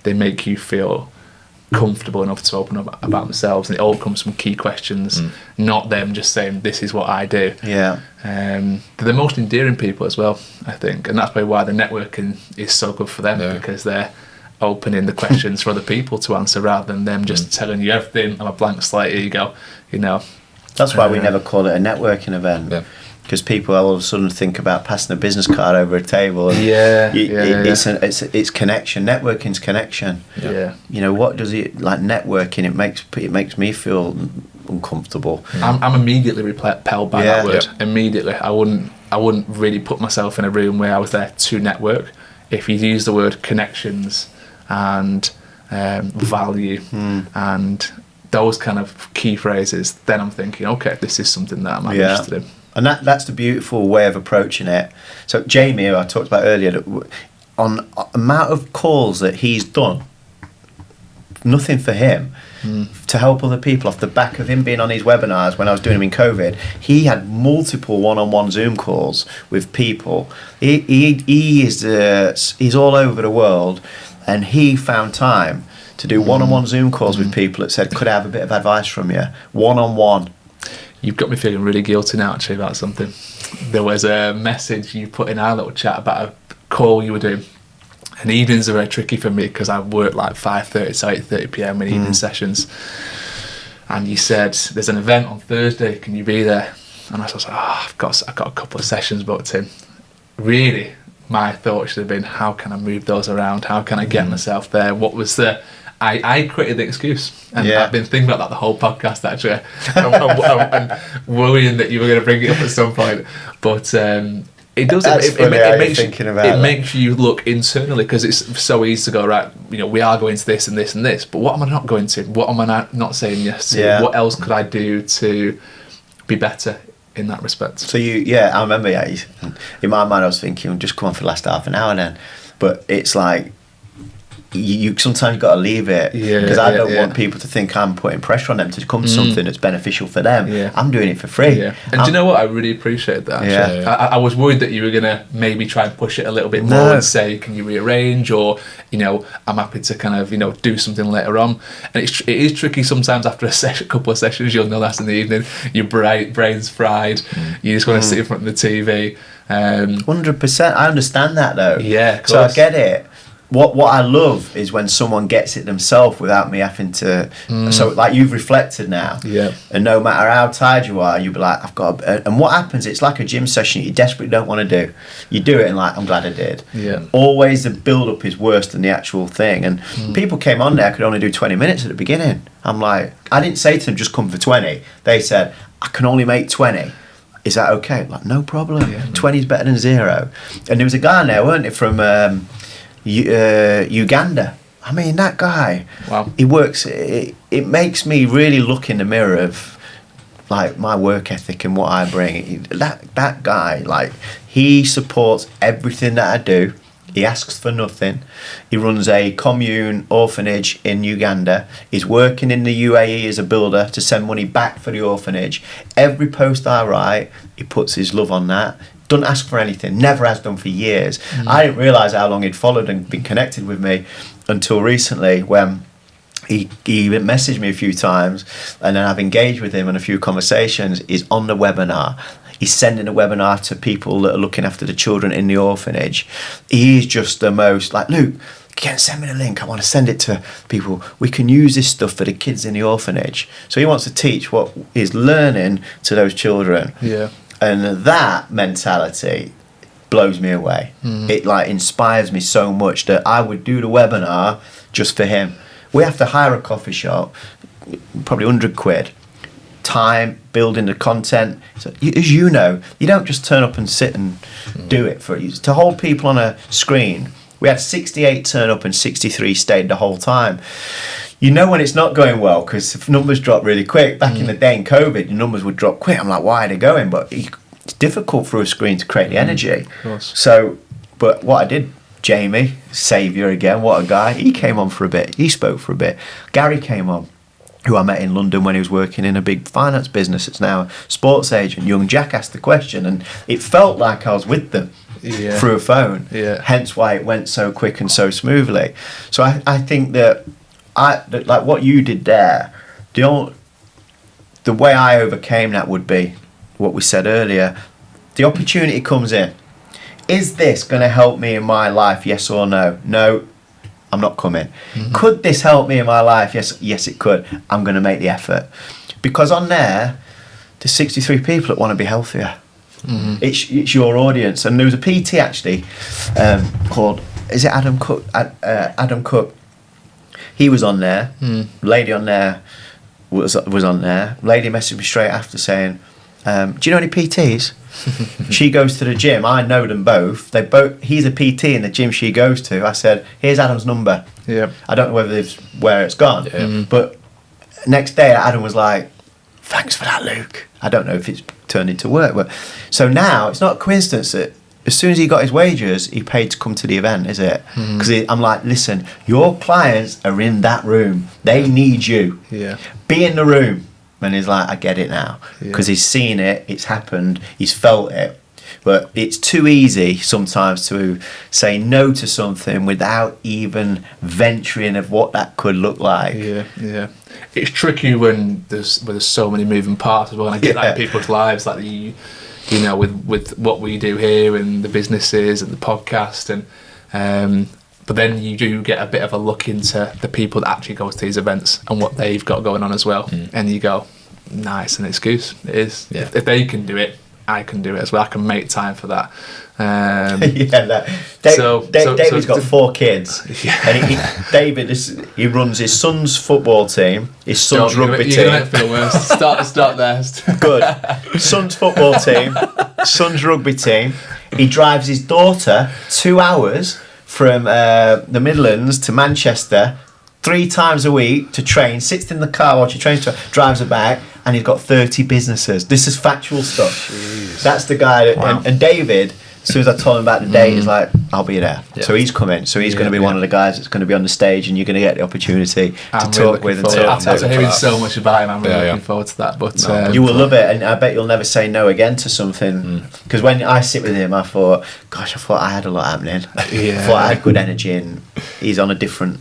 they make you feel comfortable enough to open up about themselves, and it all comes from key questions, not them just saying, this is what I do. Yeah. They're the most endearing people as well, I think, and that's probably why the networking is so good for them, because they're opening the questions for other people to answer rather than them just telling you everything on a blank slate. Here you go, you know. That's why we never call it a networking event. Yeah. Because people all of a sudden think about passing a business card over a table. And it's connection. Networking's connection. Yeah. You know, what does it like networking? It makes me feel uncomfortable. I'm immediately repelled by that word. Immediately, I wouldn't really put myself in a room where I was there to network. If you use the word connections and value and those kind of key phrases, then I'm thinking, okay, this is something that I'm interested in. And that's the beautiful way of approaching it. So Jamie, who I talked about earlier, that on amount of calls that he's done, nothing for him, to help other people off the back of him being on his webinars when I was doing them in COVID. He had multiple one-on-one Zoom calls with people. He's all over the world, and he found time to do one-on-one Zoom calls with people that said, could I have a bit of advice from you? One-on-one. You've got me feeling really guilty now, actually, about something. There was a message you put in our little chat about a call you were doing. And evenings are very tricky for me because I work like 5:30 to 8:30 p.m. in evening sessions. And you said, there's an event on Thursday, can you be there? And I was like, I've got a couple of sessions booked in. Really, my thought should have been, how can I move those around? How can I get myself there? What was the... I created the excuse, and I've been thinking about that the whole podcast actually, and worrying that you were going to bring it up at some point. But it does. It makes you look internally, because it's so easy to go, right, you know, we are going to this and this and this, but what am I not going to? What am I not saying yes to? Yeah. What else could I do to be better in that respect? So I remember. In my mind, I was thinking, just come on for the last half an hour then, but it's like. You sometimes got to leave it, because I don't want people to think I'm putting pressure on them to come to something that's beneficial for them. I'm doing it for free. And do you know what? I really appreciate that. Actually. I was worried that you were gonna maybe try and push it a little bit more and say, can you rearrange, or you know, I'm happy to kind of, you know, do something later on. And it is tricky sometimes after a couple of sessions. You'll know that in the evening, your brain's fried. You just want to sit in front of the TV. 100%. I understand that though. Yeah, so I get it. What I love is when someone gets it themselves without me having to. So like you've reflected now, and no matter how tired you are, you'll be like, I've got. And what happens? It's like a gym session you desperately don't want to do. You do it and like, I'm glad I did. Yeah. Always the build up is worse than the actual thing. And people came on there, could only do 20 minutes at the beginning. I'm like, I didn't say to them just come for 20. They said I can only make 20. Is that okay? I'm like, no problem. 20 is better than 0. And there was a guy in there, weren't there, from. Uganda. I mean, that guy. Wow. He works. It makes me really look in the mirror of like my work ethic and what I bring. That guy, like, he supports everything that I do. He asks for nothing. He runs a commune orphanage in Uganda. He's working in the UAE as a builder to send money back for the orphanage. Every post I write, he puts his love on that. Doesn't ask for anything, never has done for years. I didn't realise how long he'd followed and been connected with me until recently, when he messaged me a few times, and then I've engaged with him in a few conversations. He's on the webinar. He's sending a webinar to people that are looking after the children in the orphanage. He's just the most like, Luke, can send me the link. I want to send it to people. We can use this stuff for the kids in the orphanage. So he wants to teach what he's learning to those children. Yeah. And that mentality blows me away. It like inspires me so much that I would do the webinar just for him. We have to hire a coffee shop, probably £100. Time, building the content. So, as you know, you don't just turn up and sit and do it for you. To hold people on a screen, we had 68 turn up and 63 stayed the whole time. You know when it's not going well because if numbers drop really quick. Back in the day in COVID, your numbers would drop quick. I'm like, why are they going? But it's difficult for a screen to create the energy. Of course. So, but what I did, Jamie, saviour again, what a guy. He came on for a bit. He spoke for a bit. Gary came on, who I met in London when he was working in a big finance business. It's now a sports agent. Young Jack asked the question, and it felt like I was with them through a phone. Yeah. Hence why it went so quick and so smoothly. So I think that like what you did there, the way I overcame that would be what we said earlier. The opportunity comes in. Is this going to help me in my life? Yes or no? No. I'm not coming. Could this help me in my life? Yes, it could. I'm going to make the effort. Because on there's 63 people that want to be healthier. It's your audience. And there was a PT actually called, is it Adam Cook? Adam Cook. He was on there. Lady on there was on there. Lady messaged me straight after saying, do you know any PTs? She goes to the gym. I know them both. He's a PT in the gym she goes to. I said, here's Adam's number. Yeah. I don't know where it's gone. But next day Adam was like, thanks for that, Luke. I don't know if it's turned into work. But so now it's not a coincidence that as soon as he got his wages, he paid to come to the event, is it? Because I'm like, listen, your clients are in that room. They need you. Yeah. Be in the room. And he's like, I get it now. Because he's seen it, it's happened, he's felt it. But it's too easy sometimes to say no to something without even venturing of what that could look like. Yeah. It's tricky when there's so many moving parts as well. And I get that in people's lives, like you know, with what we do here and the businesses and the podcast, and but then you do get a bit of a look into the people that actually go to these events and what they've got going on as well. And you go, nah, it's an excuse. It is. Yeah. If they can do it, I can do it as well. I can make time for that. David's got 4 kids. And David he runs his son's football team, his son's rugby team. You're going to feel worse. Start there. Good. Son's football team, son's rugby team. He drives his daughter 2 hours from the Midlands to Manchester 3 times a week to train, sits in the car while she trains, drives her back, and he's got 30 businesses. This is factual stuff. Jeez. That's the guy that, and David, as soon as I told him about the date, he's like, I'll be there. Yeah. So he's coming. So he's going to be one of the guys that's going to be on the stage, and you're going to get the opportunity to talk with and talk to. After hearing so much about him, I'm really looking forward to that. But you will love it, and I bet you'll never say no again to something. Because when I sit with him, I thought I had a lot happening. I thought I had good energy, and he's on a different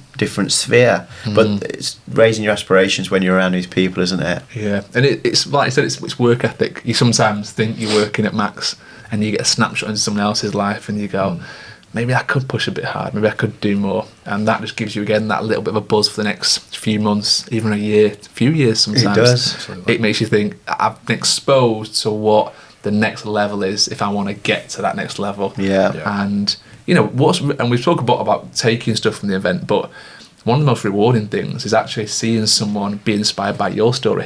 sphere. But it's raising your aspirations when you're around these people, isn't it? Yeah, and it's like I said, it's work ethic. You sometimes think you're working at max, and you get a snapshot into someone else's life, and you go, maybe I could push a bit hard, maybe I could do more, and that just gives you again that little bit of a buzz for the next few months, even a few years sometimes. It does. It makes you think, I've been exposed to what the next level is if I want to get to that next level. And you know and we've talked about taking stuff from the event, but one of the most rewarding things is actually seeing someone be inspired by your story.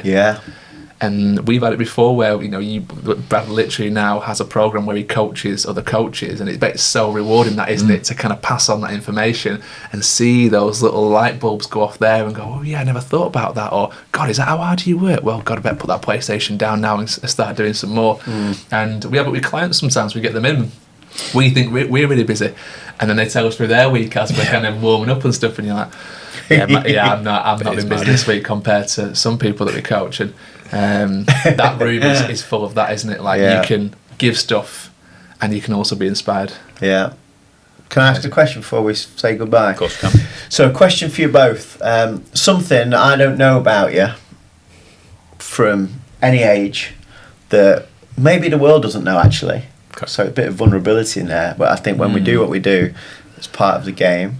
And we've had it before where, Brad literally now has a program where he coaches other coaches, and it's so rewarding that, isn't it, to kind of pass on that information and see those little light bulbs go off there and go, oh yeah, I never thought about that, or God, is that how hard you work? Well, God, I better put that PlayStation down now and start doing some more. And we have it with clients sometimes. We get them in, we think we're really busy, and then they tell us through their week as we're kind of warming up and stuff, and you're like, I'm not been busy this week compared to some people that we coach. And that room is full of that, isn't it? Like you can give stuff and you can also be inspired. Can I ask a question before we say goodbye? Of course you can. So, a question for you both. Something I don't know about you from any age that maybe the world doesn't know, actually. Okay. So, a bit of vulnerability in there. But I think when we do what we do, it's part of the game.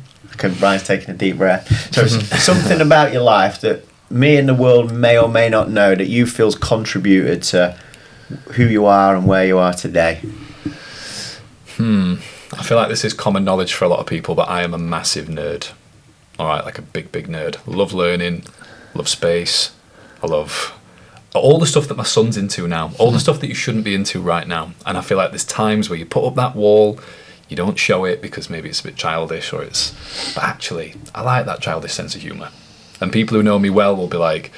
Brian's taking a deep breath. So, it's something about your life that me and the world may or may not know that you feel's contributed to who you are and where you are today. I feel like this is common knowledge for a lot of people, but I am a massive nerd. All right, like a big, big nerd. Love learning, love space. I love all the stuff that my son's into now, all the stuff that you shouldn't be into right now. And I feel like there's times where you put up that wall, you don't show it because maybe it's a bit childish but actually, I like that childish sense of humour. And people who know me well will be like,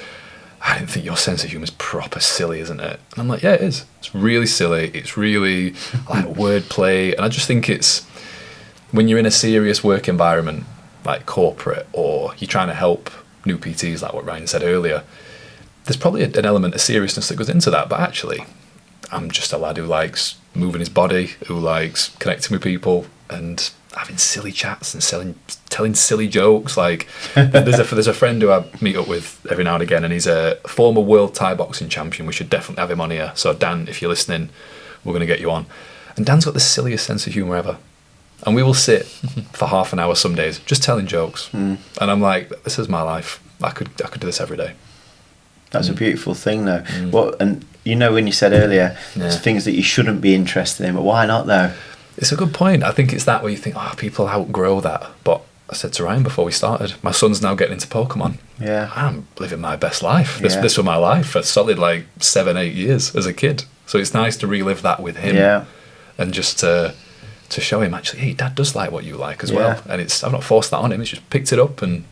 I didn't think your sense of humour is proper silly, isn't it? And I'm like, yeah, it is. It's really silly. It's really like wordplay. And I just think it's when you're in a serious work environment, like corporate, or you're trying to help new PTs, like what Ryan said earlier, there's probably an element of seriousness that goes into that. But actually, I'm just a lad who likes moving his body, who likes connecting with people and having silly chats and telling silly jokes. Like there's a friend who I meet up with every now and again, and he's a former world Thai boxing champion. We should definitely have him on here. So Dan, if you're listening, we're going to get you on. And Dan's got the silliest sense of humour ever. And we will sit for half an hour some days just telling jokes. And I'm like, this is my life. I could do this every day. That's a beautiful thing, though. And you know, when you said earlier, there's things that you shouldn't be interested in, but why not, though? It's a good point. I think it's that where you think, people outgrow that. But I said to Ryan before we started, my son's now getting into Pokemon. Yeah. I'm living my best life. This was my life for solid 7-8 years as a kid. So it's nice to relive that with him. Yeah. And just to show him, actually, hey, Dad does like what you like as well. And I've not forced that on him. He's just picked it up and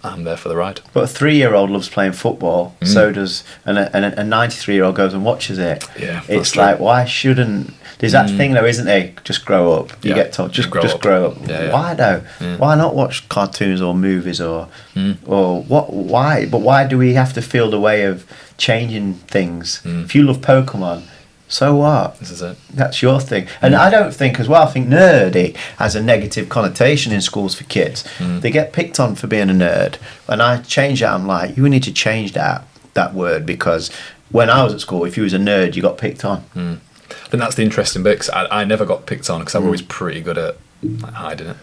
I'm there for the ride. But a 3-year-old loves playing football, so does and a 93-year-old goes and watches it. Yeah, it's like, why shouldn't? There's that thing though, isn't there? Just grow up. You get told, just grow up. Yeah. Why though? Why not watch cartoons or movies or what? Why? But why do we have to feel the way of changing things? If you love Pokemon, so what? This is it. That's your thing. And I don't think as well, I think nerdy has a negative connotation in schools for kids. They get picked on for being a nerd. And I change that, I'm like, you need to change that word, because when I was at school, if you was a nerd, you got picked on. I think that's the interesting bit, because I never got picked on because I was always pretty good at hiding it.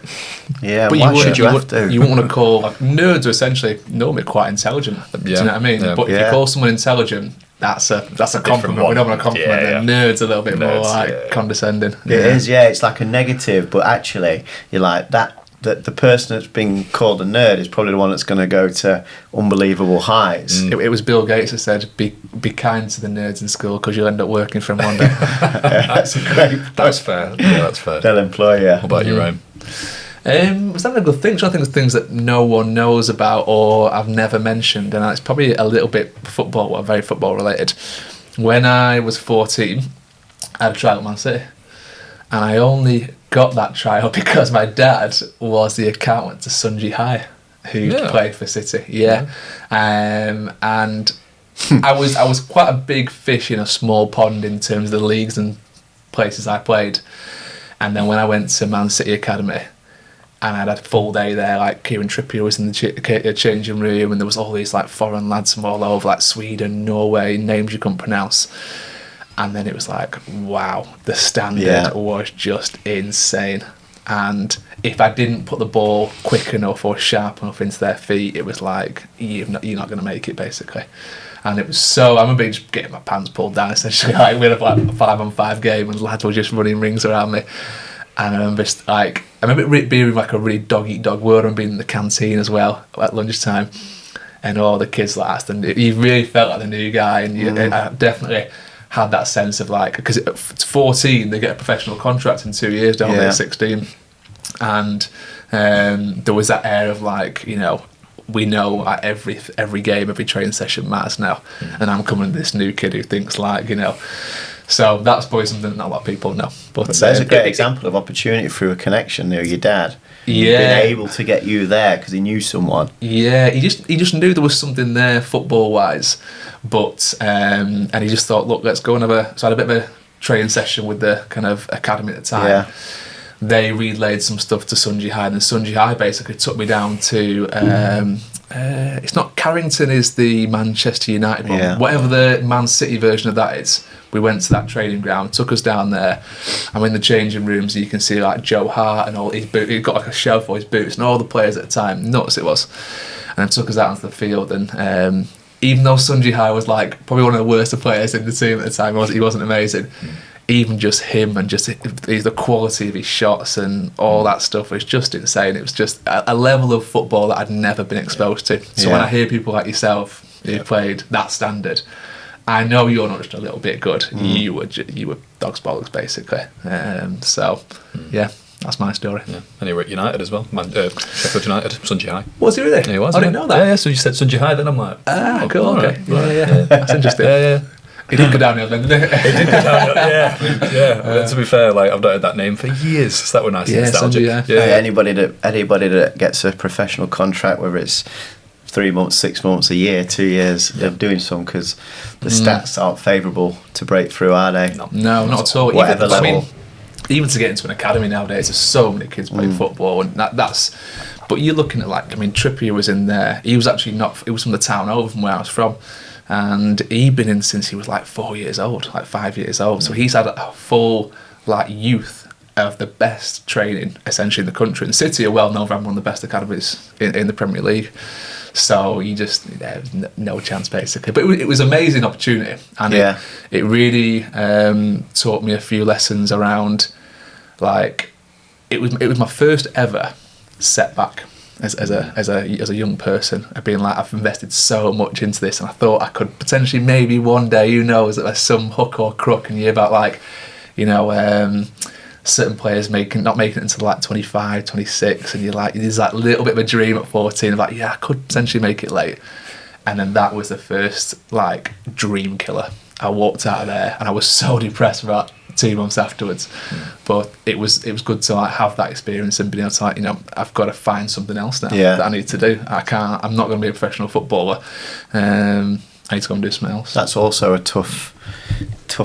Yeah, but why should you have to? You wouldn't want to call nerds are essentially normally quite intelligent. Do you know what I mean? Yeah. But if you call someone intelligent, that's a compliment. one. We don't want a compliment. Yeah. Nerds a little bit more condescending. It is, it's like a negative, but actually, you're like that the person that's being called a nerd is probably the one that's going to go to unbelievable heights. It was Bill Gates that said, be kind to the nerds in school because you'll end up working for them one day. That's a great point. That's fair. Yeah, that's fair. They'll employ you. What about you, Ryan? Was that a good thing? So I think there's things that no one knows about or I've never mentioned, and it's probably a little bit very football related. When I was 14, I had a trial at Man City, and I only got that trial because my dad was the accountant to Sunji High, who played for City. And I was quite a big fish in a small pond in terms of the leagues and places I played. And then when I went to Man City Academy, and I had a full day there, like Kieran Trippier was in the changing room, and there was all these foreign lads from all over, Sweden, Norway, names you couldn't pronounce. And then it was wow, the standard was just insane. And if I didn't put the ball quick enough or sharp enough into their feet, it was you're not going to make it, basically. And it was so, I remember just getting my pants pulled down, essentially. We had a 5-on-5 game, and lads were just running rings around me. And I remember it being a really dog-eat-dog world, and being in the canteen as well at lunchtime, and all the kids asked, and you really felt like the new guy, and I definitely had that sense of because at 14 they get a professional contract in 2 years, don't they? At 16, and there was that air of we know every game, every training session matters now, and I'm coming to this new kid who thinks so that's probably something that not a lot of people know. But there's a great example of opportunity through a connection there. Your dad being able to get you there because he knew someone. Yeah, he just knew there was something there football wise, but and he just thought, look, let's go and so I had a bit of a training session with the kind of academy at the time. they relayed some stuff to Sunji High, and then Sunji High basically took me down to it's not Carrington, is the Manchester United one. Yeah. Whatever the Man City version of that is. We went to that training ground, took us down there. I'm in the changing rooms, and you can see like Joe Hart and all his boots. He'd got like a shelf for his boots, and all the players at the time. Nuts it was. And then took us out onto the field, and even though Sunji High was like probably one of the worst players in the team at the time, he wasn't amazing. Even just him and just the quality of his shots and all that stuff was just insane. It was just a level of football that I'd never been exposed to. So when I hear people like yourself who played that standard, I know you're not just a little bit good. You were dog's bollocks basically. Yeah, that's my story. Yeah. And you were at United as well, Sheffield United, Sunji High. Was he really? Yeah, he was. I didn't know that. Yeah, so you said Sunji High, then I'm like, cool. all Okay, right. yeah. That's interesting. Yeah. He did go downhill then, didn't he? It did go down, yeah. To be fair, like I've not heard that name for years, so that was nice and nostalgic. Sunji, Yeah, anybody that gets a professional contract, whether it's 3 months, 6 months, a year, 2 years, they're doing some because the stats aren't favourable to break through, are they? No, not at all. Whatever level. Even to get into an academy nowadays, there's so many kids playing football, and that's. But you're looking at Trippier was in there. He was actually not. He was from the town over from where I was from, and he'd been in since he was like 4 years old, like 5 years old. So he's had a full youth of the best training essentially in the country. And City are well known for having one of the best academies in the Premier League. So you just no chance basically. But it was an amazing opportunity, and it really taught me a few lessons around it was my first ever setback as a young person of being like, I've invested so much into this, and I thought I could potentially maybe one day, who knows, that there's some hook or crook, and you hear about certain players not making it until 25, 26, and you're like, there's that little bit of a dream at 14 of I could potentially make it late. And then that was the first dream killer. I walked out of there and I was so depressed for about 2 months afterwards. But it was good to have that experience and being able to I've got to find something else now that I need to do. I'm not going to be a professional footballer. I need to go and do something else. That's also a tough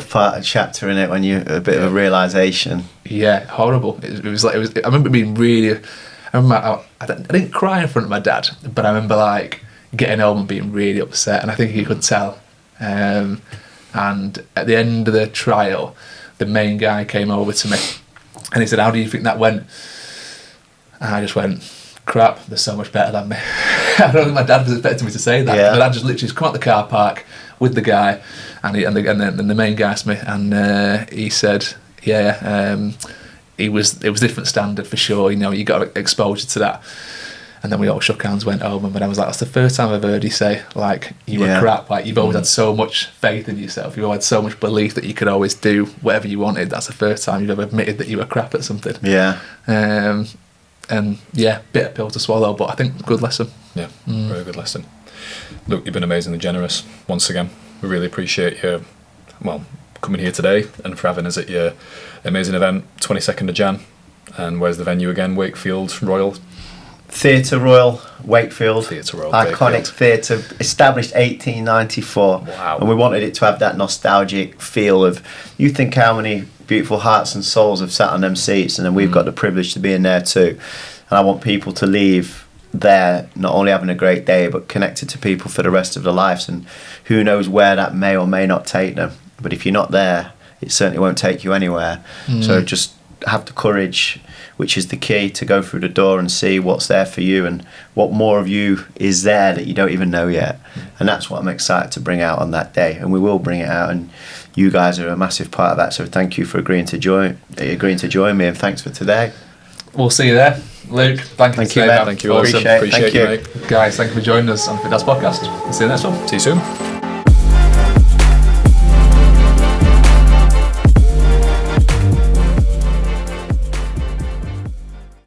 part of chapter in it, when you a bit of a realization. Yeah, horrible. It was. I remember being really. I didn't cry in front of my dad, but I remember getting home and being really upset, and I think he could tell. And at the end of the trial, the main guy came over to me, and he said, "How do you think that went?" And I just went, "Crap, they're so much better than me." I don't think my dad was expecting me to say that. Yeah. My dad just literally come out the car park with the guy, and the main guy asked me, and he said, it was different standard for sure. You got exposure to that. And then we all shook hands, went home, and I was like, that's the first time I've heard you say you were crap. You've always had so much faith in yourself. You've always had so much belief that you could always do whatever you wanted. That's the first time you've ever admitted that you were crap at something. Yeah. Bitter pill to swallow, but I think good lesson. Yeah, very good lesson. Look, you've been amazingly generous once again. We really appreciate you, coming here today and for having us at your amazing event, 22nd of Jan. And where's the venue again? Wakefield Royal. Theatre Royal Wakefield. Theatre Royal Iconic theatre, established 1894. Wow. And we wanted it to have that nostalgic feel of, you think how many beautiful hearts and souls have sat on them seats, and then we've got the privilege to be in there too. And I want people to leave there not only having a great day, but connected to people for the rest of their lives, and who knows where that may or may not take them. But if you're not there, it certainly won't take you anywhere. So just have the courage, which is the key, to go through the door and see what's there for you and what more of you is there that you don't even know yet. And that's what I'm excited to bring out on that day, and we will bring it out, and you guys are a massive part of that. So thank you for agreeing to join me, and thanks for today. We'll see you there. Luke, thank you, mate. Thank you, awesome. Appreciate you, mate. Guys, thank you for joining us on the That's Podcast. See you next one. See you soon.